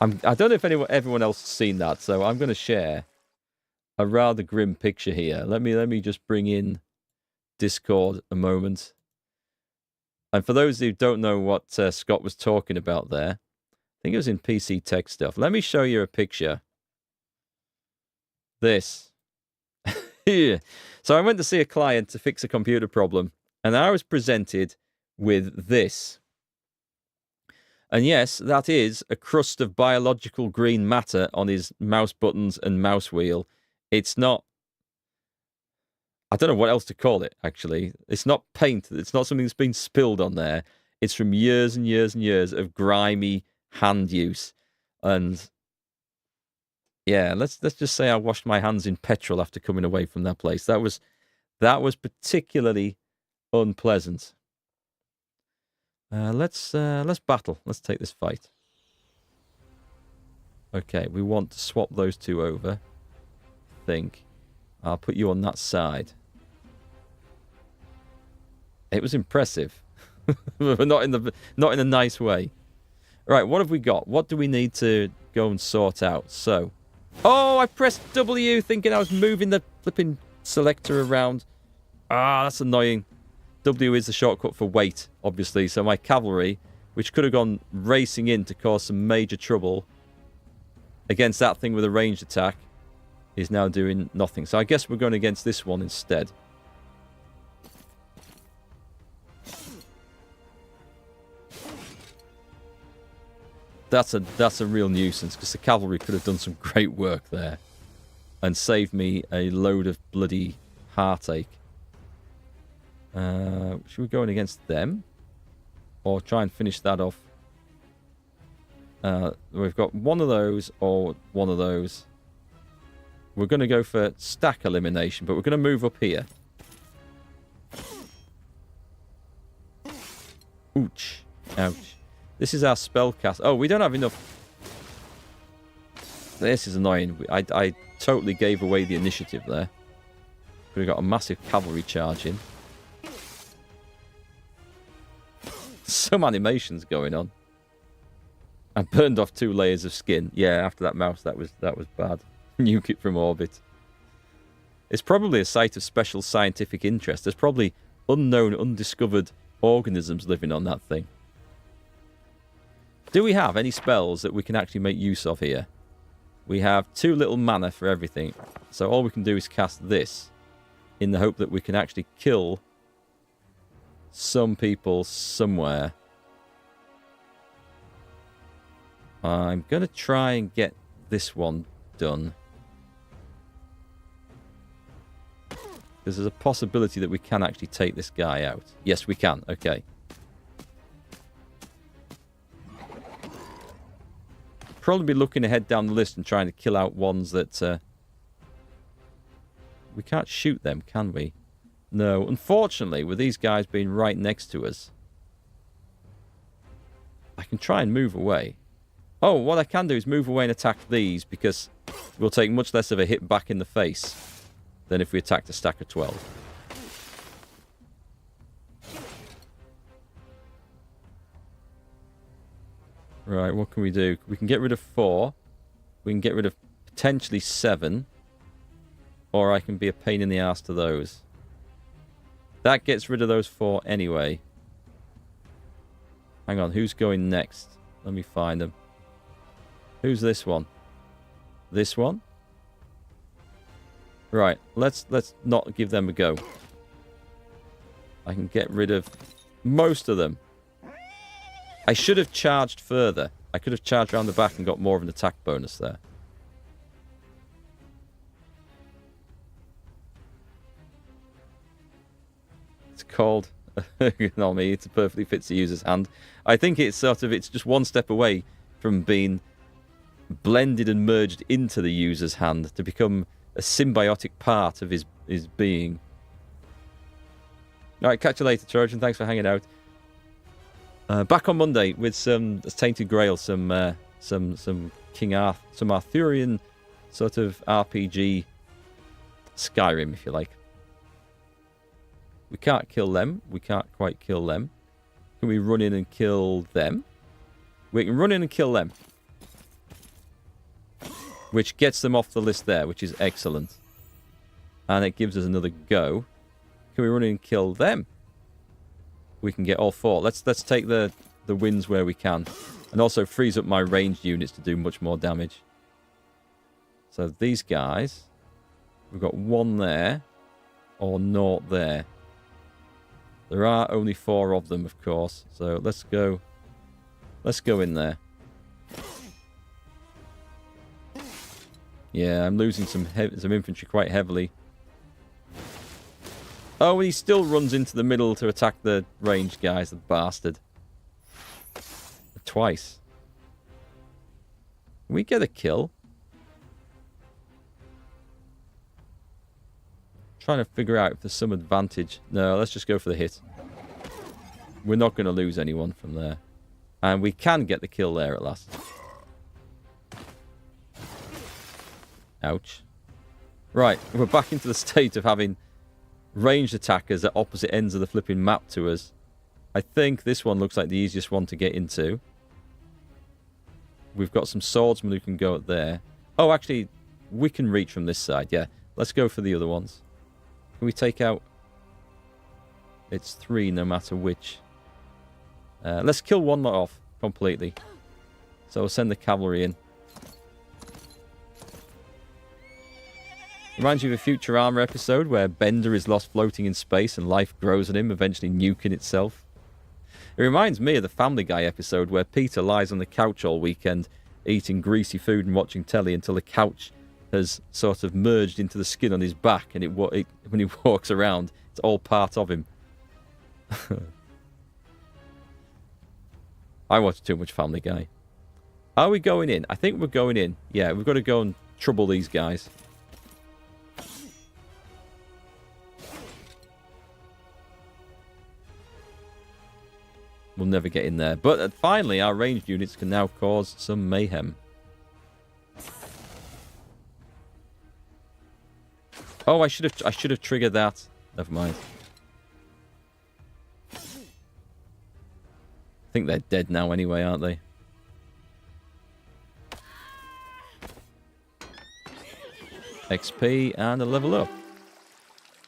I don't know if everyone else has seen that, so I'm going to share a rather grim picture here. Let me just bring in Discord a moment. And for those who don't know what Scott was talking about there, I think it was in PC Tech Stuff. Let me show you a picture. This. Here. So I went to see a client to fix a computer problem, and I was presented with this. And yes, that is a crust of biological green matter on his mouse buttons and mouse wheel. It's not... I don't know what else to call it, actually. It's not paint. It's not something that's been spilled on there. It's from years and years and years of grimy hand use. And yeah, let's just say I washed my hands in petrol after coming away from that place. That was particularly unpleasant. Let's battle. Let's take this fight. Okay, we want to swap those two over. I think I'll put you on that side. It was impressive, but not in a nice way. Right, what have we got? What do we need to go and sort out? So, oh, I pressed W thinking I was moving the flipping selector around. Ah, that's annoying. W is the shortcut for wait, obviously. So my cavalry, which could have gone racing in to cause some major trouble against that thing with a ranged attack, is now doing nothing. So I guess we're going against this one instead. That's a real nuisance, because the cavalry could have done some great work there and saved me a load of bloody heartache. Should we go in against them? Or try and finish that off? We've got one of those or one of those. We're going to go for stack elimination, but we're going to move up here. Ouch. Ouch. This is our spellcast. Oh, we don't have enough. This is annoying. I totally gave away the initiative there. We've got a massive cavalry charge in. Some animations going on. I burned off 2 layers of skin. Yeah, after that mouse, that was bad. Nuke it from orbit. It's probably a site of special scientific interest. There's probably unknown, undiscovered organisms living on that thing. Do we have any spells that we can actually make use of here? We have 2 little mana for everything. So all we can do is cast this in the hope that we can actually kill some people somewhere. I'm going to try and get this one done. Because there's a possibility that we can actually take this guy out. Yes, we can. Okay. Probably be looking ahead down the list and trying to kill out ones that... we can't shoot them, can we? No. Unfortunately, with these guys being right next to us, I can try and move away. Oh, what I can do is move away and attack these, because we'll take much less of a hit back in the face than if we attacked a stack of 12. Right, what can we do? We can get rid of 4. We can get rid of potentially 7. Or I can be a pain in the ass to those. That gets rid of those 4 anyway. Hang on, who's going next? Let me find them. Who's this one? This one? Right, let's not give them a go. I can get rid of most of them. I should have charged further. I could have charged around the back and got more of an attack bonus there. It's called... Not me, it perfectly fits the user's hand. I think it's it's just one step away from being blended and merged into the user's hand to become a symbiotic part of his being. Alright, catch you later, Trojan. Thanks for hanging out. Back on Monday with some Tainted Grail, some some Arthurian sort of RPG Skyrim, if you like. We can't kill them. We can't quite kill them. Can we run in and kill them? We can run in and kill them. Which gets them off the list there, which is excellent. And it gives us another go. Can we run in and kill them? We can get all 4. Let's take the wins where we can. And also frees up my ranged units to do much more damage. So these guys, we've got 1 there, or 0 there. There are only 4 of them, of course. So let's go in there. Yeah, I'm losing some infantry quite heavily. Oh, he still runs into the middle to attack the ranged guys, the bastard. Twice. Can we get a kill? Trying to figure out if there's some advantage. No, let's just go for the hit. We're not going to lose anyone from there. And we can get the kill there at last. Ouch. Right, we're back into the state of having ranged attackers at opposite ends of the flipping map to us. I think this one looks like the easiest one to get into. We've got some swordsmen who can go up there. Oh, actually, we can reach from this side. Yeah, let's go for the other ones. Can we take out... It's 3 no matter which. Let's kill one lot off completely. So we'll send the cavalry in. Reminds you of a Futurama episode where Bender is lost floating in space and life grows on him, eventually nuking itself. It reminds me of the Family Guy episode where Peter lies on the couch all weekend, eating greasy food and watching telly until the couch has sort of merged into the skin on his back, and when he walks around, it's all part of him. I watch too much Family Guy. Are we going in? I think we're going in. Yeah, we've got to go and trouble these guys. We'll never get in there. But finally, our ranged units can now cause some mayhem. Oh, I should have triggered that. Never mind. I think they're dead now anyway, aren't they? XP and a level up.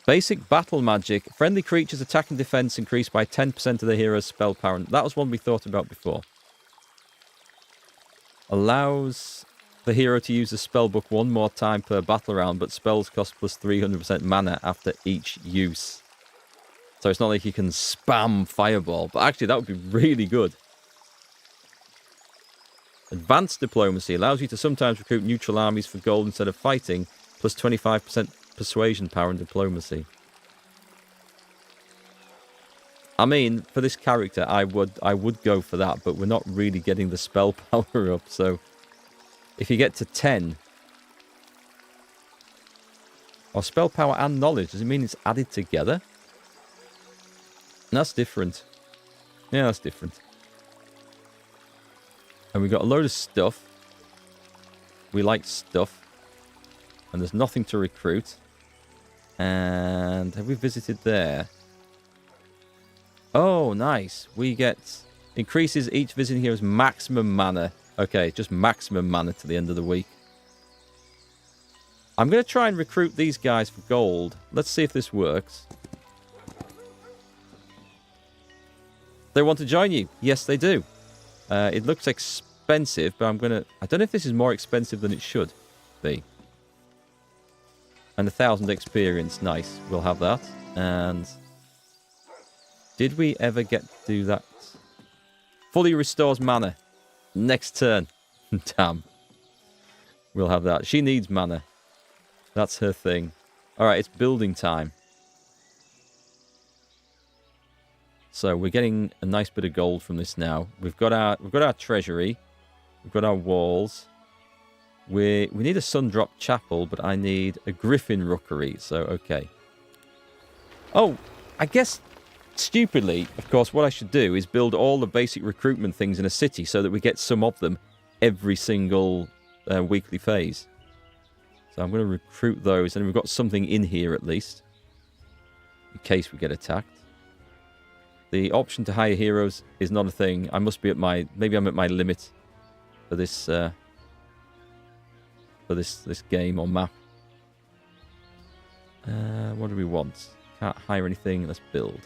Basic battle magic. Friendly creatures' attack and defense increased by 10% of the hero's spell power. That was one we thought about before. Allows the hero to use the spell book 1 more time per battle round, but spells cost plus 300% mana after each use. So it's not like you can spam fireball, but actually that would be really good. Advanced diplomacy allows you to sometimes recruit neutral armies for gold instead of fighting, plus 25% persuasion power and diplomacy. I mean, for this character, I would go for that, but we're not really getting the spell power up, so if you get to 10, or spell power and knowledge, does it mean it's added together? That's different. Yeah, that's different. And we've got a load of stuff. We like stuff. And there's nothing to recruit. And have we visited there? Oh, nice. We get... Increases each visiting hero's maximum mana. Okay, just maximum mana to the end of the week. I'm going to try and recruit these guys for gold. Let's see if this works. They want to join you. Yes, they do. It looks expensive, but I'm going to... I don't know if this is more expensive than it should be. And 1,000 experience. Nice. We'll have that. And... Did we ever get to do that? Fully restores mana. Next turn. Damn. We'll have that. She needs mana. That's her thing. Alright, it's building time. So we're getting a nice bit of gold from this now. We've got our treasury. We've got our walls. We need a Sundrop Chapel, but I need a Griffin Rookery. So, okay. Oh, I guess, stupidly, of course, what I should do is build all the basic recruitment things in a city so that we get some of them every single weekly phase. So I'm going to recruit those, and we've got something in here at least, in case we get attacked. The option to hire heroes is not a thing. I must be at my... Maybe I'm at my limit for this game or map. What do we want? Can't hire anything. Let's build.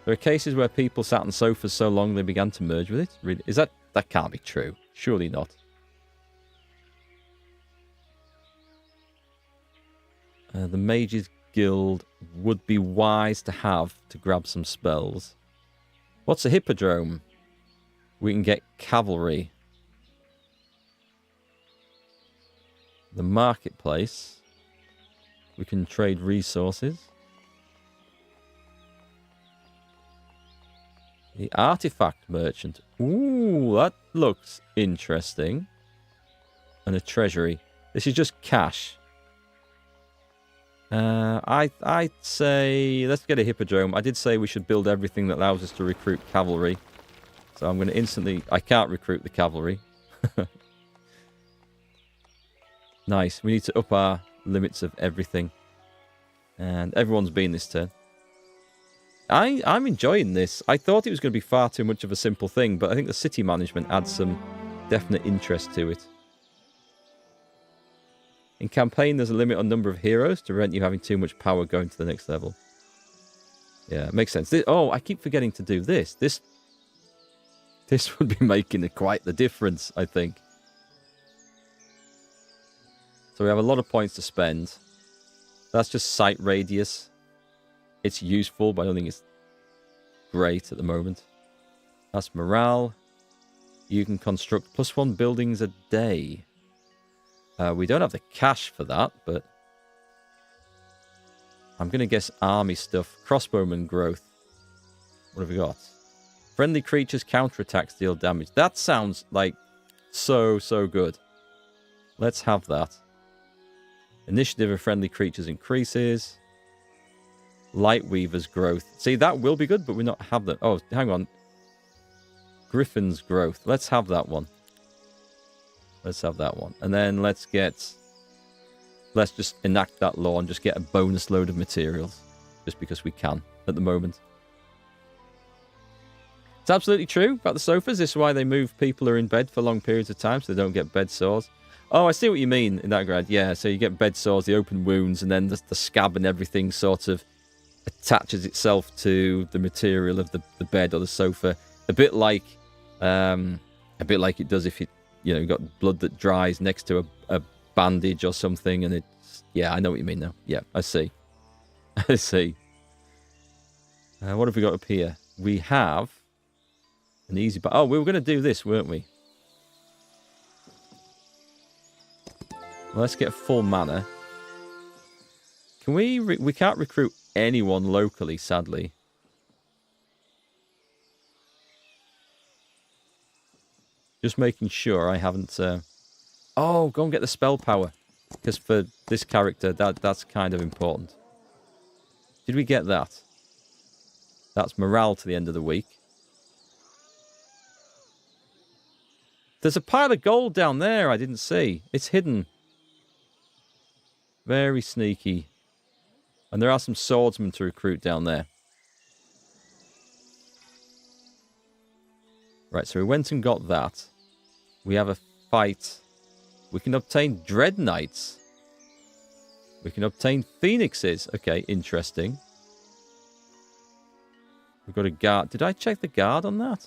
There are cases where people sat on sofas so long they began to merge with it. Really? Is that... That can't be true. Surely not. The Mages Guild would be wise to have to grab some spells. What's a hippodrome? We can get cavalry. The marketplace. We can trade resources. The artifact merchant. Ooh, that looks interesting. And a treasury. This is just cash. I'd say let's get a hippodrome. I did say we should build everything that allows us to recruit cavalry. So I'm going to instantly... I can't recruit the cavalry. Nice. We need to up our limits of everything. And everyone's been this turn. I'm enjoying this. I thought it was going to be far too much of a simple thing, but I think the city management adds some definite interest to it. In campaign, there's a limit on number of heroes to prevent you having too much power going to the next level. Yeah, it makes sense. Oh, I keep forgetting to do this. This would be making quite the difference, I think. So we have a lot of points to spend. That's just sight radius. It's useful, but I don't think it's great at the moment. That's morale. You can construct +1 buildings a day. We don't have the cash for that, but I'm going to guess army stuff. Crossbowman growth. What have we got? Friendly creatures counterattacks deal damage. That sounds like so good. Let's have that. Initiative of friendly creatures increases. Lightweaver's growth. See, that will be good, but we not have that. Oh, hang on. Griffin's growth. Let's have that one. Let's have that one. And then let's just enact that law and just get a bonus load of materials. Just because we can at the moment. It's absolutely true about the sofas. This is why they move people who are in bed for long periods of time so they don't get bed sores. Oh, I see what you mean in that regard. Yeah, so you get bed sores, the open wounds, and then the scab and everything sort of attaches itself to the material of the bed or the sofa. A bit like it does if you've got blood that dries next to a bandage or something, and it's... Yeah, I know what you mean now. Yeah, I see. I see. What have we got up here? We have an easy... Oh, we were going to do this, weren't we? Well, let's get full mana. Can we... We can't recruit anyone locally, sadly. Just making sure I haven't... Oh, go and get the spell power. Because for this character, that's kind of important. Did we get that? That's morale to the end of the week. There's a pile of gold down there I didn't see. It's hidden. Very sneaky. And there are some swordsmen to recruit down there. Right, so we went and got that. We have a fight. We can obtain Dread Knights. We can obtain Phoenixes. Okay, interesting. We've got a guard. Did I check the guard on that?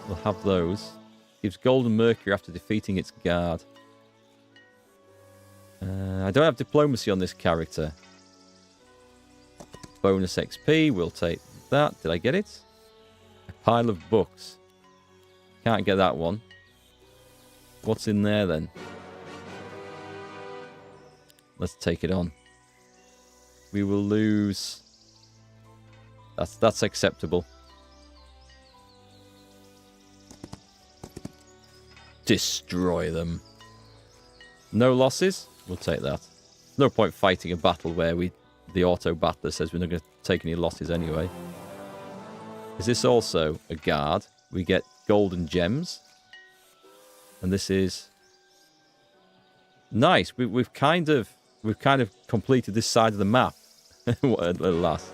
We'll have those. Gives Golden Mercury after defeating its guard. I don't have diplomacy on this character. Bonus XP. We'll take that. Did I get it? A pile of books. Can't get that one. What's in there then? Let's take it on. We will lose. That's acceptable. Destroy them. No losses? We'll take that. No point fighting a battle where the auto battler says we're not going to take any losses anyway. Is this also a guard? We get golden gems. And this is nice. We've kind of completed this side of the map. At last.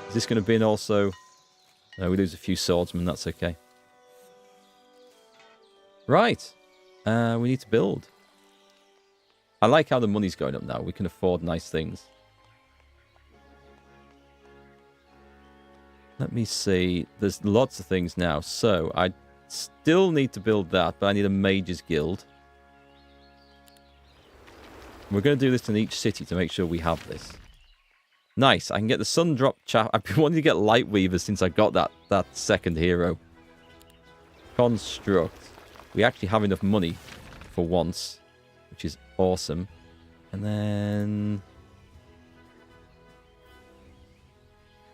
Is this going to be an also? No, we lose a few swordsmen. That's okay. Right. We need to build. I like how the money's going up now. We can afford nice things. Let me see. There's lots of things now. So I still need to build that, but I need a mages guild. We're going to do this in each city to make sure we have this. Nice. I can get the sun drop chap. I've been wanting to get light weavers since I got that second hero. Construct. We actually have enough money for once, which is awesome. And then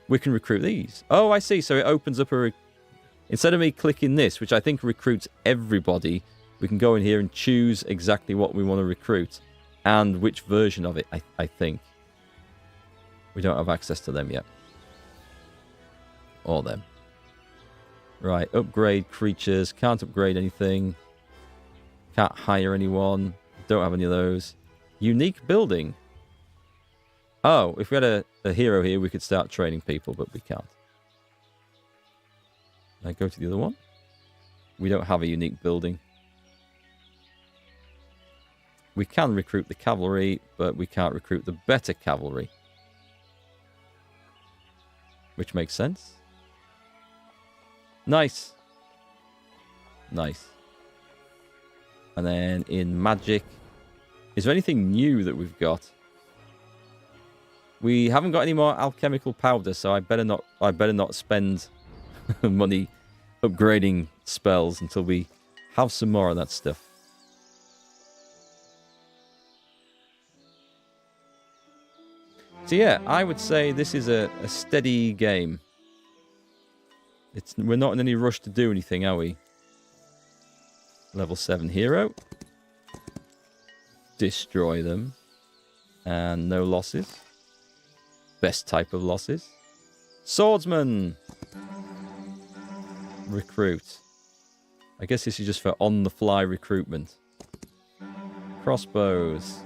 we can recruit these. Oh, I see. So it opens up a... Instead of me clicking this, which I think recruits everybody, we can go in here and choose exactly what we want to recruit and which version of it, I think. We don't have access to them yet. Or them. Right, upgrade creatures. Can't upgrade anything. Can't hire anyone. Don't have any of those. Unique building. Oh, if we had a hero here, we could start training people, but we can't. I go to the other one. We don't have a unique building. We can recruit the cavalry, but we can't recruit the better cavalry. Which makes sense. Nice. Nice. And then in magic, is there anything new that we've got? We haven't got any more alchemical powder, so I better not spend money upgrading spells until we have some more of that stuff. So yeah, I would say this is a steady game. We're not in any rush to do anything, are we? Level 7 hero. Destroy them. And no losses. Best type of losses. Swordsman. Recruit. I guess this is just for on-the-fly recruitment. Crossbows.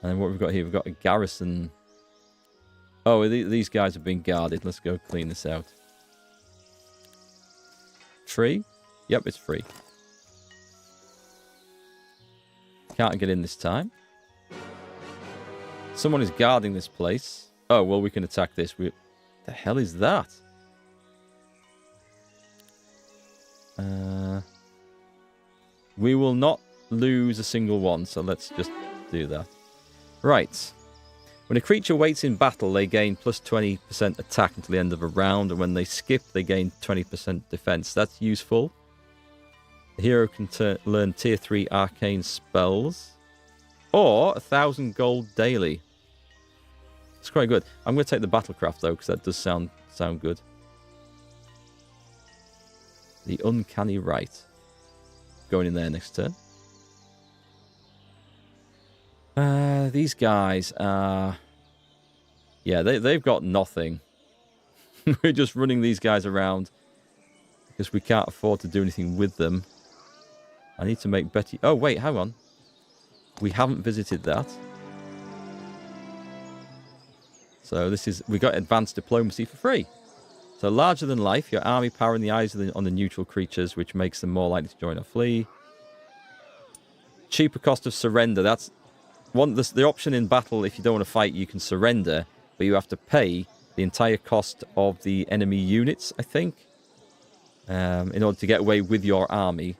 And then what we've got here, we've got a garrison. Oh, these guys have been guarded. Let's go clean this out. Tree? Yep, it's free. Can't get in this time. Someone is guarding this place. Oh, well, we can attack this. The hell is that? We will not lose a single one, so let's just do that. Right. When a creature waits in battle, they gain plus 20% attack until the end of a round, and when they skip, they gain 20% defense. That's useful. The hero can learn tier 3 arcane spells, or 1,000 gold daily. It's quite good. I'm going to take the battlecraft though, because that does sound good. The uncanny right. Going in there next turn. These guys are... Yeah, they've got nothing. We're just running these guys around because we can't afford to do anything with them. I need to make Betty... Oh, wait, hang on. We haven't visited that. So this is... We got advanced diplomacy for free. So larger than life, your army power in the eyes on the neutral creatures, which makes them more likely to join or flee. Cheaper cost of surrender. That's... the option in battle, if you don't want to fight, you can surrender, but you have to pay the entire cost of the enemy units, I think, in order to get away with your army.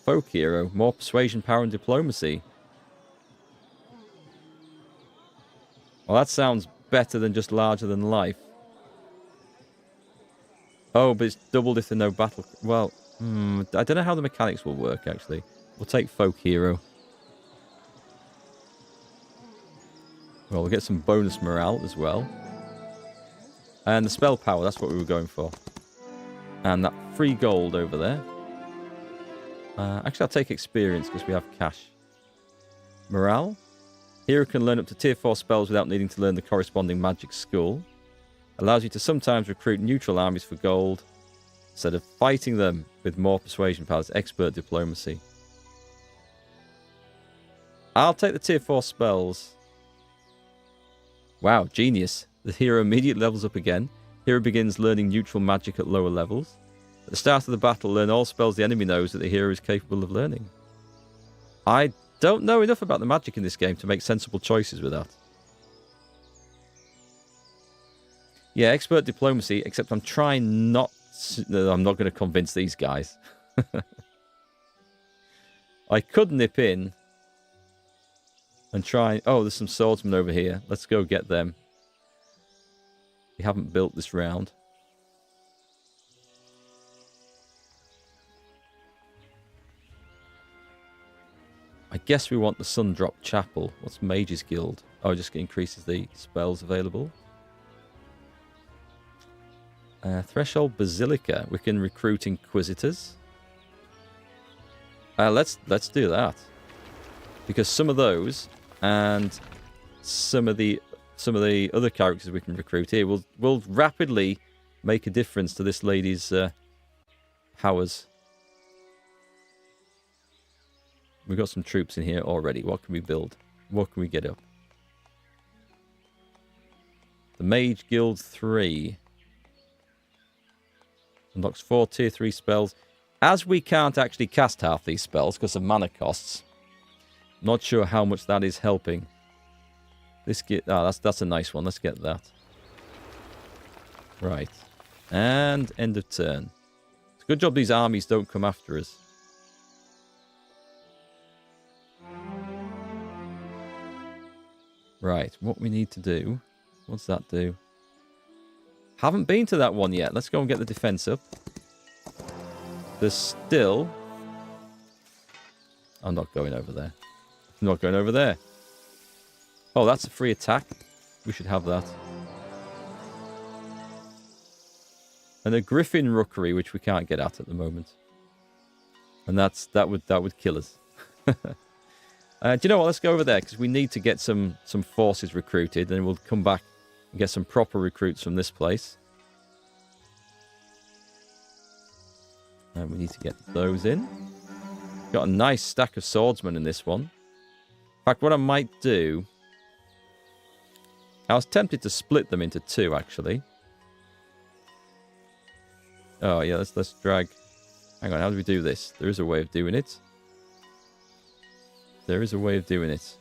Folk hero, more persuasion, power, and diplomacy. Well, that sounds better than just larger than life. Oh, but it's doubled if there's no battle. Well, I don't know how the mechanics will work, actually. We'll take folk hero. Well, we'll get some bonus morale as well. And the spell power, that's what we were going for. And that free gold over there. Actually, I'll take experience because we have cash. Morale. Hero can learn up to tier 4 spells without needing to learn the corresponding magic school. Allows you to sometimes recruit neutral armies for gold instead of fighting them with more persuasion powers. Expert diplomacy. I'll take the tier 4 spells. Wow, genius. The hero immediately levels up again. Hero begins learning neutral magic at lower levels. At the start of the battle, learn all spells the enemy knows that the hero is capable of learning. I don't know enough about the magic in this game to make sensible choices with that. Yeah, expert diplomacy, except I'm trying not... I'm not going to convince these guys. I could nip in and try... Oh, there's some swordsmen over here. Let's go get them. We haven't built this round. I guess we want the Sundrop Chapel. What's Mage's Guild? Oh, it just increases the spells available. Threshold Basilica. We can recruit Inquisitors. Let's do that. Because some of those and some of the other characters we can recruit here will rapidly make a difference to this lady's powers. We've got some troops in here already. What can we build? What can we get up? The Mage Guild 3 unlocks 4 tier 3 spells. As we can't actually cast half these spells because of mana costs, not sure how much that is helping. That's a nice one. Let's get that. Right. And end of turn. It's a good job these armies don't come after us. Right. What we need to do. What's that do? Haven't been to that one yet. Let's go and get the defense up. There's still... I'm not going over there. I'm not going over there. Oh, that's a free attack. We should have that. And a Griffin Rookery, which we can't get at the moment. And that would kill us. Do you know what? Let's go over there, because we need to get some forces recruited, and we'll come back and get some proper recruits from this place. And we need to get those in. Got a nice stack of swordsmen in this one. In fact, what I might do... I was tempted to split them into 2, actually. Oh, yeah, let's drag... Hang on, how do we do this? There is a way of doing it. There is a way of doing it.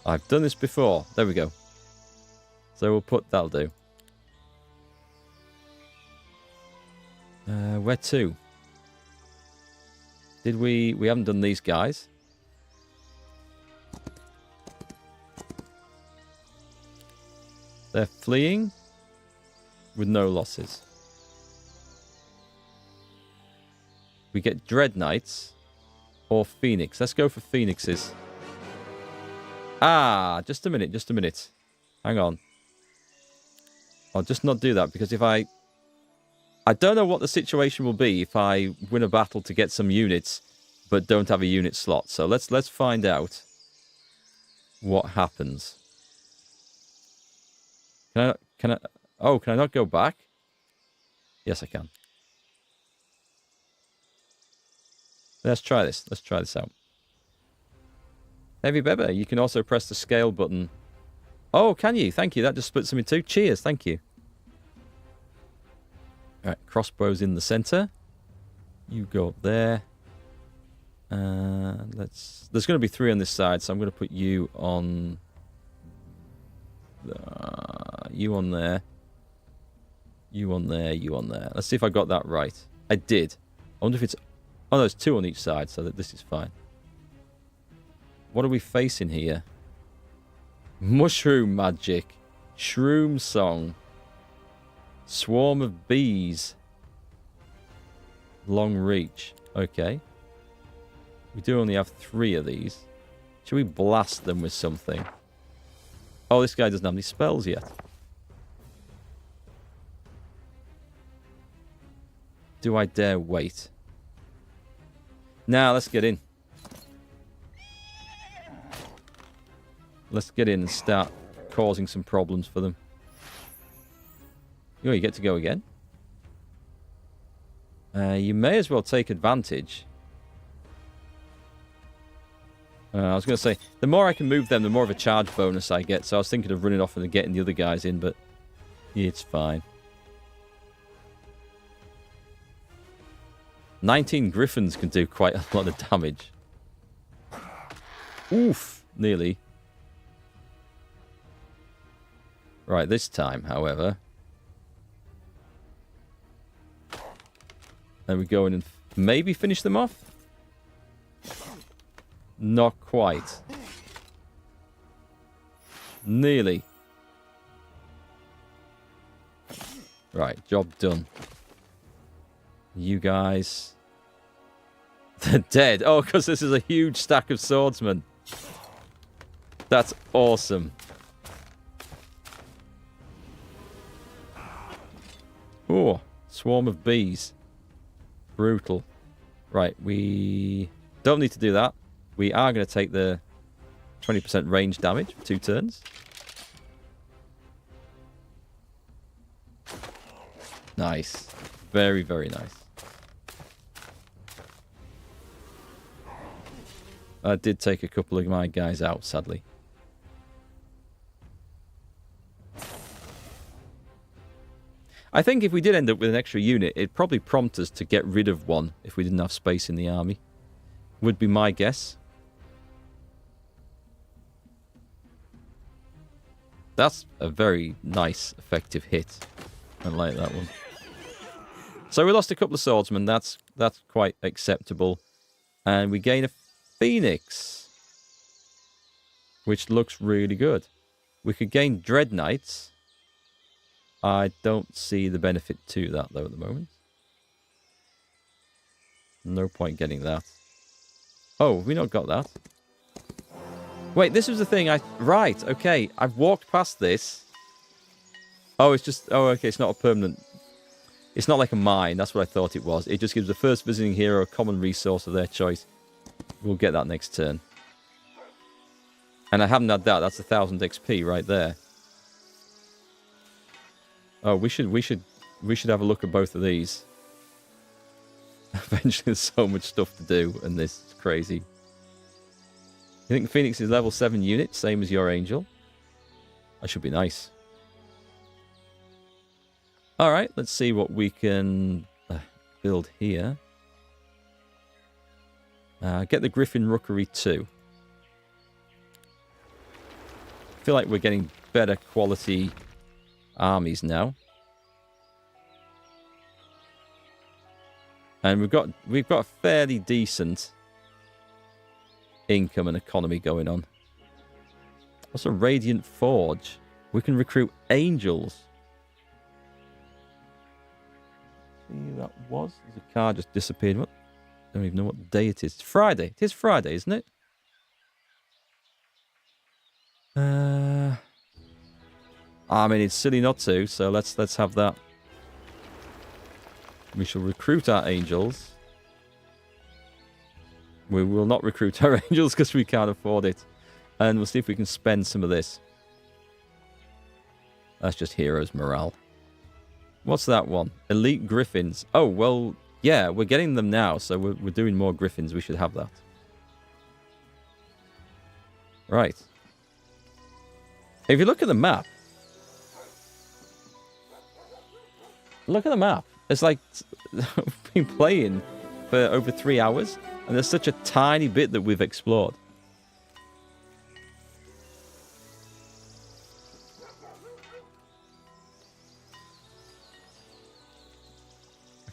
I've done this before. There we go. So we'll put... That'll do. Where to? Did we... We haven't done these guys. They're fleeing with no losses. We get Dread Knights or Phoenix. Let's go for Phoenixes. Ah, just a minute, just a minute. Hang on. I'll just not do that, because if I don't know what the situation will be if I win a battle to get some units, but don't have a unit slot. So let's find out what happens. Can I not go back? Yes, I can. Let's try this. Let's try this out. Heavy Bebe, you can also press the scale button. Oh, can you? Thank you. That just splits them in 2. Cheers. Thank you. All right, crossbows in the center. You go up there. There's going to be 3 on this side, so I'm going to put you on... you on there. You on there. You on there. Let's see if I got that right. I did. I wonder if it's... Oh, there's 2 on each side, so that this is fine. What are we facing here? Mushroom magic. Shroom song. Swarm of bees. Long reach. Okay. We do only have 3 of these. Should we blast them with something? Oh, this guy doesn't have any spells yet. Do I dare wait? Now, let's get in. Let's get in and start causing some problems for them. Oh, you get to go again? You may as well take advantage. I was going to say, the more I can move them, the more of a charge bonus I get. So I was thinking of running off and getting the other guys in, but it's fine. 19 griffins can do quite a lot of damage. Oof, nearly. Right, this time, however. Then we go in and maybe finish them off? Not quite. Nearly. Right, job done. You guys... They're dead. Oh, because this is a huge stack of swordsmen. That's awesome. Oh, swarm of bees. Brutal. Right, we don't need to do that. We are going to take the 20% range damage for 2 turns. Nice. Very, very nice. I did take a couple of my guys out, sadly. I think if we did end up with an extra unit, it'd probably prompt us to get rid of one if we didn't have space in the army. Would be my guess. That's a very nice, effective hit. I like that one. So we lost a couple of swordsmen. That's quite acceptable. And we gain a phoenix, which looks really good. We could gain dread knights. I don't see the benefit to that, though, at the moment. No point getting that. Oh, have we not got that? Wait, this was the thing Right, okay. I've walked past this. Oh, it's just... Oh, okay, it's not a permanent... It's not like a mine. That's what I thought it was. It just gives the first visiting hero a common resource of their choice. We'll get that next turn. And I haven't had that. That's 1,000 XP right there. Oh, we should have a look at both of these. Eventually, there's so much stuff to do, and this is crazy. You think Phoenix is level 7 unit, same as your Angel? That should be nice. Alright, let's see what we can build here. Get the Griffin Rookery too. I feel like we're getting better quality armies now. And we've got a fairly decent income and economy going on. What's a Radiant Forge? We can recruit angels. See who that was? There's a car just disappeared. What? I don't even know what day it is. It's Friday. It is Friday, isn't it? I mean, it's silly not to, so let's have that. We shall recruit our angels. We will not recruit our angels because we can't afford it. And we'll see if we can spend some of this. That's just heroes morale. What's that one? Elite Griffins. Oh, well, yeah, we're getting them now, so we're doing more Griffins. We should have that. Right. If you look at the map, look at the map. It's like we've been playing for over 3 hours, and there's such a tiny bit that we've explored.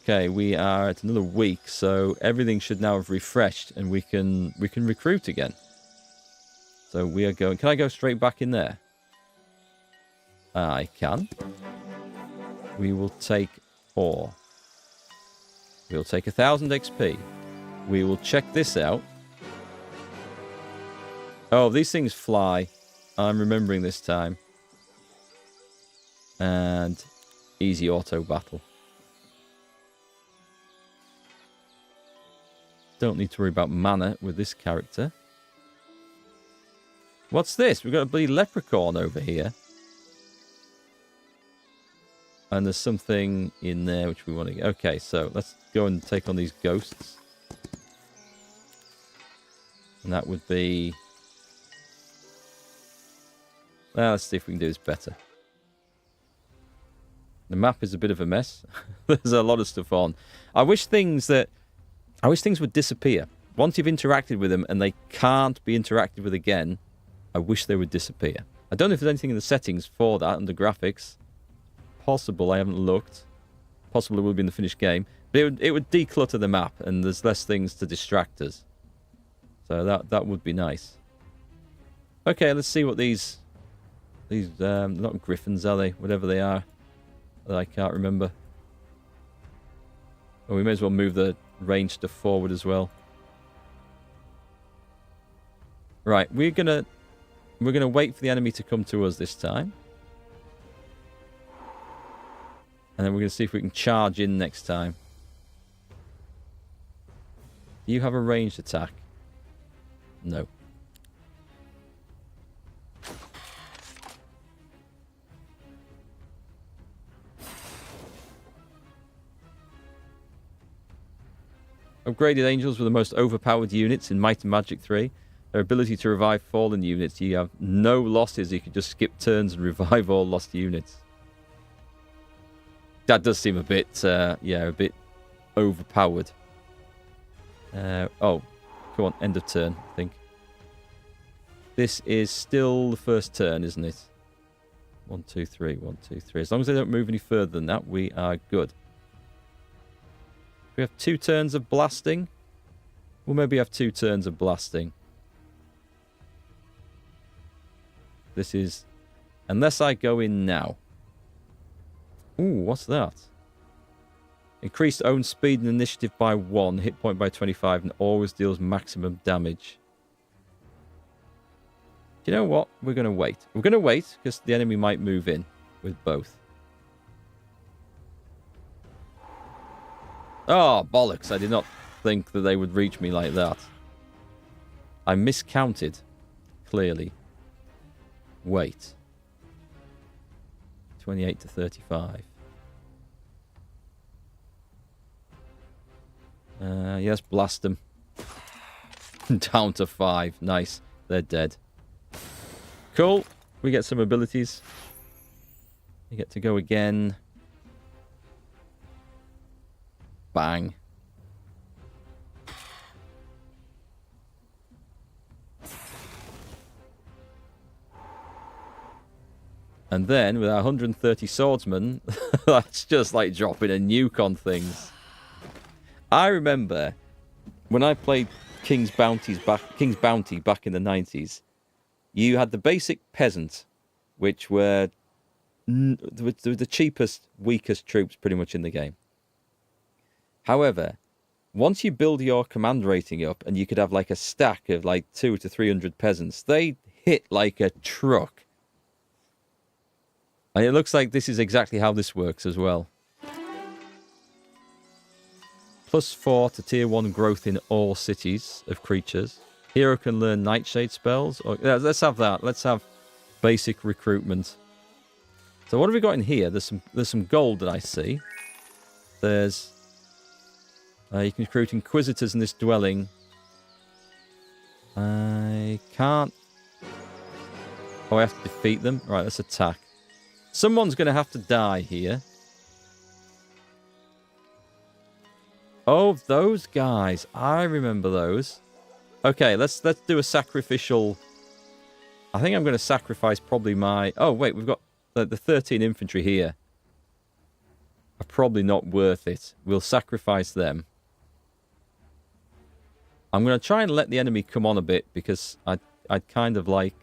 Okay, we are at another week, so everything should now have refreshed, and we can recruit again. So we are going. Can I go straight back in there? I can. We will take 4. We'll take 1,000 XP. We will check this out. Oh, these things fly. I'm remembering this time. And easy auto battle. Don't need to worry about mana with this character. What's this? We've got a bloody leprechaun over here. And there's something in there which we want to get. Okay, so let's go and take on these ghosts. And that would be... Well, let's see if we can do this better. The map is a bit of a mess. There's a lot of stuff on. I wish things would disappear. Once you've interacted with them and they can't be interacted with again, I wish they would disappear. I don't know if there's anything in the settings for that under graphics. Possible, I haven't looked. Possible it will be in the finished game. But it would declutter the map and there's less things to distract us. So that would be nice. Okay, let's see what these not griffins, are they? Whatever they are. That I can't remember. Oh, we may as well move the range stuff forward as well. Right, we're gonna wait for the enemy to come to us this time. And then we're gonna see if we can charge in next time. Do you have a ranged attack? No. Upgraded angels were the most overpowered units in Might and Magic 3. Their ability to revive fallen units. You have no losses. You can just skip turns and revive all lost units. That does seem a bit, a bit overpowered. Oh, come on, end of turn, I think. This is still the first turn, isn't it? 1, 2, 3, 1, 2, 3. As long as they don't move any further than that, we are good. We have 2 turns of blasting. We'll maybe have 2 turns of blasting. This is... Unless I go in now. Ooh, what's that? Increased own speed and initiative by 1, hit point by 25, and always deals maximum damage. Do you know what? We're going to wait. We're going to wait, because the enemy might move in with both. Oh, bollocks. I did not think that they would reach me like that. I miscounted, clearly. Wait. 28 to 35. Yes, blast them. Down to 5. Nice. They're dead. Cool. We get some abilities. We get to go again. Bang. And then, with our 130 swordsmen, that's just like dropping a nuke on things. I remember when I played King's Bounty back in the 90s, you had the basic peasant, which were the cheapest, weakest troops pretty much in the game. However, once you build your command rating up and you could have like a stack of like 200 to 300 peasants, they hit like a truck. And it looks like this is exactly how this works as well. +4 to tier 1 growth in all cities of creatures. Hero can learn nightshade spells. Let's have that. Let's have basic recruitment. So what have we got in here? There's some gold that I see. There's... you can recruit inquisitors in this dwelling. I can't... Oh, I have to defeat them? Right, let's attack. Someone's going to have to die here. Oh, those guys. I remember those. Okay, let's do a sacrificial... I think I'm going to sacrifice probably my... Oh, wait, we've got the 13 infantry here. Are probably not worth it. We'll sacrifice them. I'm going to try and let the enemy come on a bit because I'd kind of like...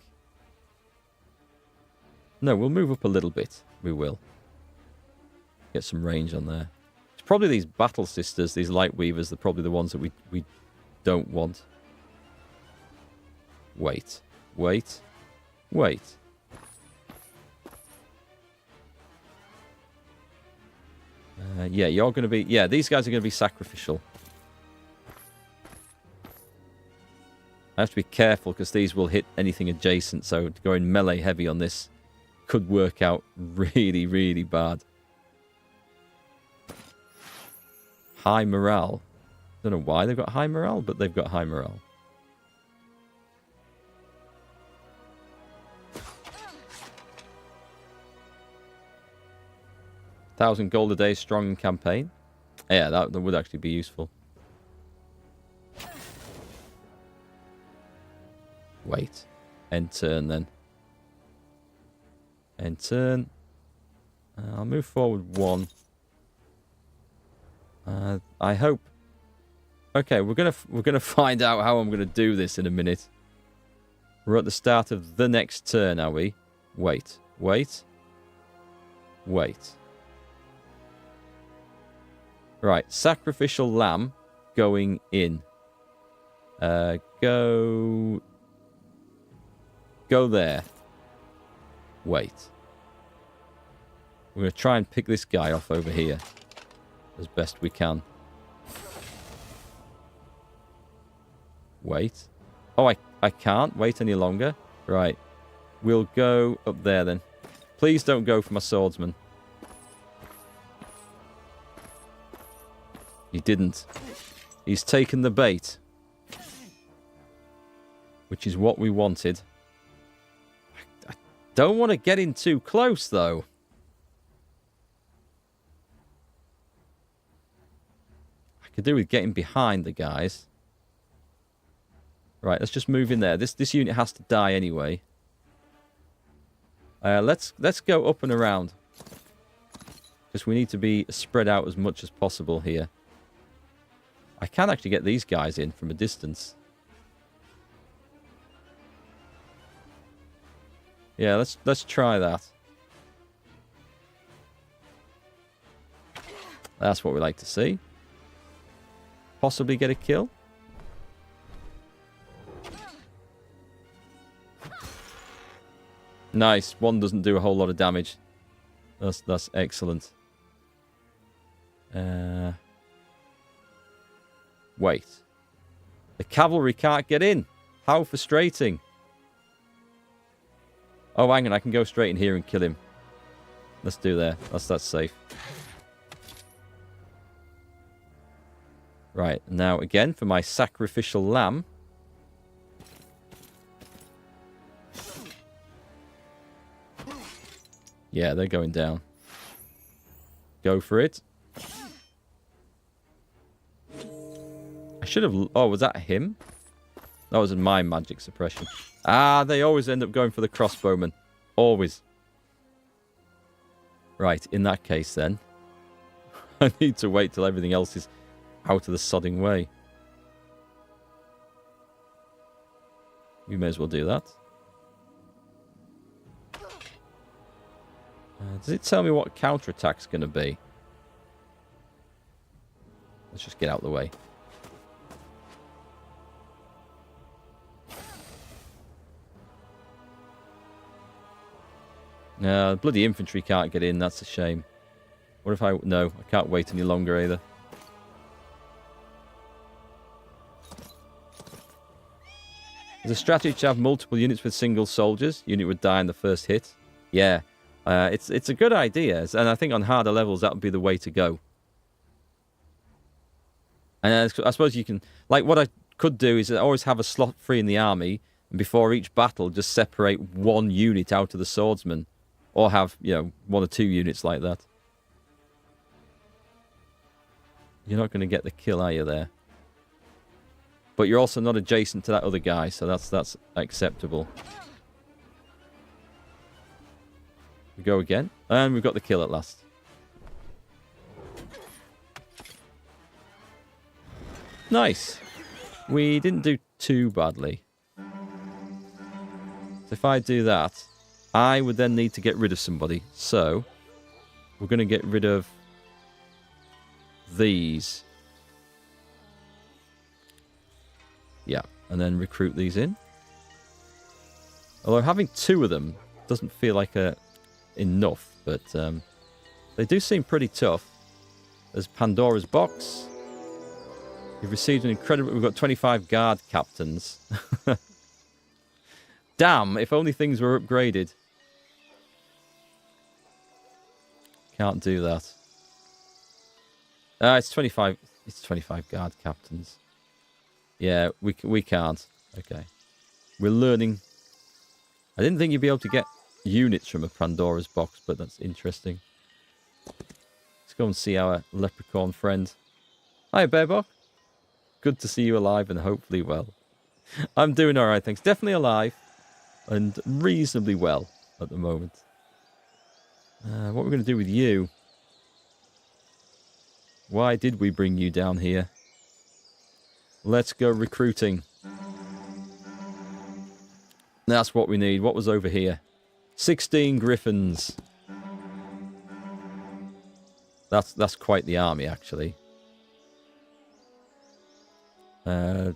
No, we'll move up a little bit. We will. Get some range on there. It's probably these battle sisters, these light weavers, they're probably the ones that we don't want. Wait. Wait. Wait. Yeah, you're going to be... Yeah, these guys are going to be sacrificial. I have to be careful because these will hit anything adjacent, so going melee heavy on this could work out really, really bad. High morale. Don't know why they've got high morale, but they've got high morale. $1,000 gold a day strong campaign. Yeah, that would actually be useful. Wait. End turn then. End turn. I'll move forward 1. I hope. Okay, we're gonna find out how I'm gonna do this in a minute. We're at the start of the next turn, are we? Wait. Right, sacrificial lamb going in. Go there. Wait. We're going to try and pick this guy off over here as best we can. Wait. Oh, I can't wait any longer. Right. We'll go up there then. Please don't go for my swordsman. He didn't. He's taken the bait. Which is what we wanted. I don't want to get in too close, though. I could do with getting behind the guys. Right, let's just move in there. This unit has to die anyway. Let's go up and around. Because we need to be spread out as much as possible here. I can actually get these guys in from a distance. Yeah, let's try that. That's what we like to see. Possibly get a kill. Nice. One doesn't do a whole lot of damage. That's excellent. Wait. The cavalry can't get in. How frustrating. Oh, hang on. I can go straight in here and kill him. Let's do that. That's safe. Right. Now, again, for my sacrificial lamb. Yeah, they're going down. Go for it. I should have... Oh, was that him? That was my magic suppression. Ah, they always end up going for the crossbowman. Always. Right, in that case then. I need to wait till everything else is out of the sodding way. We may as well do that. Does it tell me what counterattack's going to be? Let's just get out of the way. No, bloody infantry can't get in. That's a shame. What if I... No, I can't wait any longer either. There's a strategy to have multiple units with single soldiers. Unit would die in the first hit. Yeah. It's a good idea. And I think on harder levels, that would be the way to go. And I suppose you can... Like, what I could do is always have a slot free in the army. And before each battle, just separate one unit out of the swordsman. Or have, you know, 1 or 2 units like that. You're not going to get the kill, are you, there? But you're also not adjacent to that other guy, so that's acceptable. We go again. And we've got the kill at last. Nice. We didn't do too badly. So if I do that, I would then need to get rid of somebody. So, we're going to get rid of these. Yeah, and then recruit these in. Although having 2 of them doesn't feel like enough, but they do seem pretty tough. There's Pandora's box. We've received an incredible... We've got 25 guard captains. Damn, if only things were upgraded. Can't do that. It's 25. It's 25 guard captains. Yeah, we can't. Okay. We're learning. I didn't think you'd be able to get units from a Pandora's box, but that's interesting. Let's go and see our leprechaun friend. Hi, Bearbok. Good to see you alive and hopefully well. I'm doing all right, thanks. Definitely alive and reasonably well at the moment. What we're going to do with you... Why did we bring you down here? Let's go recruiting. That's what we need. What was over here? 16 griffins. That's quite the army, actually. Can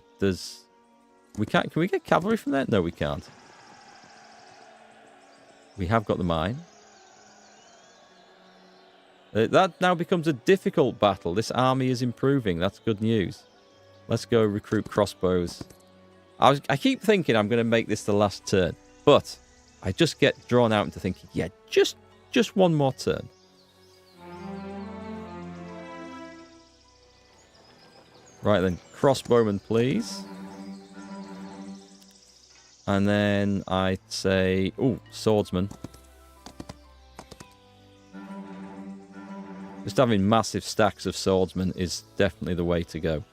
we get cavalry from there? No, we can't. We have got the mine. That now becomes a difficult battle. This army is improving. That's good news. Let's go recruit crossbows. I keep thinking I'm going to make this the last turn, but I just get drawn out into thinking, yeah, just one more turn. Right then, crossbowmen, please. And then I'd say, oh, swordsman. Just having massive stacks of swordsmen is definitely the way to go.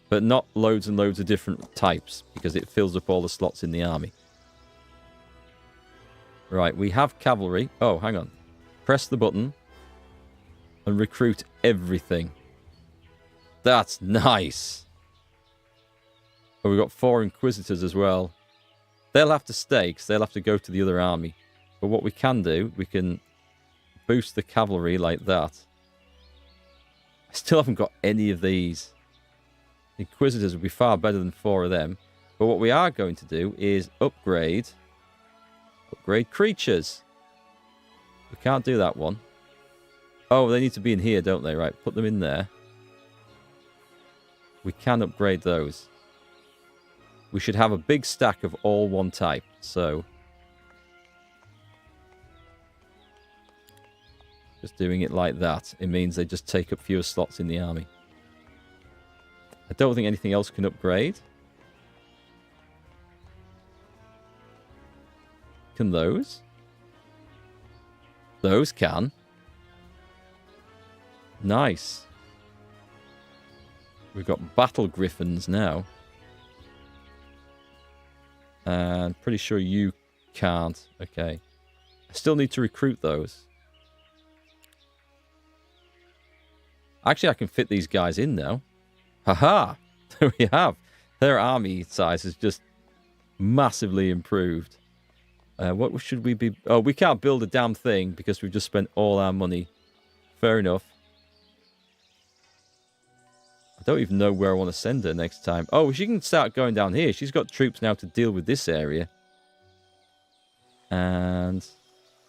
But not loads and loads of different types, because it fills up all the slots in the army. Right, we have cavalry. Oh, hang on. Press the button and recruit everything. That's nice. Oh, we've got 4 inquisitors as well. They'll have to stay, because they'll have to go to the other army. But what we can do, we can boost the cavalry like that. I still haven't got any of these. Inquisitors would be far better than 4 of them. But what we are going to do is upgrade creatures. We can't do that one. Oh, they need to be in here, don't they? Right, put them in there. We can upgrade those. We should have a big stack of all one type. So just doing it like that, it means they just take up fewer slots in the army. I don't think anything else can upgrade. Can those? Those can. Nice. We've got battle griffins now. And pretty sure you can't. Okay. I still need to recruit those. Actually, I can fit these guys in now. Haha! There we have. Their army size has just massively improved. What should we be... Oh, we can't build a damn thing because we've just spent all our money. Fair enough. I don't even know where I want to send her next time. Oh, she can start going down here. She's got troops now to deal with this area. And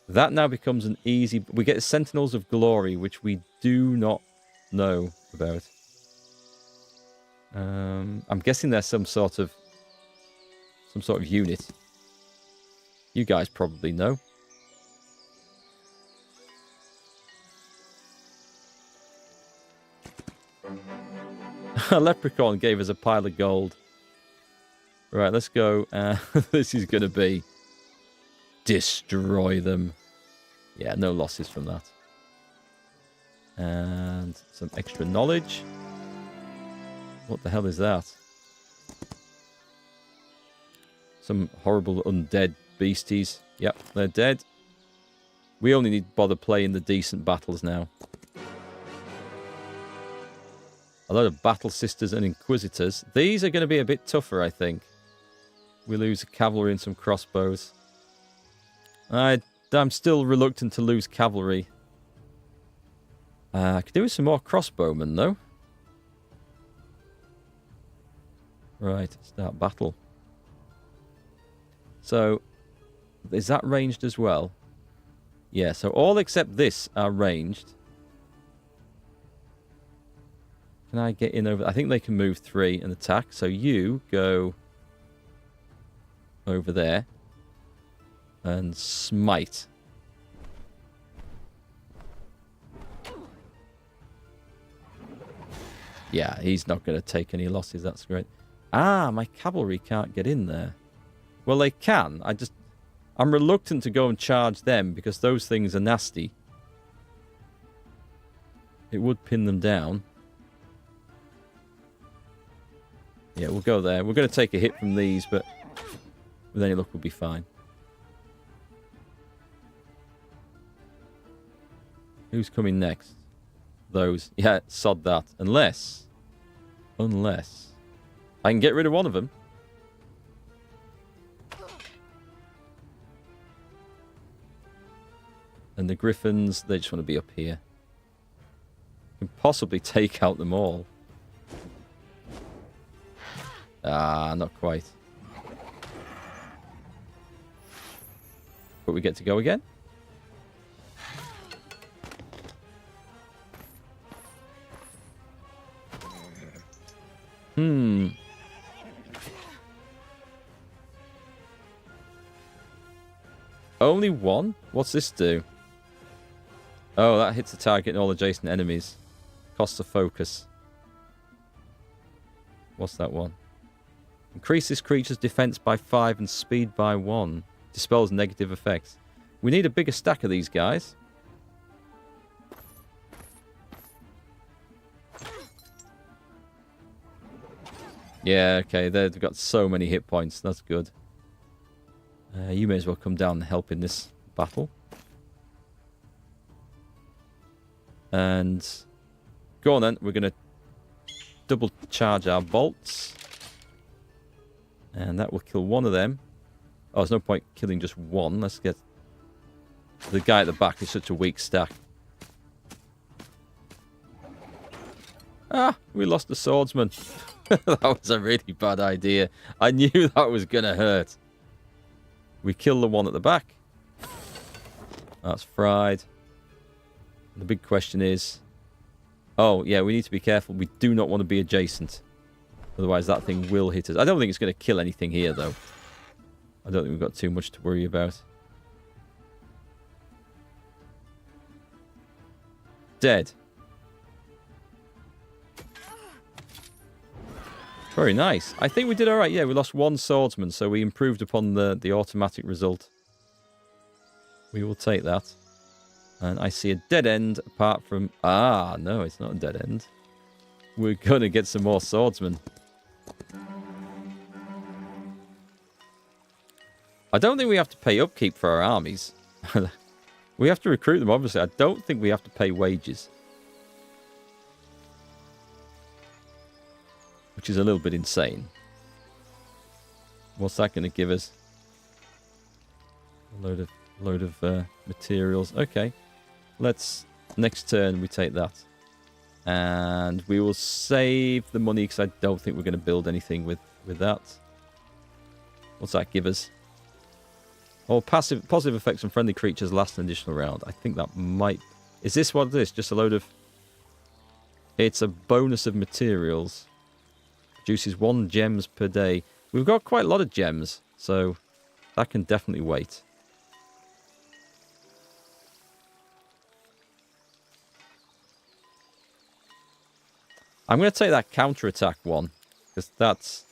that now becomes an easy... We get Sentinels of Glory, which we do not know about. I'm guessing there's some sort of unit. You guys probably know. A leprechaun gave us a pile of gold. Right, let's go. This is going to be destroy them. Yeah, no losses from that. And some extra knowledge. What the hell is that? Some horrible undead beasties. Yep, they're dead. We only need to bother playing the decent battles now. A lot of battle sisters and inquisitors. These are going to be a bit tougher, I think. We lose cavalry and some crossbows. I'm still reluctant to lose cavalry. I could do with some more crossbowmen, though. Right, start battle. So, is that ranged as well? Yeah, so all except this are ranged. Can I get in over? I think they can move 3 and attack. So you go over there and smite. Yeah, he's not going to take any losses. That's great. Ah, my cavalry can't get in there. Well, they can. I'm reluctant to go and charge them because those things are nasty. It would pin them down. Yeah, we'll go there. We're going to take a hit from these, but with any luck, we'll be fine. Who's coming next? Those. Yeah, sod that. Unless I can get rid of one of them. And the Griffins, they just want to be up here. Can possibly take out them all. Ah, not quite. But we get to go again. Only one? What's this do? Oh, that hits the target and all adjacent enemies. Costs a focus. What's that one? Increase this creature's defense by 5 and speed by 1. Dispels negative effects. We need a bigger stack of these guys. Yeah, okay, they've got so many hit points. That's good. You may as well come down and help in this battle. And go on then. We're going to double charge our bolts. And that will kill one of them. Oh, there's no point killing just one. Let's get... The guy at the back is such a weak stack. Ah, we lost the swordsman. That was a really bad idea. I knew that was going to hurt. We kill the one at the back. That's fried. The big question is... Oh, yeah, we need to be careful. We do not want to be adjacent. Otherwise, that thing will hit us. I don't think it's going to kill anything here, though. I don't think we've got too much to worry about. Dead. Very nice. I think we did all right. Yeah, we lost one swordsman, so we improved upon the automatic result. We will take that. And I see a dead end apart from... Ah, no, it's not a dead end. We're going to get some more swordsmen. I don't think we have to pay upkeep for our armies. We have to recruit them, obviously. I don't think we have to pay wages. Which is a little bit insane. What's that going to give us? A load of materials. Okay. Let's... Next turn, we take that. And we will save the money because I don't think we're going to build anything with that. What's that give us? Oh, positive effects on friendly creatures last an additional round. I think that might... Is this what it is? Just a load of... It's a bonus of materials. Produces 1 gems per day. We've got quite a lot of gems, so that can definitely wait. I'm going to take that counterattack one, because that's...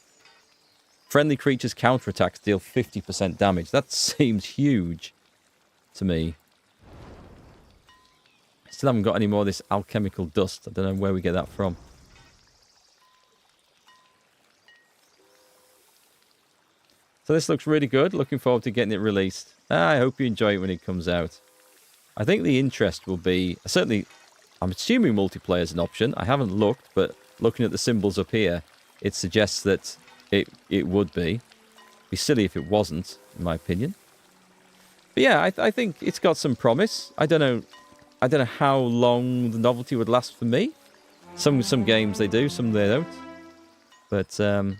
Friendly creatures' counterattacks deal 50% damage. That seems huge to me. Still haven't got any more of this alchemical dust. I don't know where we get that from. So this looks really good. Looking forward to getting it released. I hope you enjoy it when it comes out. I think the interest will be... Certainly, I'm assuming multiplayer is an option. I haven't looked, but looking at the symbols up here, it suggests that it would be. It'd be silly if it wasn't, in my opinion. But yeah, I think it's got some promise. I don't know how long the novelty would last for me. Some games they do, some they don't. But and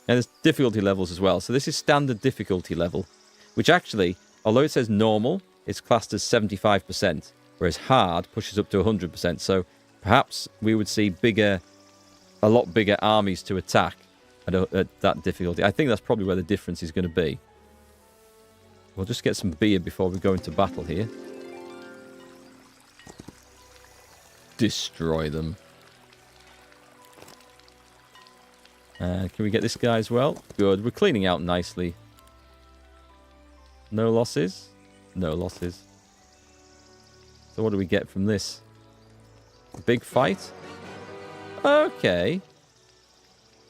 there's difficulty levels as well. So this is standard difficulty level, which actually, although it says normal, it's classed as 75%, whereas hard pushes up to 100%. So perhaps we would see bigger a lot bigger armies to attack at that difficulty. I think that's probably where the difference is going to be. We'll just get some beer before we go into battle here. Destroy them. Can we get this guy as well? Good. We're cleaning out nicely. No losses? No losses. So what do we get from this? A big fight? Okay.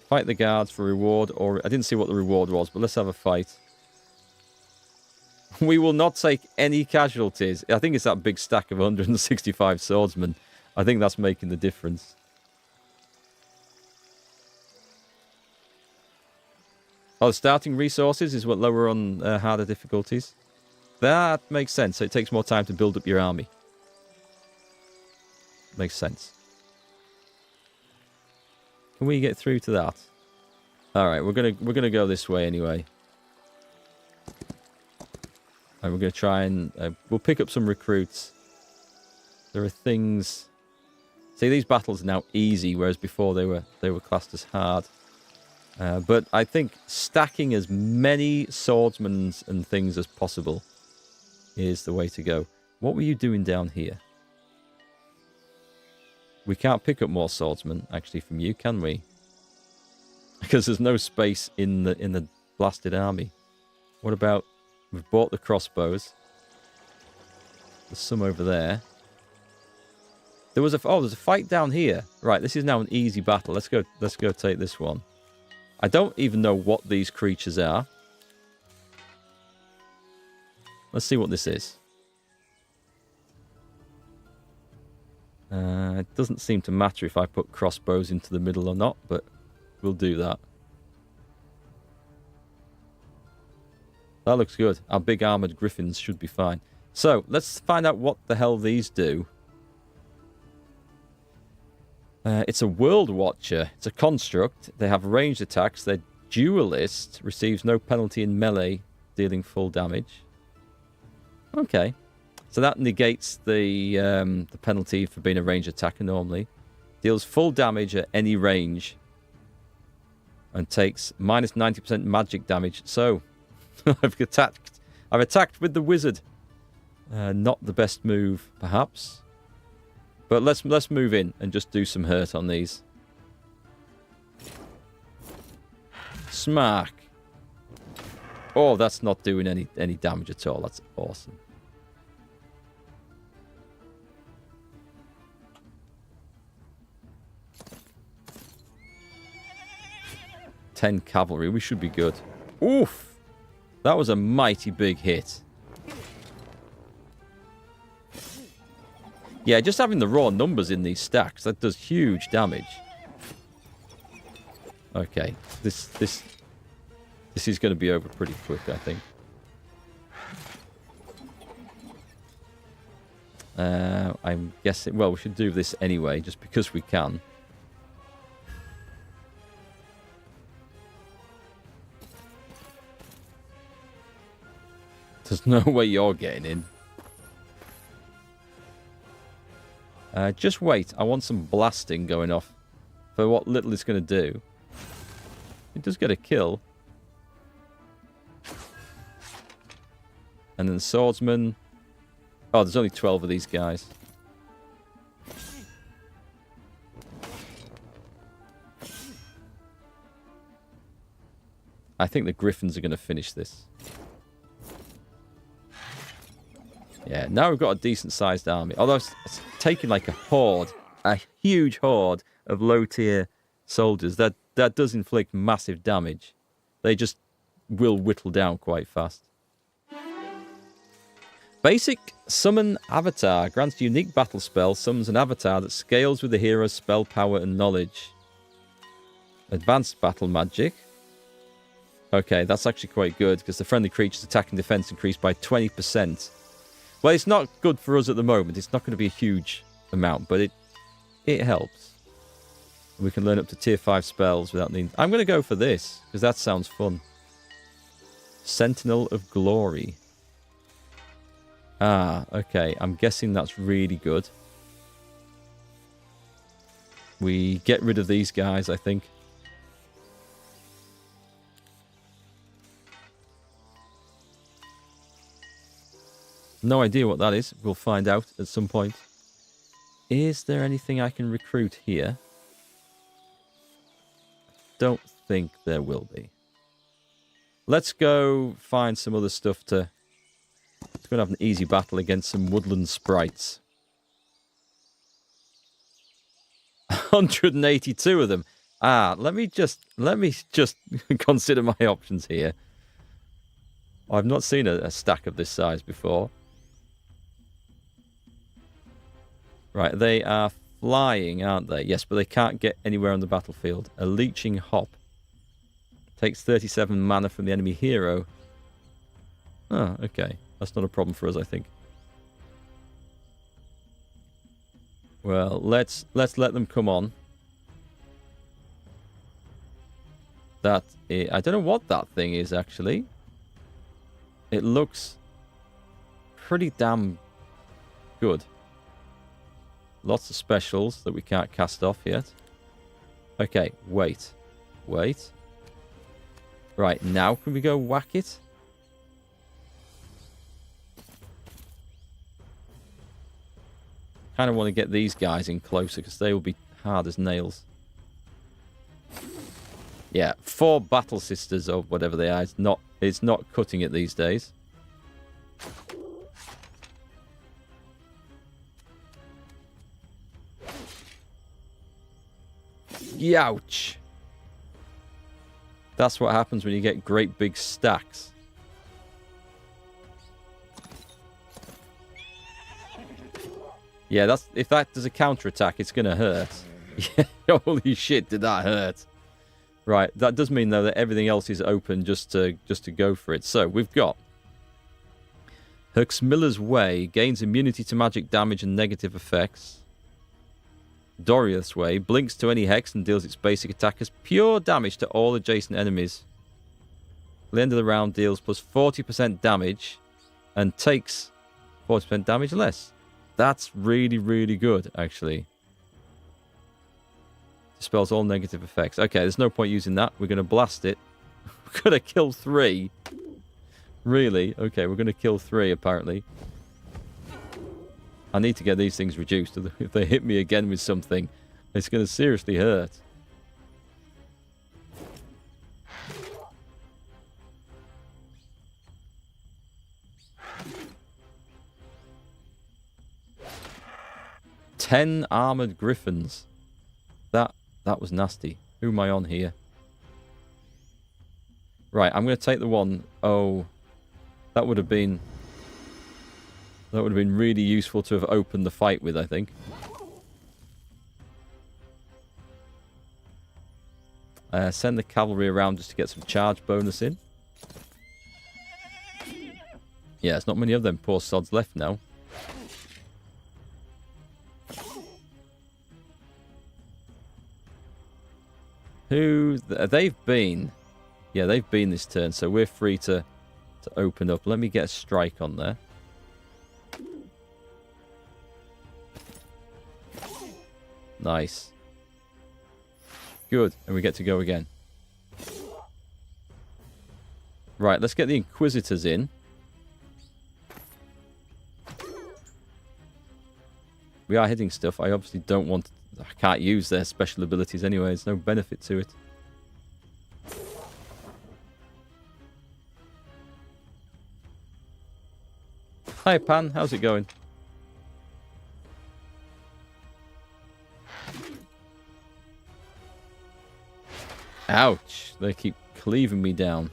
Fight the guards for reward, or I didn't see what the reward was, but let's have a fight. We will not take any casualties. I think it's that big stack of 165 swordsmen. I think that's making the difference. Oh, the starting resources is what lower on harder difficulties. That makes sense. So it takes more time to build up your army. Makes sense. Can we get through to that? All right, we're gonna go this way anyway. And we're gonna try and we'll pick up some recruits. There are things. See, these battles are now easy, whereas before they were classed as hard. But I think stacking as many swordsmen and things as possible is the way to go. What were you doing down here? We can't pick up more swordsmen, actually, from you, can we? Because there's no space in the blasted army. What about... We've bought the crossbows. There's some over there. There's a fight down here. Right, this is now an easy battle. Let's go take this one. I don't even know what these creatures are. Let's see what this is. It doesn't seem to matter if I put crossbows into the middle or not, but we'll do that. That looks good. Our big armoured griffins should be fine. So, let's find out what the hell these do. It's a World Watcher. It's a construct. They have ranged attacks. Their duelist receives no penalty in melee, dealing full damage. Okay. So that negates the penalty for being a ranged attacker normally. Deals full damage at any range. And takes minus 90% magic damage. So, I've attacked with the wizard. Not the best move, perhaps. But let's move in and just do some hurt on these. Smack. Oh, that's not doing any damage at all. That's awesome. Ten cavalry. We should be good. Oof. That was a mighty big hit. Yeah, just having the raw numbers in these stacks, that does huge damage. Okay, this is going to be over pretty quick, I think. I'm guessing... Well, we should do this anyway, just because we can. There's no way you're getting in. Just wait. I want some blasting going off for what little it's going to do. It does get a kill. And then swordsman. Oh, there's only 12 of these guys. I think the griffins are going to finish this. Yeah, now we've got a decent-sized army. Although it's taking like a huge horde of low-tier soldiers. That does inflict massive damage. They just will whittle down quite fast. Basic Summon Avatar grants a unique battle spell, summons an avatar that scales with the hero's spell power and knowledge. Advanced Battle Magic. Okay, that's actually quite good, because the friendly creature's attack and defense increased by 20%. Well, it's not good for us at the moment. It's not going to be a huge amount, but it helps. We can learn up to tier 5 spells without needing... I'm going to go for this, because that sounds fun. Sentinel of Glory. Ah, okay. I'm guessing that's really good. We get rid of these guys, I think. No idea what that is. We'll find out at some point. Is there anything I can recruit here? Don't think there will be. Let's go find some other stuff to... Let's go and have an easy battle against some woodland sprites. 182 of them. Let me just consider my options here. I've not seen a stack of this size before. Right, they are flying, aren't they? Yes, but they can't get anywhere on the battlefield. A leeching hop. Takes 37 mana from the enemy hero. Oh, okay. That's not a problem for us, I think. Well, let's let them come on. I don't know what that thing is, actually. It looks pretty damn good. Lots of specials that we can't cast off yet. Okay, wait. Wait. Right, now can we go whack it? Kind of want to get these guys in closer because they will be hard as nails. Yeah, 4 battle sisters or whatever they are. It's not cutting it these days. Youch! That's what happens when you get great big stacks. Yeah, if that does a counterattack, it's gonna hurt. Yeah, holy shit, did that hurt? Right, that does mean though that everything else is open just to go for it. So we've got Herxmilla's Way gains immunity to magic damage and negative effects. Doriath's Way blinks to any hex and deals its basic attack as pure damage to all adjacent enemies. At the end of the round, deals plus 40% damage and takes 40% damage less. That's really, really good, actually. Dispels all negative effects. Okay, there's no point using that. We're going to blast it. We're going to kill 3. Really? Okay, we're going to kill 3, apparently. I need to get these things reduced. If they hit me again with something, it's going to seriously hurt. Ten armored griffins. That was nasty. Who am I on here? Right, I'm going to take the one. Oh, that would have been really useful to have opened the fight with, I think. Send the cavalry around just to get some charge bonus in. Yeah, there's not many of them poor sods left now. They've been. Yeah, they've been this turn, so we're free to open up. Let me get a strike on there. Nice. Good, and we get to go again. Right, let's get the Inquisitors in. We are hitting stuff. I obviously don't want... I can't use their special abilities anyway. There's no benefit to it. Hi, Pan. How's it going? Ouch. They keep cleaving me down.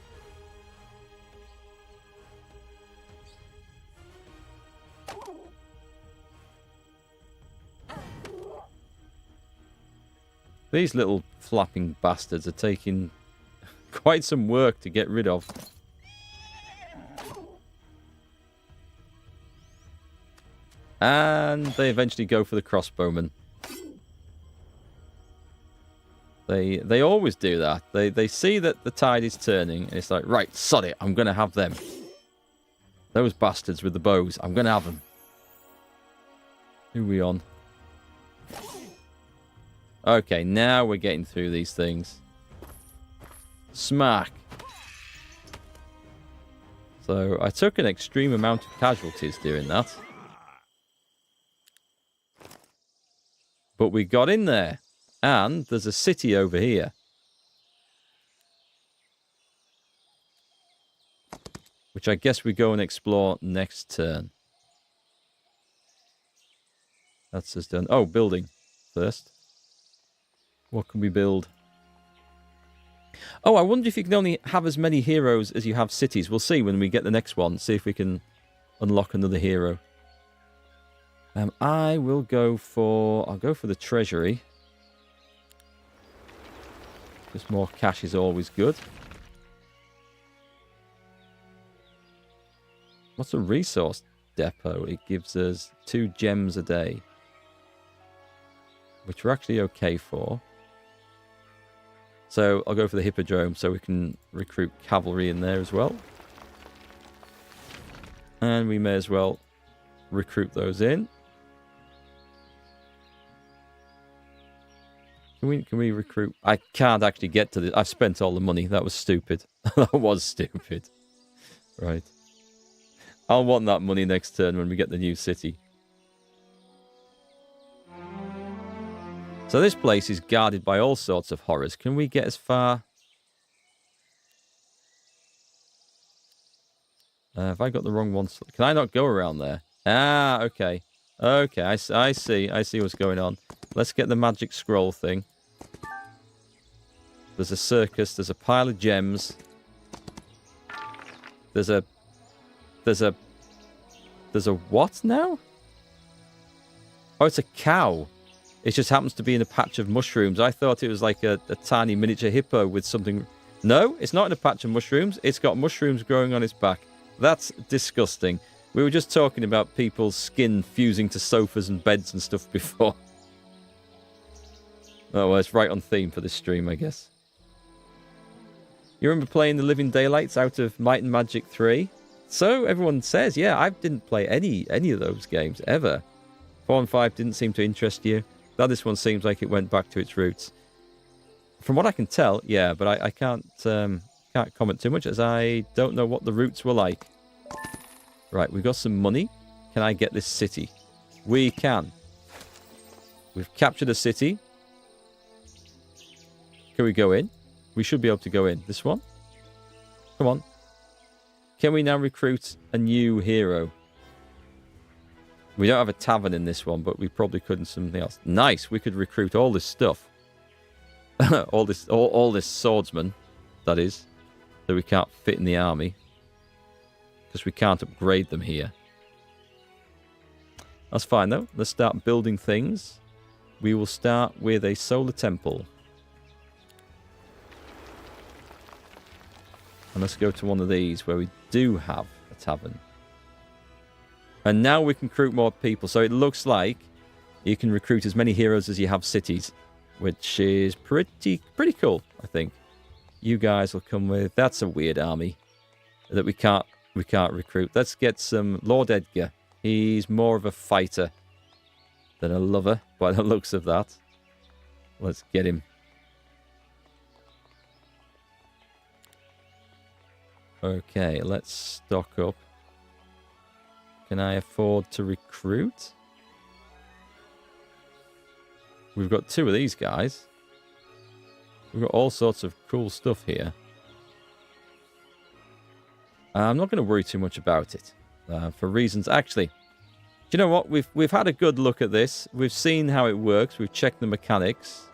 These little flapping bastards are taking quite some work to get rid of. And they eventually go for the crossbowmen. They always do that. They see that the tide is turning, and it's like, right, sod it, I'm going to have them. Those bastards with the bows, I'm going to have them. Who are we on? Okay, now we're getting through these things. Smack. So I took an extreme amount of casualties doing that. But we got in there. And there's a city over here. Which I guess we go and explore next turn. That's us done. Oh, building first. What can we build? Oh, I wonder if you can only have as many heroes as you have cities. We'll see when we get the next one. See if we can unlock another hero. I'll go for the treasury. Because more cash is always good. What's a resource depot? It gives us 2 gems a day. Which we're actually okay for. So I'll go for the hippodrome so we can recruit cavalry in there as well. And we may as well recruit those in. Can we recruit? I can't actually get to this. I've spent all the money. That was stupid. That was stupid. Right. I'll want that money next turn when we get the new city. So this place is guarded by all sorts of horrors. Can we get as far? Have I got the wrong one? Can I not go around there? Ah, okay. Okay, I see. I see what's going on. Let's get the magic scroll thing. There's a circus. There's a pile of gems. There's a what now? Oh, it's a cow. It just happens to be in a patch of mushrooms. I thought it was like a tiny miniature hippo with something. No, it's not in a patch of mushrooms. It's got mushrooms growing on its back. That's disgusting. We were just talking about people's skin fusing to sofas and beds and stuff before. Oh, well, it's right on theme for this stream, I guess. You remember playing the Living Daylights out of Might and Magic 3? So everyone says, yeah, I didn't play any of those games ever. 4 and 5 didn't seem to interest you. Now this one seems like it went back to its roots. From what I can tell, yeah, but I can't comment too much as I don't know what the roots were like. Right, we've got some money. Can I get this city? We can. We've captured a city. Can we go in? We should be able to go in. This one? Come on. Can we now recruit a new hero? We don't have a tavern in this one, but we probably could in something else. Nice. We could recruit all this stuff. all this swordsman, that is, that we can't fit in the army. Because we can't upgrade them here. That's fine, though. Let's start building things. We will start with a solar temple. And let's go to one of these where we do have a tavern. And now we can recruit more people. So it looks like you can recruit as many heroes as you have cities. Which is pretty cool, I think. You guys will come with... That's a weird army that we can't recruit. Let's get some Lord Edgar. He's more of a fighter than a lover by the looks of that. Let's get him. Okay, let's stock up. Can I afford to recruit? We've got 2 of these guys. We've got all sorts of cool stuff here. I'm not going to worry too much about it. For reasons... Actually, do you know what? We've had a good look at this. We've seen how it works. We've checked the mechanics.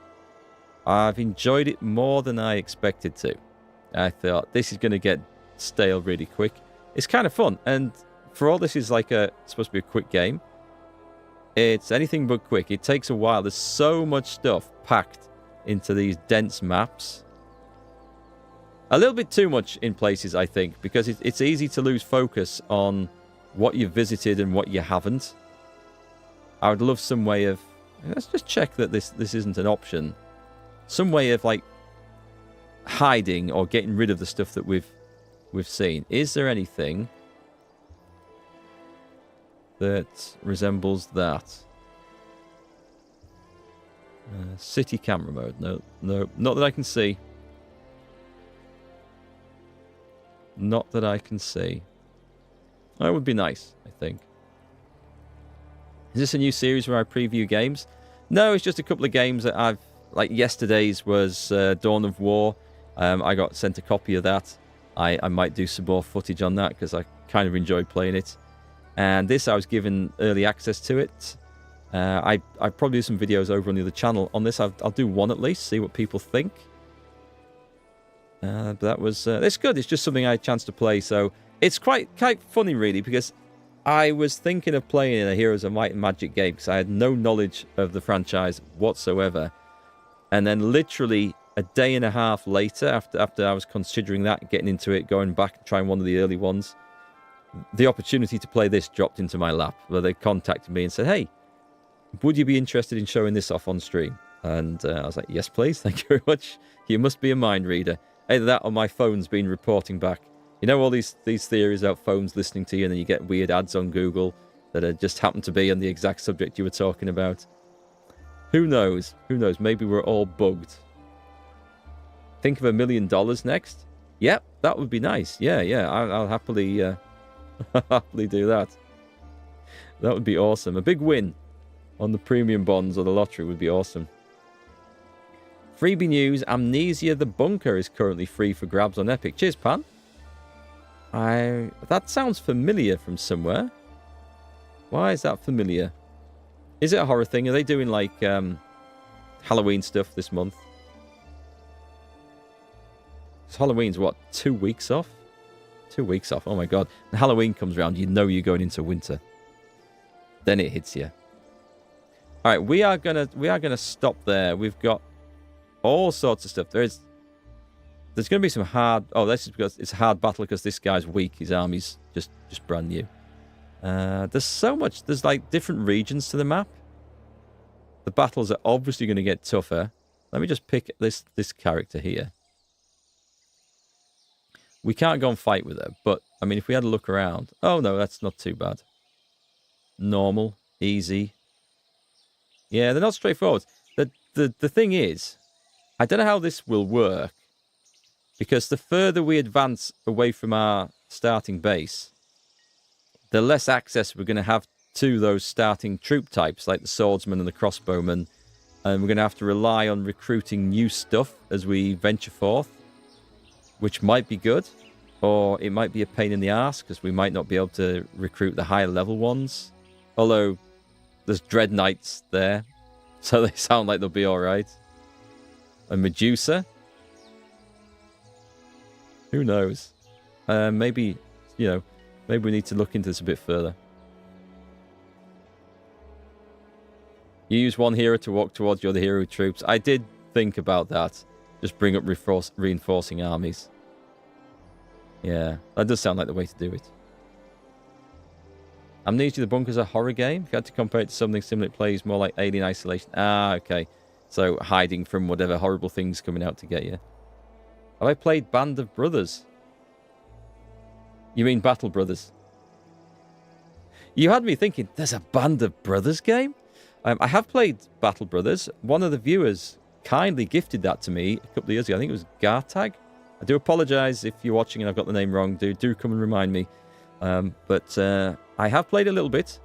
I've enjoyed it more than I expected to. I thought this is going to get stale really quick. It's kind of fun. And for all this is like supposed to be a quick game, it's anything but quick. It takes a while. There's so much stuff packed into these dense maps. A little bit too much in places, I think, because it's easy to lose focus on what you've visited and what you haven't. I would love some way of... Let's just check that this isn't an option. Some way of, like, hiding or getting rid of the stuff that we've seen. Is there anything that resembles that? City camera mode. No, no, not that I can see. Not that I can see. That would be nice, I think. Is this a new series where I preview games? No, it's just a couple of games that I've... Like yesterday's was Dawn of War. I got sent a copy of that. I might do some more footage on that because I kind of enjoyed playing it. And this, I was given early access to it. I probably do some videos over on the other channel. On this, I'll do one at least, see what people think. But that was... it's good. It's just something I had a chance to play. So it's quite funny, really, because I was thinking of playing a Heroes of Might and Magic game because I had no knowledge of the franchise whatsoever. And then literally a day and a half later, after I was considering that, getting into it, going back and trying one of the early ones, the opportunity to play this dropped into my lap, where they contacted me and said, hey, would you be interested in showing this off on stream? And I was like, yes, please. Thank you very much. You must be a mind reader. Either that or my phone's been reporting back. You know all these theories about phones listening to you, and then you get weird ads on Google that just happen to be on the exact subject you were talking about. Who knows? Who knows? Maybe we're all bugged. Think of $1 million next? Yep, that would be nice. Yeah, I'll happily, happily do that. That would be awesome. A big win on the premium bonds or the lottery would be awesome. Freebie news, Amnesia the Bunker is currently free for grabs on Epic. Cheers, Pan. That sounds familiar from somewhere. Why is that familiar? Is it a horror thing? Are they doing like Halloween stuff this month? Halloween's what, 2 weeks off? 2 weeks off. Oh my god. When Halloween comes around, you know you're going into winter. Then it hits you. All right, we are gonna stop there. We've got all sorts of stuff. There's going to be some hard... Oh, that's just because it's a hard battle because this guy's weak. His army's just brand new. There's so much... There's like different regions to the map. The battles are obviously going to get tougher. Let me just pick this character here. We can't go and fight with her, but, I mean, if we had a look around... Oh, no, that's not too bad. Normal. Easy. Yeah, they're not straightforward. The thing is, I don't know how this will work, because the further we advance away from our starting base, the less access we're going to have to those starting troop types, like the swordsman and the crossbowman, and we're going to have to rely on recruiting new stuff as we venture forth, which might be good, or it might be a pain in the arse, because we might not be able to recruit the higher level ones, although there's Dread Knights there, so they sound like they'll be alright. A Medusa? Who knows? Maybe, maybe we need to look into this a bit further. You use one hero to walk towards your other hero troops. I did think about that. Just bring up reinforcing armies. Yeah, that does sound like the way to do it. Amnesia the Bunker is a horror game. If you had to compare it to something similar, it plays more like Alien Isolation. Ah, okay. So hiding from whatever horrible thing's coming out to get you. Have I played Band of Brothers? You mean Battle Brothers? You had me thinking, there's a Band of Brothers game? I have played Battle Brothers. One of the viewers kindly gifted that to me a couple of years ago. I think it was Gartag. I do apologise if you're watching and I've got the name wrong. Do come and remind me. But I have played a little bit.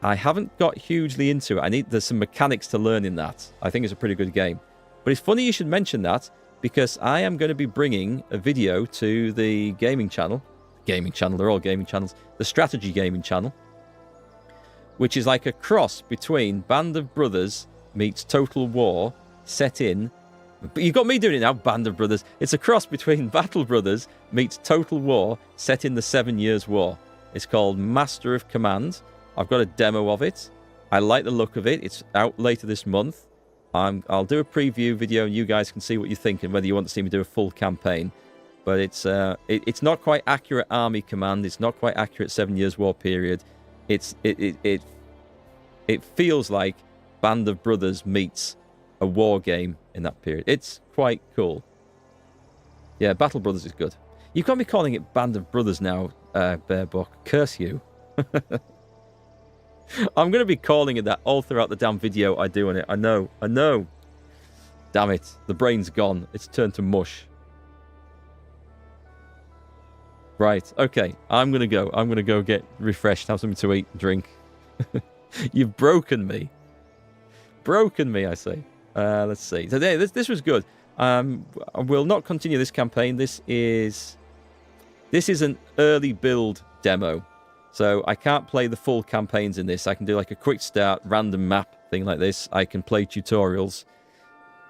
I haven't got hugely into it. There's some mechanics to learn in that. I think it's a pretty good game. But it's funny you should mention that, because I am going to be bringing a video to the gaming channel. Gaming channel, they're all gaming channels. The strategy gaming channel. Which is like a cross between Band of Brothers meets Total War set in... But you've got me doing it now, Band of Brothers. It's a cross between Battle Brothers meets Total War set in the 7 Years' War. It's called Master of Command. I've got a demo of it. I like the look of it. It's out later this month. I'll do a preview video and you guys can see what you think and whether you want to see me do a full campaign. But it's not quite accurate Army Command. It's not quite accurate 7 Years' War period. It feels like Band of Brothers meets a war game in that period. It's quite cool. Yeah, Battle Brothers is good. You can't be calling it Band of Brothers now, Bearbuck. Curse you. I'm going to be calling it that all throughout the damn video I do on it. I know. Damn it. The brain's gone. It's turned to mush. Right. Okay. I'm going to go. I'm going to go get refreshed, have something to eat and drink. You've broken me. Broken me, I say. Let's see. Today, this was good. I will not continue this campaign. This is an early build demo. So I can't play the full campaigns in this. I can do like a quick start, random map thing like this. I can play tutorials.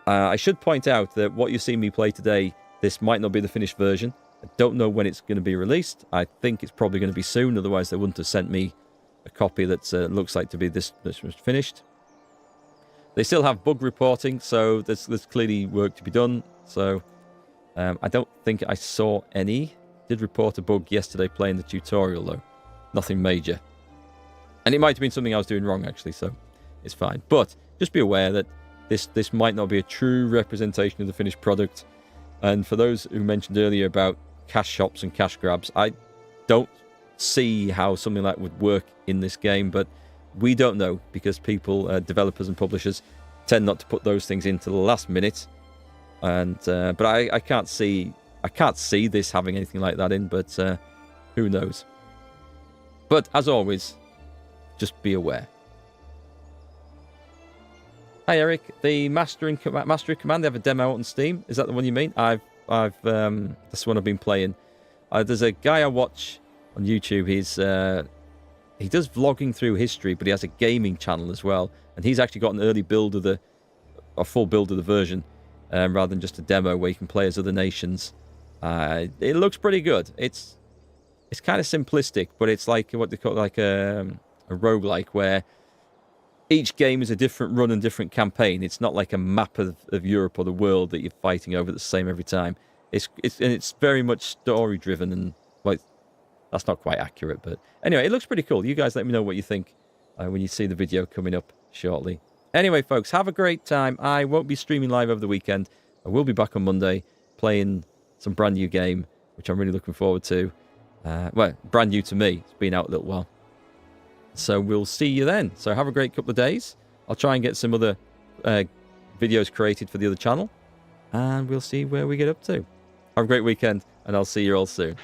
I should point out that what you see me play today, this might not be the finished version. I don't know when it's going to be released. I think it's probably going to be soon. Otherwise, they wouldn't have sent me a copy that looks like to be this was finished. They still have bug reporting, so there's clearly work to be done. So I don't think I saw any. Did report a bug yesterday playing the tutorial, though. Nothing major. And it might have been something I was doing wrong, actually, so it's fine. But just be aware that this might not be a true representation of the finished product. And for those who mentioned earlier about cash shops and cash grabs, I don't see how something like that would work in this game, but we don't know because people, developers and publishers, tend not to put those things into the last minute. And but I can't see this having anything like that in, but who knows? But as always, just be aware. Hi Eric, the Mastery Command, they have a demo out on Steam. Is that the one you mean? I've that's the one I've been playing. There's a guy I watch on YouTube. He does vlogging through history, but he has a gaming channel as well. And he's actually got an early build of a full build of the version, rather than just a demo where you can play as other nations. It looks pretty good. It's kind of simplistic, but it's like what they call like a roguelike, where each game is a different run and different campaign. It's not like a map of Europe or the world that you're fighting over that's the same every time. It's very much story driven, and like that's not quite accurate, but anyway, it looks pretty cool. You guys let me know what you think when you see the video coming up shortly. Anyway, folks, have a great time. I won't be streaming live over the weekend. I will be back on Monday playing some brand new game, which I'm really looking forward to. Well, brand new to me. It's been out a little while. So we'll see you then. So have a great couple of days. I'll try and get some other videos created for the other channel. And we'll see where we get up to. Have a great weekend, and I'll see you all soon.